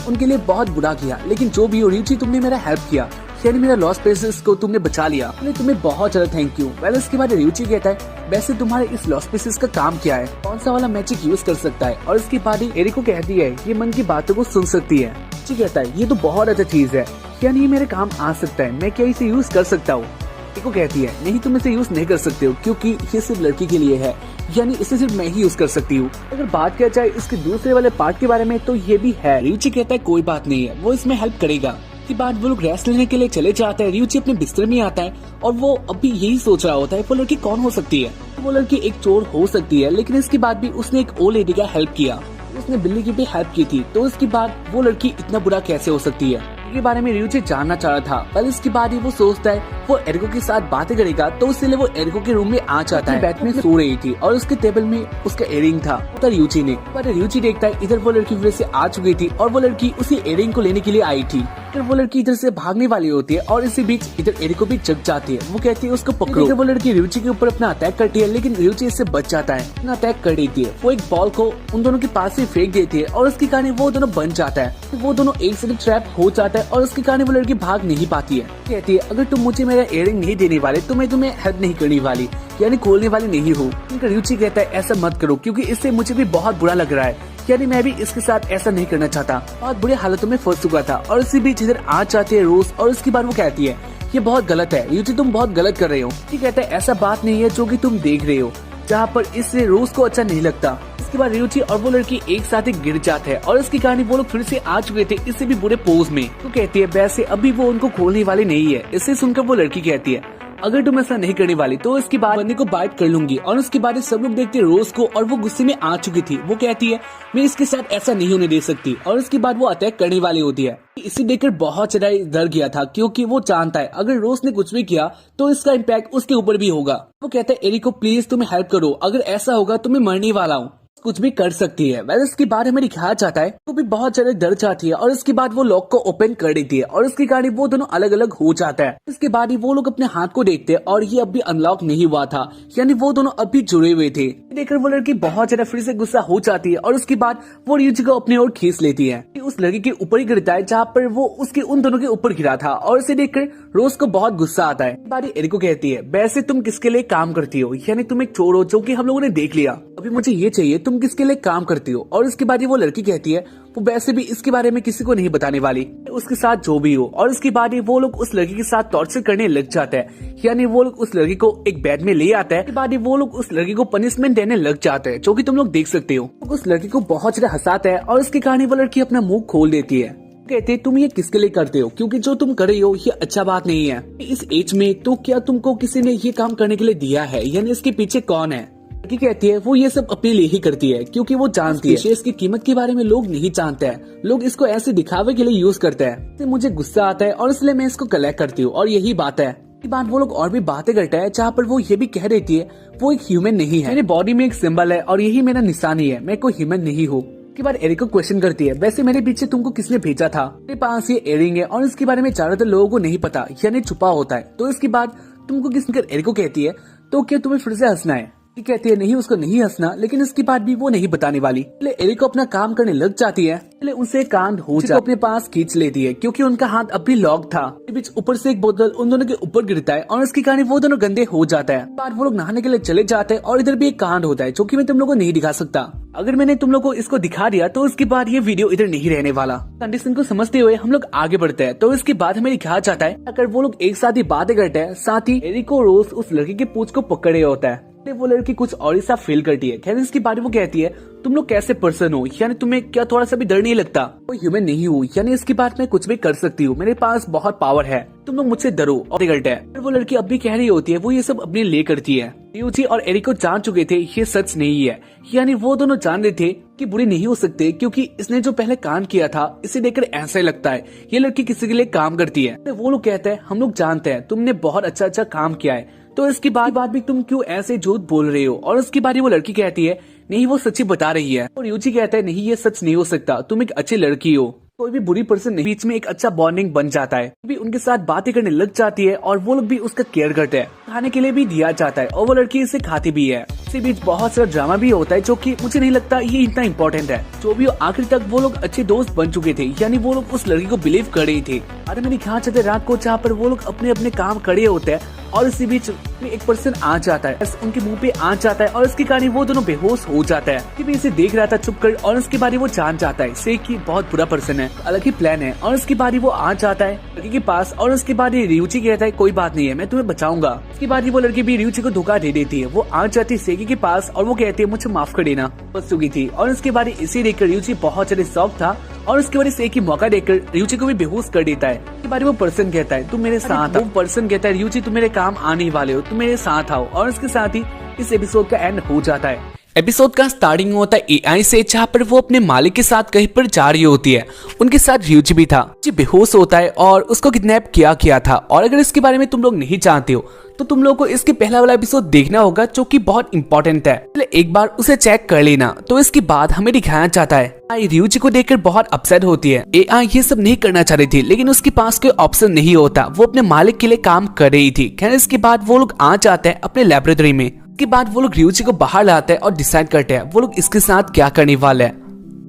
उनके लिए बहुत बुरा किया, लेकिन जो भी हो रियूची तुमने मेरा हेल्प किया, यानी मेरा लॉस्ट पीसेस को तुमने बचा लिया, तुम्हें बहुत ज्यादा थैंक यू। पहले इसके बाद रियूची कहता है वैसे तुम्हारे इस लॉस्ट पीसेस का काम क्या है, कौन सा वाला मैजिक यूज कर सकता है। और इसके बाद ही एरिको कहती है ये मन की बातों को सुन सकती है। रियूची कहता है ये तो बहुत अच्छा चीज है, यानी ये मेरे काम आ सकता है, मैं क्या इसे यूज कर सकता हूँ। एरिको कहती है नहीं तुम इसे यूज नहीं कर सकते हो, क्योंकि ये सिर्फ लड़की के लिए है, यानी इसे सिर्फ मैं ही यूज कर सकती हूँ। अगर बात किया जाए इसके दूसरे वाले पार्ट के बारे में तो ये भी है। रियूची कहता है कोई बात नहीं है, वो इसमें हेल्प करेगा। इसके बाद वो लोग रेस्ट लेने के लिए चले जाते हैं। रियूची अपने बिस्तर में आता है और वो अभी यही सोच रहा होता है वो लड़की कौन हो सकती है। वो लड़की एक चोर हो सकती है, लेकिन इसके बाद भी उसने एक ओल्ड लेडी का हेल्प किया, उसने बिल्ली की भी हेल्प की थी, तो इसके बाद वो लड़की इतना बुरा कैसे हो सकती है के बारे में रियूची जानना चाह रहा था। पर इसके बाद ही वो सोचता है वो एरिको के साथ बातें करेगा, तो इसलिए वो एरिको के रूम में आ जाता है। बेड में सो रही थी और उसके टेबल में उसका इयरिंग था रियूची ने। पर रियूची देखता है इधर वो लड़की फिर से आ चुकी थी और वो लड़की उसी इयरिंग को लेने के लिए आई थी। फिर वो लड़की इधर से भागने वाली होती है और इसी बीच इधर एरिको भी जग जाती है। वो कहती है उसको पकड़ो। वो लड़की रियूची के ऊपर अपना अटैक करती है, लेकिन रियूची इससे बच जाता है। अपना अटैक कर देती है, वो एक बॉल को उन दोनों के पास से फेंक देती है और उसके कारण वो दोनों बन जाता है। वो दोनों एक साथ ट्रैप हो जाता है और उसके कारण वो लड़की भाग नहीं पाती है। कहती है अगर तुम मुझे मेरा इयरिंग नहीं देने वाले तो मैं तुम्हें हेल्प नहीं करने वाली, यानी खोलने वाली नहीं हूँ। रियूची कहता है ऐसा मत करो, क्योंकि इससे मुझे भी बहुत बुरा लग रहा है, यानी मैं भी इसके साथ ऐसा नहीं करना चाहता। बहुत बुरे हालतों में फंस चुका था। और इसी बीच इधर आ जाती है रोज और उसके बाद वो कहती है ये बहुत गलत है रियूची, तुम बहुत गलत कर रहे हो। कहता है ऐसा बात नहीं है जो कि तुम देख रहे हो, जहाँ पर इससे रोज को अच्छा नहीं लगता। इसके बाद रियूची और वो लड़की एक साथ ही गिर जाते हैं और इसके कारण वो लोग फिर से आ चुके थे, इससे भी बुरे पोज में। तो कहती है वैसे अभी वो उनको खोलने वाली नहीं है। इससे सुनकर वो लड़की कहती है अगर तुम ऐसा नहीं करने वाली तो इसके बाद बंदे को बाइट कर लूंगी। और उसके बाद सब लोग देखते रोज को और वो गुस्से में आ चुकी थी। वो कहती है मैं इसके साथ ऐसा नहीं होने दे सकती, और उसके बाद वो अटैक करने वाली होती है। इसे देखकर बहुत ज्यादा डर गया था, क्योंकि वो जानता है अगर रोज ने कुछ भी किया तो इसका इम्पैक्ट उसके ऊपर भी होगा। वो कहता है एरिको प्लीज तुम हेल्प करो, अगर ऐसा होगा तो मैं मरने वाला हूँ, कुछ भी कर सकती है। वैसे इसके बारे में दिखाया जाता है वो भी बहुत ज्यादा डर जाती है और इसके बाद वो लॉक को ओपन कर देती है और इसके कारण वो दोनों अलग अलग हो जाता है। इसके बाद ही वो लोग अपने हाथ को देखते हैं और ये अभी अनलॉक नहीं हुआ था, यानी वो दोनों अभी जुड़े हुए थे। देखकर वो लड़की बहुत ज्यादा फिर से गुस्सा हो जाती है और उसके बाद वो रियूची को अपनी ओर खींच लेती है। उस लड़की के ऊपर ही गिरता है जहाँ पर वो उसके उन दोनों के ऊपर गिरा था और इसे देखकर रोज को बहुत गुस्सा आता है। बारी एरिको कहती है वैसे तुम किसके लिए काम करती हो, यानी तुम एक चोर हो जो कि हम लोगों ने देख लिया, अभी मुझे ये चाहिए तुम किसके लिए काम करती हो। और इसके बाद वो लड़की कहती है वो वैसे भी इसके बारे में किसी को नहीं बताने वाली, उसके साथ जो भी हो। और इसके बाद वो लोग उस लड़की के साथ टॉर्चर करने लग जाते हैं, यानी वो लोग उस लड़की को एक बेड में ले आते हैं। इसके बाद वो लोग उस लड़की को पनिशमेंट देने लग जाते हैं, जो कि तुम लोग देख सकते हो। उस लड़की को बहुत ज्यादा हंसाता है और इसके कारण वो लड़की अपना मुंह खोल देती है। कहते तुम ये किसके लिए करते हो, क्योंकि जो तुम कर रही हो ये अच्छा बात नहीं है इस एज में, तो क्या तुमको किसी ने ये काम करने के लिए दिया है, यानी इसके पीछे कौन है। लड़की कहती है वो ये सब अपने लिए ही करती है, क्योंकि वो जानती है इसकी कीमत के बारे में लोग नहीं जानते हैं, लोग इसको ऐसे दिखावे के लिए यूज करते हैं। मुझे गुस्सा आता है और इसलिए मैं इसको कलेक्ट करती हूँ और यही बात है। के बाद वो लोग और भी बातें करता है जहाँ पर वो ये भी कह देती है वो एक ह्यूमन नहीं है, मेरे बॉडी में एक सिंबल है और यही मेरा निशानी है, मैं कोई ह्यूमन नहीं हूँ। के बाद एरिक को क्वेश्चन करती है, वैसे मेरे पीछे तुमको किसने भेजा था? मेरे पास ये इयररिंग है और इसके बारे में ज्यादातर लोगों को नहीं पता, यानी छुपा होता है। तो इसके बाद तुमको किसने एरिक को कहती है, तो क्या तुम्हें फिर से हंसना है? कहती है नहीं, उसको नहीं हंसना, लेकिन इसके बाद भी वो नहीं बताने वाली। पहले एरिक को अपना काम करने लग जाती है, पहले उनसे कान हो जाए अपने पास खींच लेती है क्योंकि उनका हाथ अब भी लॉक था। बीच ऊपर से एक बोतल उन दोनों के ऊपर गिरता है और इसके कारण वो दोनों गंदे हो जाता है। बाद वो लोग नहाने के लिए चले जाते हैं और इधर भी एक कांड होता है जो कि मैं तुम लोगों को नहीं दिखा सकता। अगर मैंने तुम लोगों को इसको दिखा दिया तो उसके बाद ये वीडियो इधर नहीं रहने वाला। कंडीशन को समझते हुए हम लोग आगे बढ़ते हैं। तो इसके बाद हमें दिखाया जाता है अगर वो लोग एक साथ ही बातें करते हैं, साथ ही एरिक को रोज उस लड़की के पूंछ को पकड़े होता है। वो लड़की कुछ और ही सा फील करती है। खैर इसके बारे में वो कहती है तुम लोग कैसे पर्सन हो, यानी तुम्हें क्या थोड़ा सा भी डर नहीं लगता? कोई ह्यूमन नहीं हूँ, यानी इसके बाद मैं कुछ भी कर सकती हूँ, मेरे पास बहुत पावर है, तुम लोग मुझसे डरो। और करते हैं वो लड़की अब भी कह रही होती है वो ये सब अपने लिए करती है। रियूची और एरिक को जान चुके थे ये सच नहीं है, यानी वो दोनों जान रहे थे कि बुरी नहीं हो सकते क्योंकि इसने जो पहले कांड किया था इसे देखकर ऐसा ही लगता है ये लड़की किसी के लिए काम करती है। वो लोग कहते हैं हम लोग जानते हैं तुमने बहुत अच्छा काम किया है, तो इसके बाद भी तुम क्यों ऐसे झूठ बोल रहे हो? और उसके बाद वो लड़की कहती है नहीं वो सच्ची बता रही है। और यूची कहता है नहीं ये सच नहीं हो सकता, तुम एक अच्छी लड़की हो, कोई भी बुरी पर्सन नहीं। बीच में एक अच्छा बॉन्डिंग बन जाता है, भी उनके साथ बातें करने लग जाती है और वो लोग भी उसका केयर करते हैं, खाने के लिए भी दिया जाता है और वो लड़की इसे खाती भी है। इसी बीच बहुत सारा ड्रामा भी होता है जो कि मुझे नहीं लगता ये इतना इम्पोर्टेंट है। जो भी आखिर तक वो लोग अच्छे दोस्त बन चुके थे, यानी वो लोग उस लड़की को बिलीव कर रहे थे। अरे मैंने दिखा चाहते रात को जहाँ पर वो लोग अपने अपने काम करे होते हैं और इसी बीच एक पर्सन आ जाता है, उनके मुंह पे आ जाता है और इसके कारण वो दोनों बेहोश हो जाता है। कि भी इसे देख रहा था चुप कर और इसके बाद वो जान जाता है इसे कि बहुत बुरा पर्सन है, अलग ही प्लान है। और इसके बाद वो आ जाता है लड़की के पास और उसके बाद रियूची कहता है कोई बात नहीं है मैं तुम्हें बचाऊंगा। इसके बाद वो लड़की भी रियूची को धोखा दे देती है। वो आ जाती है सेकी के पास और वो कहती है मुझे माफ कर देना, बस चुकी थी। और इसके बाद इसे देखकर रियूची बहुत ज्यादा शॉक था और उसके बाद सेकी मौका देकर रियूची को भी बेहोश कर देता है। इसके बाद वो पर्सन कहता है तुम मेरे साथ, वो पर्सन कहता है रियूची तुम मेरे काम आने वाले हो, तुम मेरे साथ आओ। और इसके साथ ही इस एपिसोड का एंड हो जाता है। एपिसोड का स्टार्टिंग होता है एआई से, जहाँ पर वो अपने मालिक के साथ कहीं पर जा रही होती है। उनके साथ रियूची भी था, जी बेहोश होता है और उसको किडनैप किया था। और अगर इसके बारे में तुम लोग नहीं जानते हो तो तुम लोगों को इसके पहला वाला एपिसोड देखना होगा जो कि बहुत इंपॉर्टेंट है, पहले एक बार उसे चेक कर लेना। तो इसके बाद हमें दिखाया जाता है रियूची को देखकर बहुत अपसेट होती है। एआई ये सब नहीं करना चाह रही थी लेकिन उसके पास कोई ऑप्शन नहीं होता, वो अपने मालिक के लिए काम कर रही थी। खैर इसके बाद वो लोग आ जाते हैं अपने लैबोरेटरी में। के बाद वो लोग रियूची को बाहर लाते हैं और डिसाइड करते हैं वो लोग इसके साथ क्या करने वाले हैं।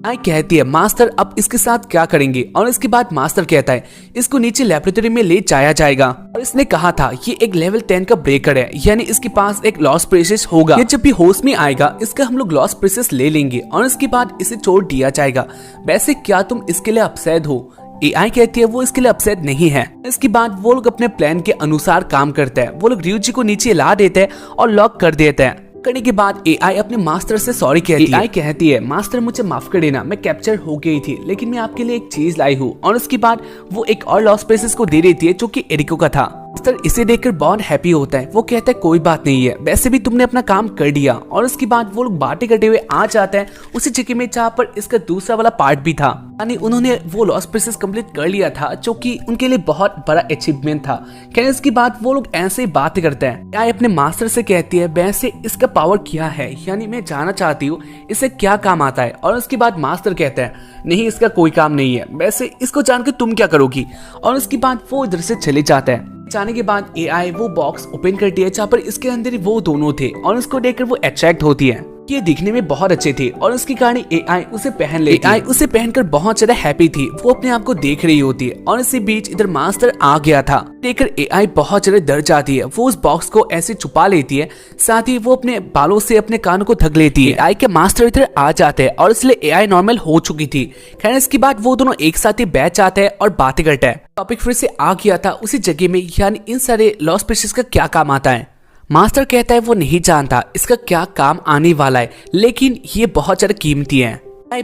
आई कहती है मास्टर अब इसके साथ क्या करेंगे? और इसके बाद मास्टर कहता है इसको नीचे लैबोरेटरी में ले जाया जाएगा। और इसने कहा था ये एक लेवल 10 का ब्रेकर है, यानी इसके पास एक लॉस्ट प्रेसेस होगा। ये जब भी होश में आएगा इसका हम लोग लॉस्ट प्रेसेस ले लेंगे और इसके बाद इसे छोड़ दिया जाएगा। वैसे क्या तुम इसके लिए अपसेट हो? एआई कहती है वो इसके लिए अपसेट नहीं है। इसके बाद वो लोग अपने प्लान के अनुसार काम करते हैं। वो लोग रियूची को नीचे ला देते हैं और लॉक कर देते हैं। करने के बाद एआई अपने मास्टर से सॉरी कहती है मास्टर मुझे माफ कर देना, मैं कैप्चर हो गई थी लेकिन मैं आपके लिए एक चीज लाई हूँ। और उसके बाद वो एक और लॉस्ट प्रेसेस को दे देती है जो कि एरिको का था। मास्टर इसे देखकर बहुत हैप्पी होता है, वो कहता है कोई बात नहीं है, वैसे भी तुमने अपना काम कर दिया। और उसके बाद वो लोग बातें करते हुए आ जाते हैं उसी जगह में जहाँ पर इसका दूसरा वाला पार्ट भी था, यानी उन्होंने वो लॉस्ट प्रेसेस कंप्लीट कर लिया था जो कि उनके लिए बहुत बड़ा अचीवमेंट था। कहने इसके बाद वो लोग ऐसे ही बातें करते हैं। एआई अपने मास्टर से कहती है वैसे इसका पावर क्या है, यानी मैं जानना चाहती हूँ इसे क्या काम आता है। और उसके बाद मास्टर कहते हैं नहीं इसका कोई काम नहीं है, वैसे इसको जानकर तुम क्या करोगी? और उसके बाद वो इधर से चले जाते हैं। जाने के बाद एआई वो बॉक्स ओपन करती है जहाँ पर इसके अंदर वो दोनों थे और उसको देखकर वो अट्रैक्ट होती है। ये दिखने में बहुत अच्छे थे और उसके कारण एआई उसे पहन लेती है। एआई उसे पहनकर बहुत ज्यादा हैप्पी थी, वो अपने आप को देख रही होती है। और इसी बीच इधर मास्टर आ गया था, देखकर एआई बहुत ज्यादा डर जाती है। वो उस बॉक्स को ऐसे छुपा लेती है, साथ ही वो अपने बालों से अपने कानों को ढक लेती है। एआई के मास्टर इधर आ जाते हैं और इसलिए एआई नॉर्मल हो चुकी थी। खैर इसके बाद वो दोनों एक साथ ही बैठ जाते हैं और बातें करते हैं। टॉपिक फिर से आ गया था उसी जगह में, यानी इन सारे लॉस्ट प्रेसेस का क्या काम आता है। मास्टर कहता है वो नहीं जानता इसका क्या काम आने वाला है, लेकिन ये बहुत ज्यादा कीमती है।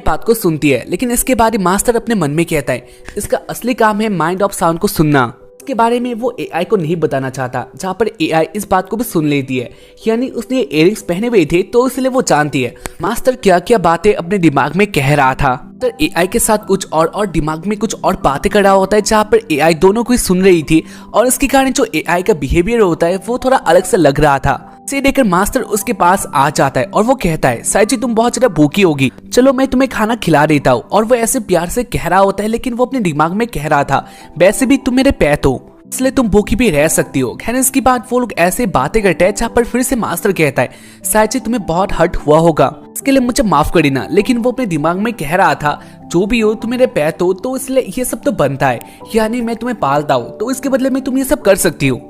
बात को सुनती है लेकिन इसके बाद मास्टर अपने मन में कहता है इसका असली काम है माइंड ऑफ साउंड को सुनना। इसके बारे में वो एआई को नहीं बताना चाहता, जहाँ पर एआई इस बात को भी सुन लेती है। यानी उसने इयररिंग्स पहने हुए थे तो इसलिए वो जानती है मास्टर क्या क्या बातें अपने दिमाग में कह रहा था। तो एआई के साथ कुछ और दिमाग में कुछ और बातें कर रहा होता है, जहाँ पर एआई दोनों को ही सुन रही थी और इसके कारण जो एआई का बिहेवियर होता है वो थोड़ा अलग से लग रहा था। इसे देखकर मास्टर उसके पास आ जाता है और वो कहता है साइची तुम बहुत ज्यादा भूखी होगी, चलो मैं तुम्हें खाना खिला देता हूँ। और वो ऐसे प्यार से कह रहा होता है, लेकिन वो अपने दिमाग में कह रहा था वैसे भी तुम मेरे पेट हो इसलिए तुम भूखी भी रह सकती हो। खैर इसके बाद वो लोग ऐसे बातें करते हैं, जहाँ पर फिर से मास्टर कहता है साइची तुम्हें बहुत हर्ट हुआ होगा, इसके लिए मुझे माफ कर देना। लेकिन वो अपने दिमाग में कह रहा था जो भी हो तुम मेरे पेट हो तो इसलिए ये सब तो बनता है, यानी मैं तुम्हें पालता हूँ तो इसके बदले में तुम ये सब कर सकती हो।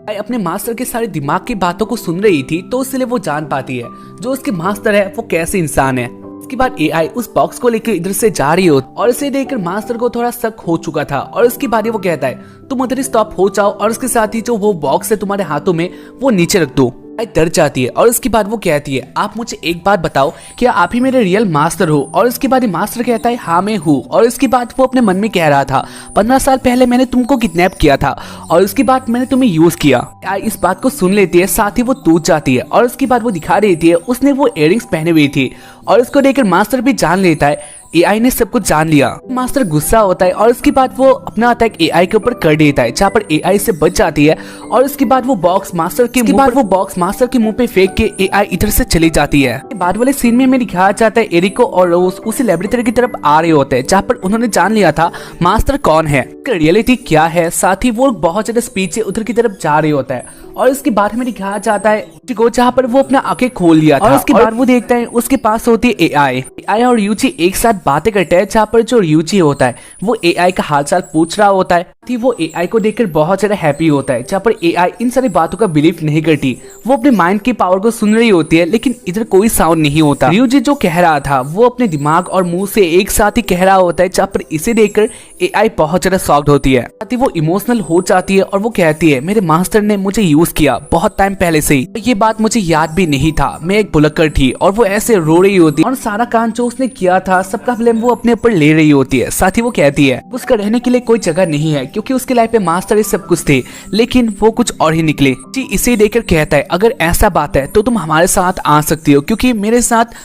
अपने मास्टर के सारे दिमाग की बातों को सुन रही थी तो इसलिए वो जान पाती है जो उसके मास्टर है वो कैसे इंसान है। इसके बाद एआई उस बॉक्स को लेकर इधर से जा रही हो और इसे देखकर मास्टर को थोड़ा शक हो चुका था और इसके बाद वो कहता है तुम उधर स्टॉप हो जाओ और उसके साथ ही जो वो बॉक्स है तुम्हारे हाथों में वो नीचे रख दो। डर जाती है और इसके बाद वो कहती है आप मुझे एक बात बताओ, क्या आप ही मेरे रियल मास्टर हो? और इसके बाद मास्टर कहता है हाँ मैं हूँ। और इसके बाद वो अपने मन में कह रहा था 15 साल पहले मैंने तुमको किडनैप किया था और इसके बाद मैंने तुम्हें यूज किया। इस बात को सुन लेती है, साथ ही वो टूट जाती है और इसके बाद वो दिखा देती है उसने वो इयररिंग्स पहने हुई थी और इसको देखकर मास्टर भी जान लेता है एआई ने सब कुछ जान लिया। मास्टर गुस्सा होता है और इसके बाद वो अपना अटैक एआई के ऊपर कर देता है, जहाँ पर एआई से बच जाती है और इसके बाद वो बॉक्स मास्टर के मुंह पे फेंक के एआई इधर से चली जाती है। बाद वाले सीन में दिखाया जाता है एरिको और रोज उसी लेबोरेटरी की तरफ आ रहे होते हैं, जहाँ पर उन्होंने जान लिया था मास्टर कौन है, रियलिटी क्या है। साथ ही वो बहुत ज्यादा स्पीड से उधर की तरफ जा रहे होता है और इसके बाद में दिखाया जाता है जहाँ पर वो अपना आंखें खोल लिया था और उसके बाद वो देखता है उसके पास होती है एआई और यूची एक साथ बातें करते हैं, जहाँ पर जो यूची होता है वो एआई का हालचाल पूछ रहा होता है। वो एआई को देखकर बहुत ज्यादा हैप्पी होता है, जहाँ पर एआई इन सारी बातों का बिलीव नहीं करती, वो अपने माइंड की पावर को सुन रही होती है, लेकिन इधर कोई साउंड नहीं होता। यूजी जो कह रहा था वो अपने दिमाग और मुंह से एक साथ ही कह रहा होता है, जहाँ पर इसे देखकर एआई बहुत ज्यादा शॉक्ड होती है। वो इमोशनल हो जाती है और वो कहती है मेरे मास्टर ने मुझे यूज किया बहुत टाइम पहले से ही, ये बात मुझे याद भी नहीं था, मैं एक भुलक्कड़ थी। और वो ऐसे रो रही होती है और सारा काम जो उसने किया था सबका ब्लेम वो अपने ऊपर ले रही होती है। साथ ही वो कहती है उसका रहने के लिए कोई जगह नहीं है, क्योंकि उसके लाइफ में मास्टर सब कुछ थे, लेकिन वो कुछ और ही निकले। जी इसे देखकर कहता है अगर ऐसा बात है तो तुम हमारे साथ आ सकती हो, क्योंकि मेरे साथ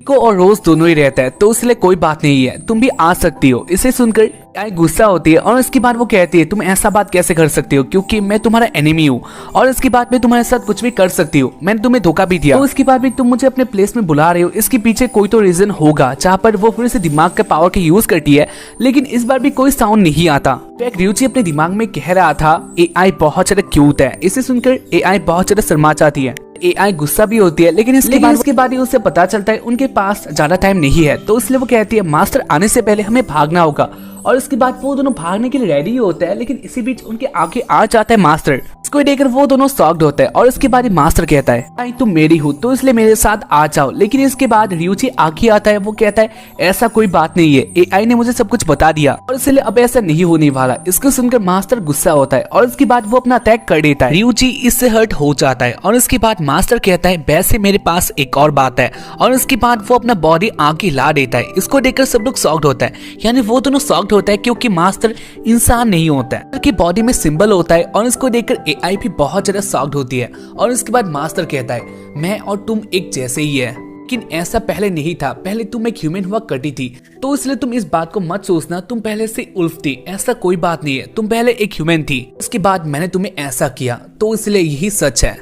को और रोज दोनों ही रहता है, तो इसलिए कोई बात नहीं है, तुम भी आ सकती हो। इसे सुनकर गुस्सा होती है और इसके बाद वो कहती है तुम ऐसा बात कैसे कर सकती हो, क्योंकि मैं तुम्हारा एनिमी हूँ और इसके बाद में तुम्हारे साथ कुछ भी कर सकती हूँ, मैंने तुम्हें धोखा भी दिया, तो इसके बाद भी तुम मुझे अपने प्लेस में बुला रहे हो, इसके पीछे कोई तो रीजन होगा। जहाँ पर वो फिर से दिमाग का पावर का यूज करती है, लेकिन इस बार भी कोई साउंड नहीं आता। रियूची अपने दिमाग में कह रहा था एआई बहुत ज्यादा क्यूट है। इसे सुनकर एआई बहुत ज्यादा शर्मा जाती है, एआई गुस्सा भी होती है, लेकिन इसके बाद ही उसे पता चलता है उनके पास ज्यादा टाइम नहीं है, तो इसलिए वो कहती है मास्टर आने से पहले हमें भागना होगा। और इसके बाद वो दोनों भागने के लिए रेडी होते हैं, लेकिन इसी बीच उनके आगे आ जाता है मास्टर। इसको देखकर वो दोनों शॉक्ड होते हैं और इसके बाद मास्टर कहता है तुम मेरी हो तो इसलिए मेरे साथ आ जाओ। लेकिन इसके बाद रियूची आगे आता है, वो कहता है ऐसा कोई बात नहीं है, एआई ने मुझे सब कुछ बता दिया और इसलिए अब ऐसा नहीं होने वाला। इसको सुनकर मास्टर गुस्सा होता है और इसके बाद वो अपना अटैक कर देता है। रियूची इससे हर्ट हो जाता है और इसके बाद मास्टर कहता है वैसे मेरे पास एक और बात है, और इसके बाद वो अपना बॉडी आगे हिला देता है। इसको देखकर सब लोग शॉक्ड होता है, यानी वो दोनों शॉक्ड होता है क्योंकि मास्टर इंसान नहीं होता है, उसकी बॉडी में सिंबल होता है। और इसको देखकर एआई भी बहुत ज्यादा शॉक्ड होती है और इसके बाद मास्टर कहता है मैं और तुम एक जैसे ही है, लेकिन ऐसा पहले नहीं था, पहले तुम एक ह्यूमन हुआ करती थी, तो इसलिए तुम इस बात को मत सोचना तुम पहले से उल्फ थी, ऐसा कोई बात नहीं है, तुम पहले एक ह्यूमन थी, इसके बाद मैंने तुम्हें ऐसा किया, तो इसलिए यही सच है।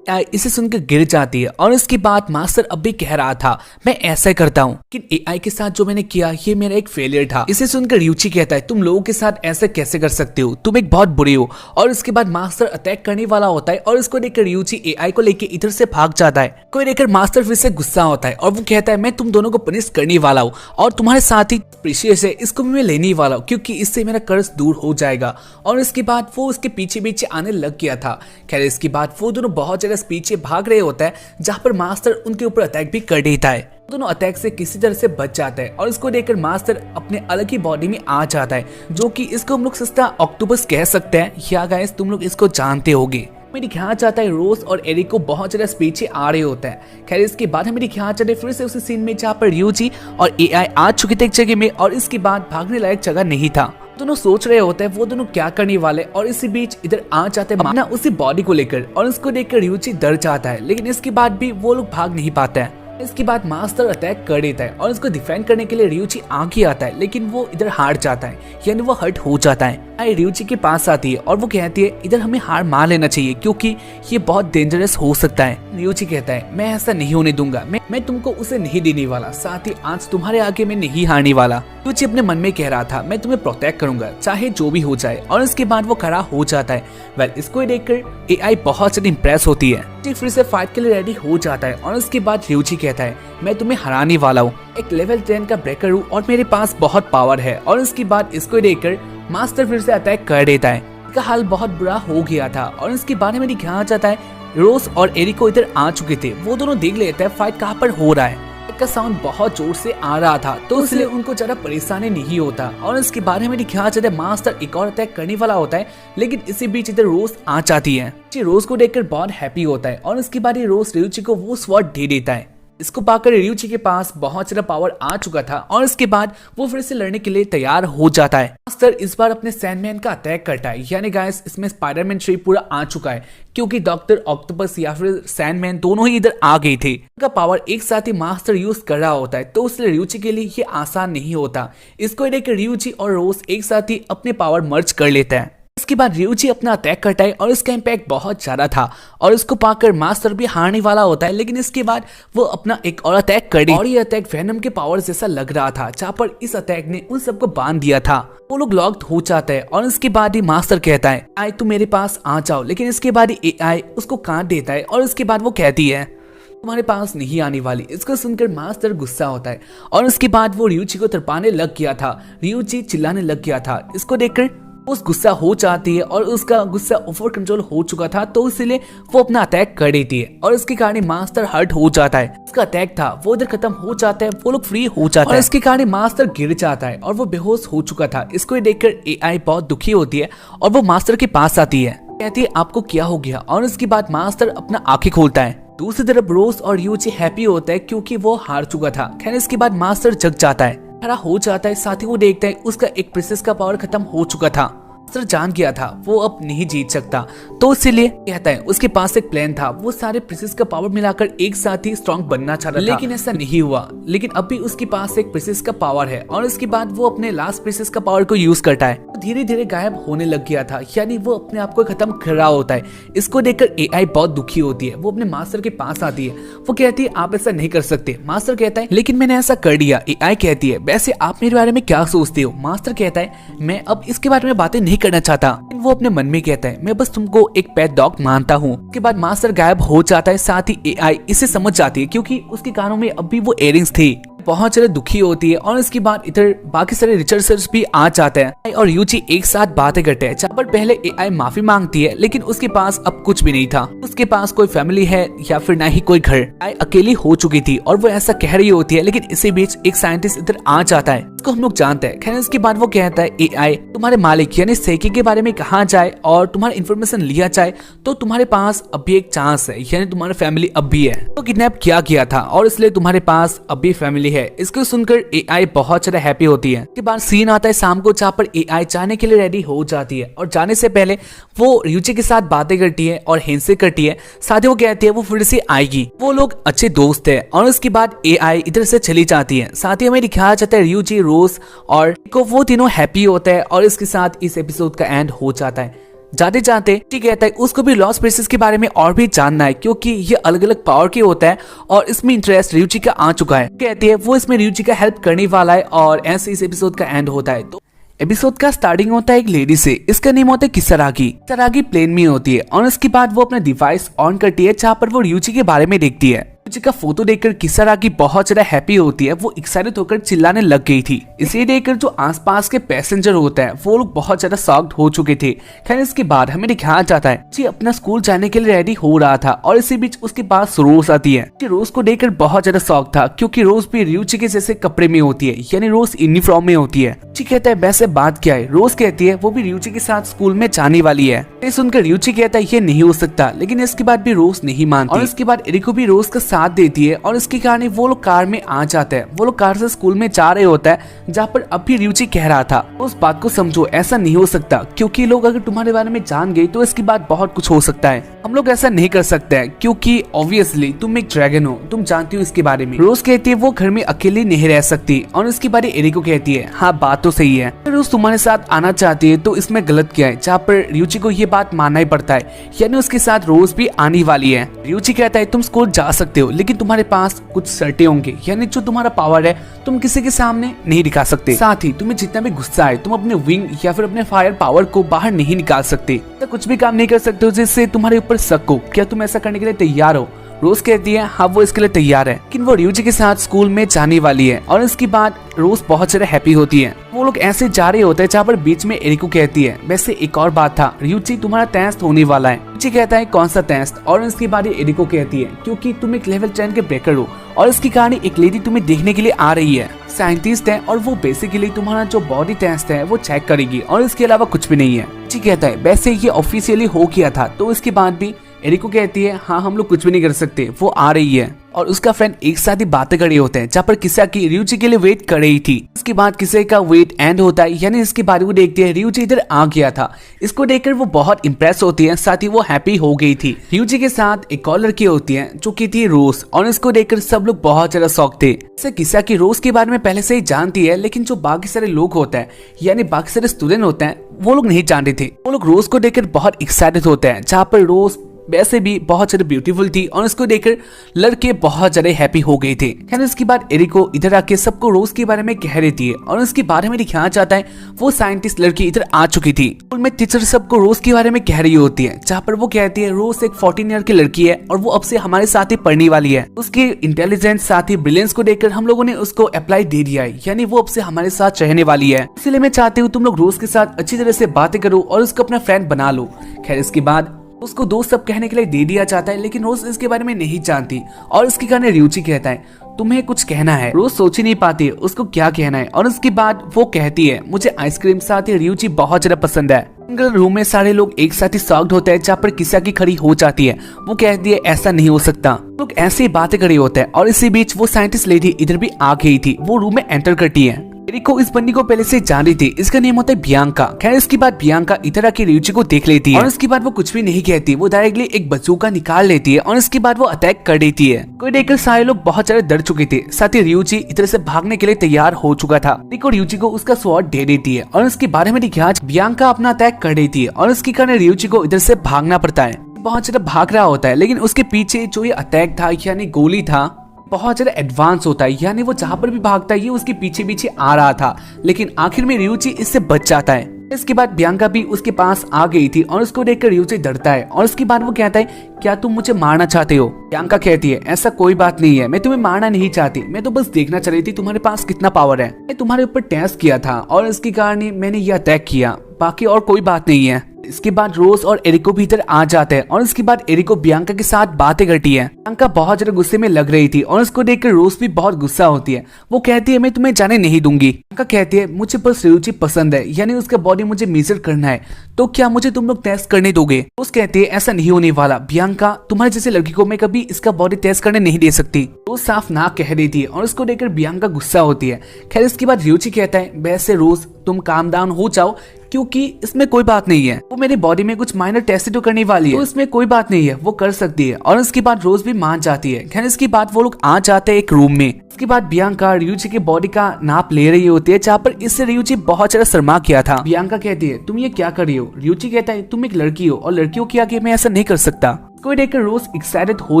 इसे सुनकर गिर जाती है और इसके बाद मास्टर अब भी कह रहा था मैं ऐसा करता हूँ, लेकिन एआई के साथ जो मैंने किया ये मेरा एक फेलियर था। इसे सुनकर रियूची कहता है तुम लोगों के साथ ऐसे कैसे कर सकते हो, तुम एक बहुत बुरे हो। और इसके बाद मास्टर अटैक करने वाला होता है और इसको देखकर रियूची एआई को लेकर इधर से भाग जाता है। कोई देखकर मास्टर फिर से गुस्सा होता है और वो कहता है मैं तुम दोनों को पनिश करने वाला हूँ और तुम्हारे साथ ही प्रीशियस है, इसको भी मैं लेने वाला हूँ, क्योंकि इससे मेरा कर्ज दूर हो जाएगा। और इसके बाद वो उसके पीछे पीछे आने लग गया था। खैर इसके बाद वो दोनों बहुत ज्यादा पीछे भाग रहे होता है, जहाँ पर मास्टर उनके ऊपर अटैक भी कर देता है। दोनों अटैक से किसी तरह से बच जाता है और इसको देखकर मास्टर अपने अलग ही बॉडी में आ जाता है, जो कि इसको हम लोग सस्ता ऑक्टोपस कह सकते हैं। या गाइस तुम लोग इसको जानते होगे। हमें दिखाया जाता है रोज और एरिक को बहुत ज्यादा पीछे आ रहे होते हैं। खैर इसके बाद हमें दिखाया जाता है फिर से उसी सीन में जहाँ पर रियूची और एआई आ चुके थे एक जगह में और इसके बाद भागने लायक जगह नहीं था। दोनों सोच रहे होते हैं वो दोनों क्या करने वाले, और इसी बीच इधर आ जाते हैं ना उसी बॉडी को लेकर, और उसको देखकर ryuichi डर जाता है, लेकिन इसके बाद भी वो लोग भाग नहीं पाते हैं। इसके बाद मास्टर अटैक कर देता है और उसको डिफेंड करने के लिए ryuichi आगे आता है, लेकिन वो इधर हार जाता है, यानी वो हर्ट हो जाता है। ryuichi के पास आती है और वो कहती है इधर हमें हार मान लेना चाहिए क्योंकि ये बहुत डेंजरस हो सकता है। ryuichi कहता है मैं ऐसा नहीं होने दूंगा, मैं तुमको उसे नहीं देने वाला, साथ ही आज तुम्हारे आगे मैं नहीं हारने वाला। ryuichi अपने मन में कह रहा था मैं तुम्हें प्रोटेक्ट करूंगा चाहे जो भी हो जाए, और इसके बाद वो खड़ा हो जाता है। वेल इसको देखकर AI बहुत ज्यादा इम्प्रेस होती है। फिर से फाइट के लिए रेडी हो जाता है और उसके बाद ryuichi कहता है मैं तुम्हें हराने वाला हूँ, एक लेवल 10 का ब्रेकर हूँ और मेरे पास बहुत पावर है। और उसके बाद इसको देखकर मास्टर फिर से अटैक कर देता है। इसका हाल बहुत बुरा हो गया था और इसके बारे में दिखाया जाता है रोज और एरिको इधर आ चुके थे। वो दोनों देख लेते हैं फाइट कहाँ पर हो रहा है। का साउंड बहुत जोर से आ रहा था तो इसलिए उनको ज्यादा परेशानी नहीं होता, और इसके बारे में दिखाया जाता है मास्टर एक और अटैक करने वाला होता है, लेकिन इसी बीच इधर रोज आ जाती है। रोज को देखकर बहुत हैप्पी होता है और इसके बाद रोज ryuichi को वो स्वॉर्ड दे देता है। इसको पाकर ryuichi के पास बहुत ज्यादा पावर आ चुका था और इसके बाद वो फिर से लड़ने के लिए तैयार हो जाता है। मास्टर इस बार अपने सैंडमैन का अटैक करता है, यानी गाइस इसमें स्पाइडरमैन ट्री पूरा आ चुका है क्योंकि डॉक्टर ऑक्टोपस या फिर सैंडमैन दोनों ही इधर आ गए थे। उनका पावर एक साथ ही मास्टर यूज कर रहा होता है, तो इसलिए ryuichi के लिए ये आसान नहीं होता। इसको देखकर ryuichi और रोज एक साथ ही अपने पावर मर्ज कर लेते हैं। इसके बाद ryuichi अपना अटैक करता है और इसका इम्पैक्ट बहुत ज्यादा था और इसको पाकर मास्टर भी हारने वाला होता है, लेकिन इसके बाद वो अपना एक और अटैक कर दी और ये अटैक वेनम के पावर जैसा लग रहा था, जहाँ पर इस अटैक ने उन सबको बांध दिया था। वो लोग लॉक्ड हो जाते हैं और इसके बाद ही मास्टर कहता है AI तुम मेरे पास आ जाओ, लेकिन इसके बाद ही AI उसको काट देता है और इसके बाद वो कहती है तुम्हारे पास नहीं आने वाली। इसको सुनकर मास्टर गुस्सा होता है और उसके बाद वो ryuichi को तरपाने लग गया था। ryuichi चिल्लाने लग गया था। इसको देखकर उस गुस्सा हो जाती है और उसका गुस्सा ओवर कंट्रोल हो चुका था, तो इसलिए वो अपना अटैक कर देती है और इसके कारण मास्टर हर्ट हो जाता है। उसका अटैक था वो इधर खत्म हो जाता है, वो लोग फ्री हो जाते हैं और इसके कारण मास्टर गिर जाता है और वो बेहोश हो चुका था। इसको देखकर AI बहुत दुखी होती है और वो मास्टर के पास आती है, कहती है आपको क्या हो गया, और इसके बाद मास्टर अपना आंखें खोलता है। दूसरी तरफ रोज और ryuichi हैप्पी होता है क्योंकि वो हार चुका था। खैर इसके बाद मास्टर जग जाता है, खड़ा हो जाता है, साथ ही वो देखता है उसका एक प्रिंसेस का पावर खत्म हो चुका था। मास्टर जान गया था वो अब नहीं जीत सकता, तो इसीलिए कहता है उसके पास एक प्लान था, वो सारे प्रिंसेस का पावर मिलाकर एक साथ ही स्ट्रॉन्ग बनना चाहता था, लेकिन ऐसा नहीं हुआ। लेकिन अब भी उसके पास एक प्रिंसेस का पावर है और इसके बाद वो अपने लास्ट प्रिंसेस का पावर को यूज करता है। धीरे धीरे गायब होने लग गया था, यानी वो अपने आप को खत्म कर रहा होता है। इसको देखकर AI बहुत दुखी होती है। वो अपने मास्टर के पास आती है, वो कहती है आप ऐसा नहीं कर सकते। मास्टर कहता है लेकिन मैंने ऐसा कर दिया। AI कहती है वैसे आप मेरे बारे में क्या सोचते हो। मास्टर कहता है मैं अब इसके बारे में बातें नहीं करना चाहता। वो अपने मन में कहता है मैं बस तुमको एक पेट डॉग मानता हूँ। उसके बाद मास्टर गायब हो जाता है, साथ ही AI इसे समझ जाती है क्योंकि उसके कानों में अब भी वो इयररिंग्स थी। बहुत ज्यादा दुखी होती है और इसके बाद इधर बाकी सारे रिसर्चर्स भी आ जाते हैं और ryuichi एक साथ बातें करते हैं। जहाँ पर पहले AI माफी मांगती है, लेकिन उसके पास अब कुछ भी नहीं था। उसके पास कोई फैमिली है या फिर ना ही कोई घर। AI अकेली हो चुकी थी और वो ऐसा कह रही होती है, लेकिन इसी बीच एक साइंटिस्ट इधर आ जाता है, इसको हम लोग जानते हैं। खैर इसके बाद वो कहता है AI तुम्हारे मालिक यानी सेकी के बारे में कहा जाए और तुम्हारा इन्फॉर्मेशन लिया जाए तो तुम्हारे पास अभी एक चांस है, यानी तुम्हारा फैमिली अब भी है। तो किडनैप किया गया था और इसलिए तुम्हारे पास अभी फैमिली है। इसको सुनकर AI बहुत ज्यादा हैप्पी होती है। इसके बाद सीन आता है शाम को, जहाँ पर AI जाने के लिए रेडी हो जाती है और जाने से पहले वो ryuichi के साथ बातें करती है और हैंडशेक करती है। साथ ही वो कहती है वो फिर से आएगी, वो लोग अच्छे दोस्त है। और उसके बाद AI इधर से चली जाती है। साथ ही हमें दिखाया जाता है ryuichi, रोज और को वो तीनों हैप्पी होते हैं और इसके साथ इस एपिसोड का एंड हो जाता है। जाते जाते ठीक कहता है उसको भी लॉस्ट प्रिंसेस के बारे में और भी जानना है क्योंकि ये अलग अलग पावर के होता है और इसमें इंटरेस्ट ryuichi का आ चुका है। कहती है वो इसमें ryuichi का हेल्प करने वाला है और ऐसे इस एपिसोड का एंड होता है। तो एपिसोड का स्टार्टिंग होता है एक लेडी से, इसका नेम होता है किसारागी। किसारागी प्लेन में होती है और उसके बाद वो अपना डिवाइस ऑन करती है जहाँ पर वो ryuichi के बारे में देखती है। ryuichi का फोटो देखकर किसारागी बहुत ज्यादा हैप्पी होती है, वो एक्साइटेड होकर चिल्लाने लग गई थी। इसे देखकर जो आसपास के पैसेंजर होते हैं वो लोग बहुत ज्यादा शॉक्ड हो चुके थे। खैर इसके बाद हमें दिखाया जाता है जी अपना स्कूल जाने के लिए रेडी हो रहा था और इसी बीच उसके पास रोज आती है। रोज को देखकर बहुत ज्यादा शौक था क्योंकि रोज भी ryuichi के जैसे कपड़े में होती है, यानी रोज यूनिफॉर्म में होती है। जी कहता है वैसे बात क्या है। रोज कहती है वो भी ryuichi के साथ स्कूल में जाने वाली है। सुनकर ryuichi कहता है ये नहीं हो सकता, लेकिन इसके बाद भी रोज नहीं मानती और इसके बाद एरिको भी रोज का साथ साथ देती है और इसके कारण वो लोग कार में आ जाते हैं। वो लोग कार से स्कूल में जा रहे होता है जहाँ पर अभी रियूची कह रहा था उस बात को समझो, ऐसा नहीं हो सकता क्योंकि लोग अगर तुम्हारे बारे में जान गए तो इसके बाद बहुत कुछ हो सकता है। हम लोग ऐसा नहीं कर सकते हैं क्योंकि ऑब्वियसली तुम एक ड्रैगन हो, तुम जानती हो इसके बारे में। रोज कहती है वो घर में अकेली नहीं रह सकती और इसके बारे एरिको कहती है हाँ बात तो सही है, रोज तुम्हारे साथ आना चाहती है तो इसमें गलत क्या है, जहाँ पर रियूची को ये बात मानना ही पड़ता है, यानी उसके साथ रोज भी आने वाली है। रियूची कहता है तुम स्कूल जा सकते हो लेकिन तुम्हारे पास कुछ शर्तें होंगी, यानी जो तुम्हारा पावर है तुम किसी के सामने नहीं दिखा सकते। साथ ही तुम्हें जितना भी गुस्सा है तुम अपने विंग या फिर अपने फायर पावर को बाहर नहीं निकाल सकते, तो कुछ भी काम नहीं कर सकते हो जिससे तुम्हारे ऊपर शक हो। क्या तुम ऐसा करने के लिए तैयार हो? रोज कहती है हाँ वो इसके लिए तैयार है, लेकिन वो रियूची के साथ स्कूल में जाने वाली है और इसके बाद रोज बहुत ज्यादा हैप्पी होती है। वो लोग ऐसे जा रहे होते हैं जहाँ पर बीच में एरिको कहती है वैसे एक और बात था रियूची, तुम्हारा टेस्ट होने वाला है। रियूची कहता है कौन सा टेस्ट, और इसके बाद एरिको कहती है क्योंकि तुम एक लेवल 10 के ब्रेकर हो और इसकी कहानी एक लेडी तुम्हें देखने के लिए आ रही है, साइंटिस्ट है और वो बेसिकली तुम्हारा जो बॉडी टेस्ट है वो चेक करेगी और इसके अलावा कुछ भी नहीं है। रियूची कहता है वैसे ये ऑफिशियली हो गया था, तो इसके बाद भी एरिको कहती है हाँ हम लोग कुछ भी नहीं कर सकते, वो आ रही है। और उसका फ्रेंड एक साथ ही बातें कर रहे होते हैं जहाँ पर किसा की रियूची के लिए वेट कर रही थी। उसके बाद किसे का वेट एंड होता है, यानी इसके बारे को देखते हैं रियूची इधर आ गया था। इसको देखकर वो बहुत इंप्रेस होती है, साथ ही वो हैप्पी हो गई थी। रियूची के साथ एक और लड़की होती है जो की थी रोज, और इसको देखकर सब लोग बहुत ज्यादा शौक थे। किसा की रोज के बारे में पहले से ही जानती है, लेकिन जो बाकी सारे लोग होते हैं यानी बाकी सारे स्टूडेंट होते हैं वो लोग नहीं जानते थे। वो लोग रोज को देखकर बहुत एक्साइटेड होते हैं, जहाँ पर रोज वैसे भी बहुत ज्यादा ब्यूटीफुल थी और इसको देखकर लड़के बहुत ज्यादा हैप्पी हो गए थे। खैर इसके बाद एरिको इधर आके सबको रोज के बारे में कह रही थी और इसके बारे में दिखाना चाहता है वो साइंटिस्ट लड़की इधर आ चुकी थी। स्कूल में टीचर सबको रोज के बारे में कह रही होती है, जहाँ पर वो कहती है रोज एक 14 ईयर की लड़की है और वो अब से हमारे साथ ही पढ़ने वाली है। उसकी इंटेलिजेंस साथ ही ब्रिलियंस को देखकर हम लोगों ने उसको अप्लाई दे दिया है, यानी वो अब से हमारे साथ रहने वाली है। इसलिए मैं चाहती हूँ तुम लोग रोज के साथ अच्छी तरह से बातें करो और उसको अपना फ्रेंड बना लो। खैर इसके बाद उसको दोस्त सब कहने के लिए दे दिया जाता है, लेकिन रोज इसके बारे में नहीं जानती और इसके कारण रियूची कहता है तुम्हें कुछ कहना है। रोज सोच ही नहीं पाती उसको क्या कहना है और उसके बाद वो कहती है मुझे आइसक्रीम, साथ ही रियूची बहुत ज्यादा पसंद है। सिंगल रूम में सारे लोग एक साथ ही शॉक्ड होते हैं, जहाँ पर किसा की खड़ी हो जाती है। वो कहती है ऐसा नहीं हो सकता। लोग ऐसे ही बातें कर रहे होते हैं और इसी बीच वो साइंटिस्ट लेडी इधर भी आ गई थी। वो रूम में एंटर करती है। एरिको इस बंदी को पहले से जान रही थी, इसका नेम होता है बियांका। खैर इसके बाद बियांका इधर आके रियूची को देख लेती है और इसके बाद वो कुछ भी नहीं कहती, वो डायरेक्टली एक बंदूक निकाल लेती है और इसके बाद वो अटैक कर देती है। कोई देखकर सारे लोग बहुत ज्यादा डर चुके थे, साथ ही रियूची इधर से भागने के लिए तैयार हो चुका था। एरिको रियूची को उसका स्वॉर्ड दे देती है और इसके बारे में दिखाया बियांका अपना अटैक कर देती है और इसके कारण रियूची को इधर से भागना पड़ता है। बहुत ज्यादा भाग रहा होता है, लेकिन उसके पीछे जो ये अटैक था यानी गोली था बहुत ज्यादा एडवांस होता है, यानी वो जहाँ पर भी भागता है ये उसके पीछे पीछे आ रहा था, लेकिन आखिर में रियूची इससे बच जाता है। इसके बाद बियांका भी उसके पास आ गई थी और उसको देखकर रियूची डरता है और उसके बाद वो कहता है क्या तुम मुझे मारना चाहते हो? बियांका कहती है ऐसा कोई बात नहीं है, मैं तुम्हें मारना नहीं चाहती, मैं तो बस देखना चाह रही थी तुम्हारे पास कितना पावर है। मैं तुम्हारे ऊपर टेस्ट किया था और इसके कारण मैंने ये अटैक किया, बाकी और कोई बात नहीं है। इसके बाद रोज और एरिको भी इधर आ जाते हैं और इसके बाद एरिको बियांका के साथ बातें करती है। बियांका बहुत ज्यादा गुस्से में लग रही थी और उसको देखकर रोज भी बहुत गुस्सा होती है। वो कहती है मैं तुम्हें जाने नहीं दूंगी। बियांका कहती है मुझे बस रियूची पसंद है, यानी उसका बॉडी मुझे मेजर करना है, तो क्या मुझे तुम लोग टेस्ट करने दोगे? रोज कहती है ऐसा नहीं होने वाला बियांका, तुम्हारे जैसे लड़की को मैं कभी इसका बॉडी टेस्ट करने नहीं दे सकती। रोज साफ ना कह देती है और उसको देखकर बियांका गुस्सा होती है। खैर इसके बाद रियूची कहता है वैसे रोज तुम काम डाउन हो जाओ, क्योंकि इसमें कोई बात नहीं है, वो मेरी बॉडी में कुछ माइनर टेस्ट तो करने वाली है, तो इसमें कोई बात नहीं है, वो कर सकती है। और इसके बाद रोज भी मान जाती है। खैर इसके बाद वो लोग आ जाते हैं एक रूम में। इसके बाद बियांका रियूची के बॉडी का नाप ले रही होती है, जहाँ पर इससे रियूची बहुत ज्यादा शर्मा किया था। बियांका कहती है तुम ये क्या कर रही हो? रियूची कहता है तुम एक लड़की हो और लड़कियों के आगे मैं ऐसा नहीं कर सकता। कोई देखकर रोज एक्साइटेड हो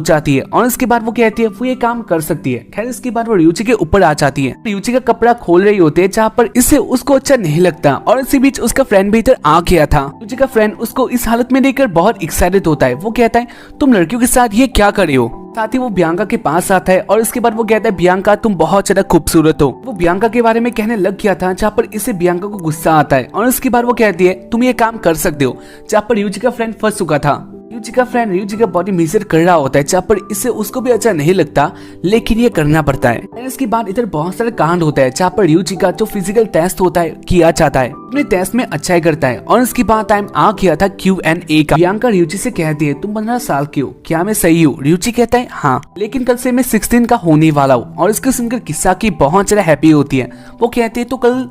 जाती है और इसके बाद वो कहती है वो ये काम कर सकती है। खैर इसके बाद वो रियूची के ऊपर आ जाती है। रियूची का कपड़ा खोल रही होती है, जहाँ पर इससे उसको अच्छा नहीं लगता और इसी बीच उसका फ्रेंड भी इधर आ गया था। रियूची का फ्रेंड उसको इस हालत में देखकर बहुत एक्साइटेड होता है। वो कहता है तुम लड़कियों के साथ ये क्या कर रहे हो? साथ ही वो बियांका के पास आता है और इसके बाद वो कहता है बियांका तुम बहुत ज्यादा खूबसूरत हो। वो बियांका के बारे में कहने लग गया था, जहाँ पर इससे बियांका को गुस्सा आता है और इसके बाद वो कहती है तुम ये काम कर सकते हो, जहाँ पर रियूची का फ्रेंड फंस चुका था। रियूची का फ्रेंड रियूची का बॉडी मेजर कर रहा होता है, जहाँ पर इससे उसको भी अच्छा नहीं लगता, लेकिन ये करना पड़ता है। इसके बाद इधर बहुत सारे कांड होता है, जहाँ पर रियूची का जो फिजिकल टेस्ट होता है किया जाता है, अपने टेस्ट में अच्छा ही करता है। और इसके बाद टाइम आ गया था Q&A का। प्रियंका रियूची से कहती है तुम 15 साल की हो, क्या मैं सही हूँ? रियूची कहता है हाँ, लेकिन कल से मैं 16 का होने वाला हूँ। और इसको सुनकर किस्सा की बहुत ज्यादा हैप्पी होती है। वो कहते हैं तो कल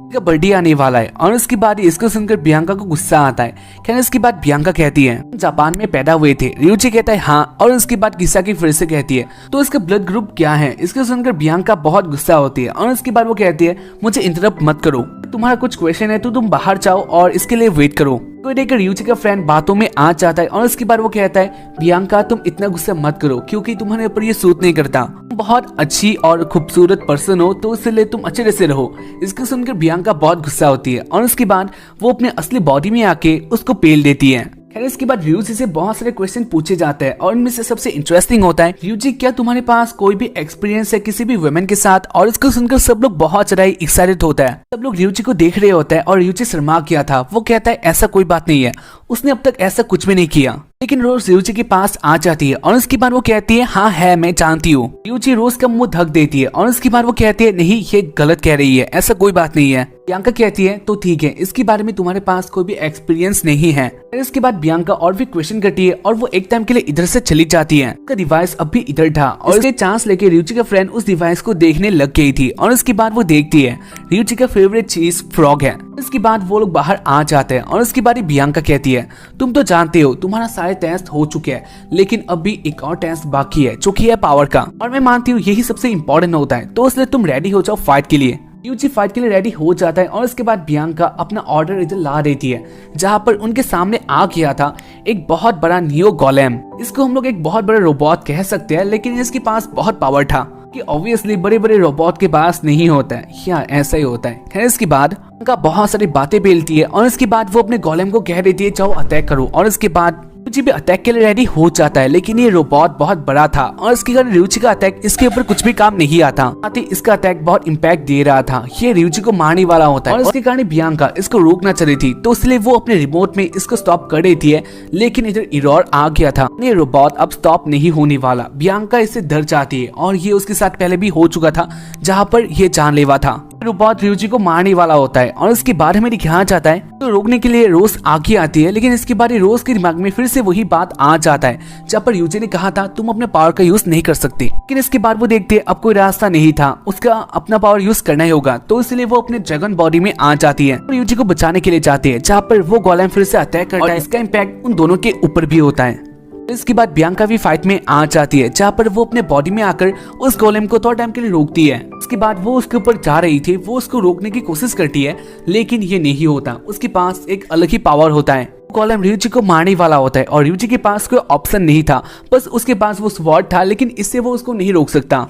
का बर्थडे आने वाला है। और उसके बाद इसको सुनकर प्रियंका को गुस्सा आता है। कहने इसके बाद प्रियंका कहती है जापान में पैदा हुए थे। रियूची कहता है हाँ। और उसके बाद किस्सा की फिर से कहती है तो इसका ब्लड ग्रुप क्या है? इसको सुनकर प्रियंका बहुत गुस्सा होती है। और उसके बाद वो कहती है मुझे इंटरप्ट मत करो, तुम्हारा कुछ क्वेश्चन है तो तुम बाहर जाओ और इसके लिए वेट करो। कोई देखकर रियूची का फ्रेंड बातों में आ जाता है। और उसके बाद वो कहता है प्रियंका तुम इतना गुस्सा मत करो, क्योंकि तुम्हारे ऊपर ये सूट नहीं करता, तुम बहुत अच्छी और खूबसूरत पर्सन हो, तो इसलिए तुम अच्छे से रहो। इसको सुनकर प्रियंका बहुत गुस्सा होती है। और उसके बाद वो अपने असली बॉडी में आके उसको पेल देती है। इसके बाद रियूजी से बहुत सारे क्वेश्चन पूछे जाते हैं और इनमें से सबसे इंटरेस्टिंग होता है रियूजी क्या तुम्हारे पास कोई भी एक्सपीरियंस है किसी भी वुमेन के साथ? और इसको सुनकर सब लोग बहुत ज्यादा एक्साइटेड होता है। सब लोग रियूजी को देख रहे होता है और रियूजी शर्मा गया था। वो कहता है ऐसा कोई बात नहीं है, उसने अब तक ऐसा कुछ भी नहीं किया। लेकिन रोज रियूजी के पास आ जाती है और उसके बाद वो कहती है हाँ है मैं जानती हूँ। रियूजी रोज का मुंह ढक देती है और उसके बाद वो कहती है नहीं ये गलत कह रही है, ऐसा कोई बात नहीं है। प्रियंका कहती है तो ठीक है, इसके बारे में तुम्हारे पास कोई भी एक्सपीरियंस नहीं है। इसके बाद प्रियंका और भी क्वेश्चन करती है और वो एक टाइम के लिए इधर से चली जाती है। उसका डिवाइस अब भी इधर था और इसके चांस लेके रियूजी का फ्रेंड उस डिवाइस को देखने लग गई थी। और उसके बाद वो देखती है रियूजी का फेवरेट चीज फ्रॉग है। इसके बाद वो लोग बाहर आ जाते हैं और उसके बाद प्रियंका कहती है तुम तो जानते हो तुम्हारा सारे टेस्ट हो चुके हैं, लेकिन अभी एक और टेस्ट बाकी है जो कि है पावर का, और मैं मानती हूँ यही सबसे इम्पोर्टेंट होता है, तो इसलिए तुम रेडी हो जाओ फाइट के लिए। रियूजी फाइट के लिए रेडी हो जाता है और उसके बाद प्रियंका अपना ऑर्डर इधर ला देती है, जहाँ पर उनके सामने आ गया था एक बहुत बड़ा नियो गोलेम। इसको हम लोग एक बहुत बड़ा रोबोट कह सकते हैं, लेकिन इसके पास बहुत पावर था कि ऑब्वियसली बड़े बड़े रोबोट के पास नहीं होता है, या ऐसा ही होता है। खैर इसके बाद उनका बहुत सारी बातें बेलती है और इसके बाद वो अपने गोलेम को कह देती है जाओ अटैक करो। और इसके बाद रियूजी भी अटैक के लिए रेडी हो जाता है, लेकिन ये रोबोट बहुत बड़ा था और इसके कारण रियूजी का अटैक इसके ऊपर कुछ भी काम नहीं आता। साथ ही इसका अटैक बहुत इम्पैक्ट दे रहा था, ये रियूजी को मारने वाला होता है। और इसके कारण प्रियंका इसको रोकना चाह रही थी, तो इसलिए वो अपने रिमोट में इसको स्टॉप कर देती है, लेकिन इधर एरर आ गया था। ये रोबोट अब स्टॉप नहीं होने वाला। प्रियंका इससे डर जाती है और ये उसके साथ पहले भी हो चुका था, जहाँ पर ये जानलेवा था। रोबोट रियूजी को मारने वाला होता है और इसके बाद हमें दिखाया जाता है तो रोकने के लिए रोज आगे आती है, लेकिन इसके बाद रोज के दिमाग में फिर से वही बात आ जाता है जब पर रियूजी ने कहा था तुम अपने पावर का यूज नहीं कर सकते। लेकिन इसके बाद वो देखते अब कोई रास्ता नहीं था, उसका अपना पावर यूज करना ही होगा, तो इसलिए वो अपने ड्रैगन बॉडी में आ जाती है और रियूजी को बचाने के लिए जाती है, जहाँ पर वो गोलेम फिर से अटैक करता है। इसका इम्पैक्ट उन दोनों के ऊपर भी होता है। इसके बाद प्रियंका भी फाइट में आ जाती है, जहाँ पर वो अपने बॉडी में आकर उस गोलेम को थोड़ा टाइम के लिए रोकती है। उसके बाद वो उसके ऊपर जा रही थी, वो उसको रोकने की कोशिश करती है, लेकिन ये नहीं होता। उसके पास एक अलग ही पावर होता है। गोलेम रियूजी को मारने वाला होता है और रियूजी के पास कोई ऑप्शन नहीं था, बस उसके पास वो स्वॉर्ड था, लेकिन इससे वो उसको नहीं रोक सकता।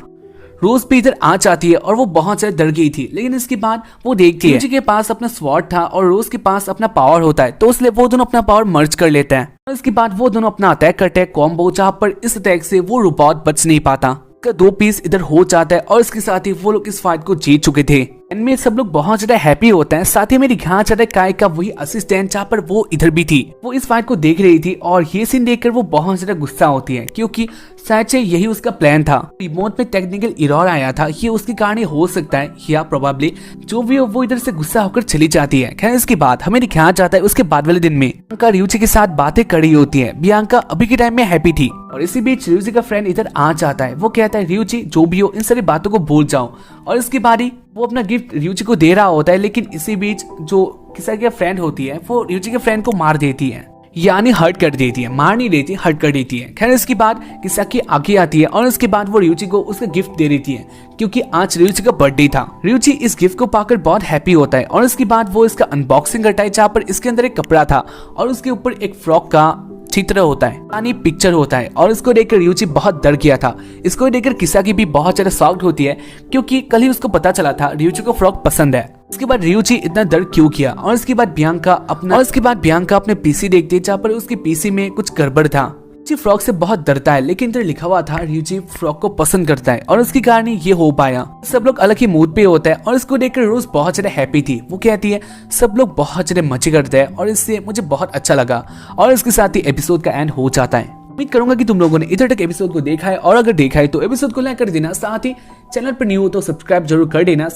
रोज भी इधर आ जाती है और वो बहुत ज्यादा डर गई थी, लेकिन इसके बाद वो देखती है रियूजी के पास अपना स्वॉर्ड था और रोज के पास अपना पावर होता है, तो इसलिए वो दोनों अपना पावर मर्ज कर लेते हैं। और इसके बाद वो दोनों अपना अटैक करते हैं कॉम्बो, जहाँ पर इस अटैक से वो रोबोट बच नहीं पाता। दो पीस इधर हो जाता है और इसके साथ ही वो लोग इस फाइट को जीत चुके थे। इनमें सब लोग बहुत ज्यादा हैप्पी होते हैं। साथ ही मेरी ध्यान जाता है काय का वही असिस्टेंट, जहाँ पर वो इधर भी थी, वो इस फाइट को देख रही थी और ये सीन देखकर वो बहुत ज्यादा गुस्सा होती है, क्योंकि शायद से यही उसका प्लान था। रिमोट में टेक्निकल एरर आया था, ये उसके कारण हो सकता है, या प्रोबेबली जो भी हो वो इधर से गुस्सा होकर चली जाती है। खैर इसके बाद हमें ध्यान जाता है उसके बाद वाले दिन में प्रियंका रियूजी के साथ बातें कर रही होती है। प्रियंका अभी के टाइम में हैप्पी थी और इसी बीच रियूजी का फ्रेंड इधर आ जाता है। वो कहता है रियूजी जो भी हो इन सारी बातों को भूल जाओ। और इसके बाद ही वो अपना गिफ्ट रियूजी को दे रहा होता है, लेकिन इसी बीच जो किसी की फ्रेंड होती है वो रियूजी के फ्रेंड को मार देती है, यानी हर्ट कर देती है, मार नहीं देती, हर्ट कर देती है। खैर इसके बाद किसाकी आगे आती है और उसके बाद वो रियूजी को उसका गिफ्ट दे देती है, क्योंकि आज रियूजी का बर्थडे था। रियूजी इस गिफ्ट को पाकर बहुत हैप्पी होता है और उसके बाद वो इसका अनबॉक्सिंग करता है, जहाँ पर इसके अंदर एक कपड़ा था और उसके ऊपर एक फ्रॉक का चित्र होता है, यानी पिक्चर होता है। और इसको देखकर रियूजी बहुत डर गया था। इसको देखकर किसाकी भी बहुत ज्यादा शॉक्ड होती है, क्योंकि कल ही उसको पता चला था रियूजी को फ्रॉक पसंद है। इसके बाद रियूजी इतना डर क्यों किया? और इसके बाद प्रियंका अपने पीसी देखती है, जहाँ पर उसके पीसी में कुछ गड़बड़ था। जी फ्रॉक से बहुत डरता है, लेकिन इधर लिखा हुआ था रियूजी फ्रॉक को पसंद करता है और उसके कारण ये हो पाया। सब लोग अलग ही मूड पे होता है और इसको देखकर रोज बहुत ज्यादा हैप्पी थी। वो कहती है सब लोग बहुत ज्यादा मजे करते हैं और इससे मुझे बहुत अच्छा लगा और इसके साथ ही एपिसोड का एंड हो जाता है। उम्मीद करूंगा कि तुम लोगों ने इधर तक एपिसोड को देखा है और अगर देखा है तो एपिसोड को लाइक कर देना, साथ ही चैनल पर न्यू हो तो सब्सक्राइब जरूर कर देना।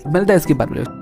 मिलता है इसके बाद में।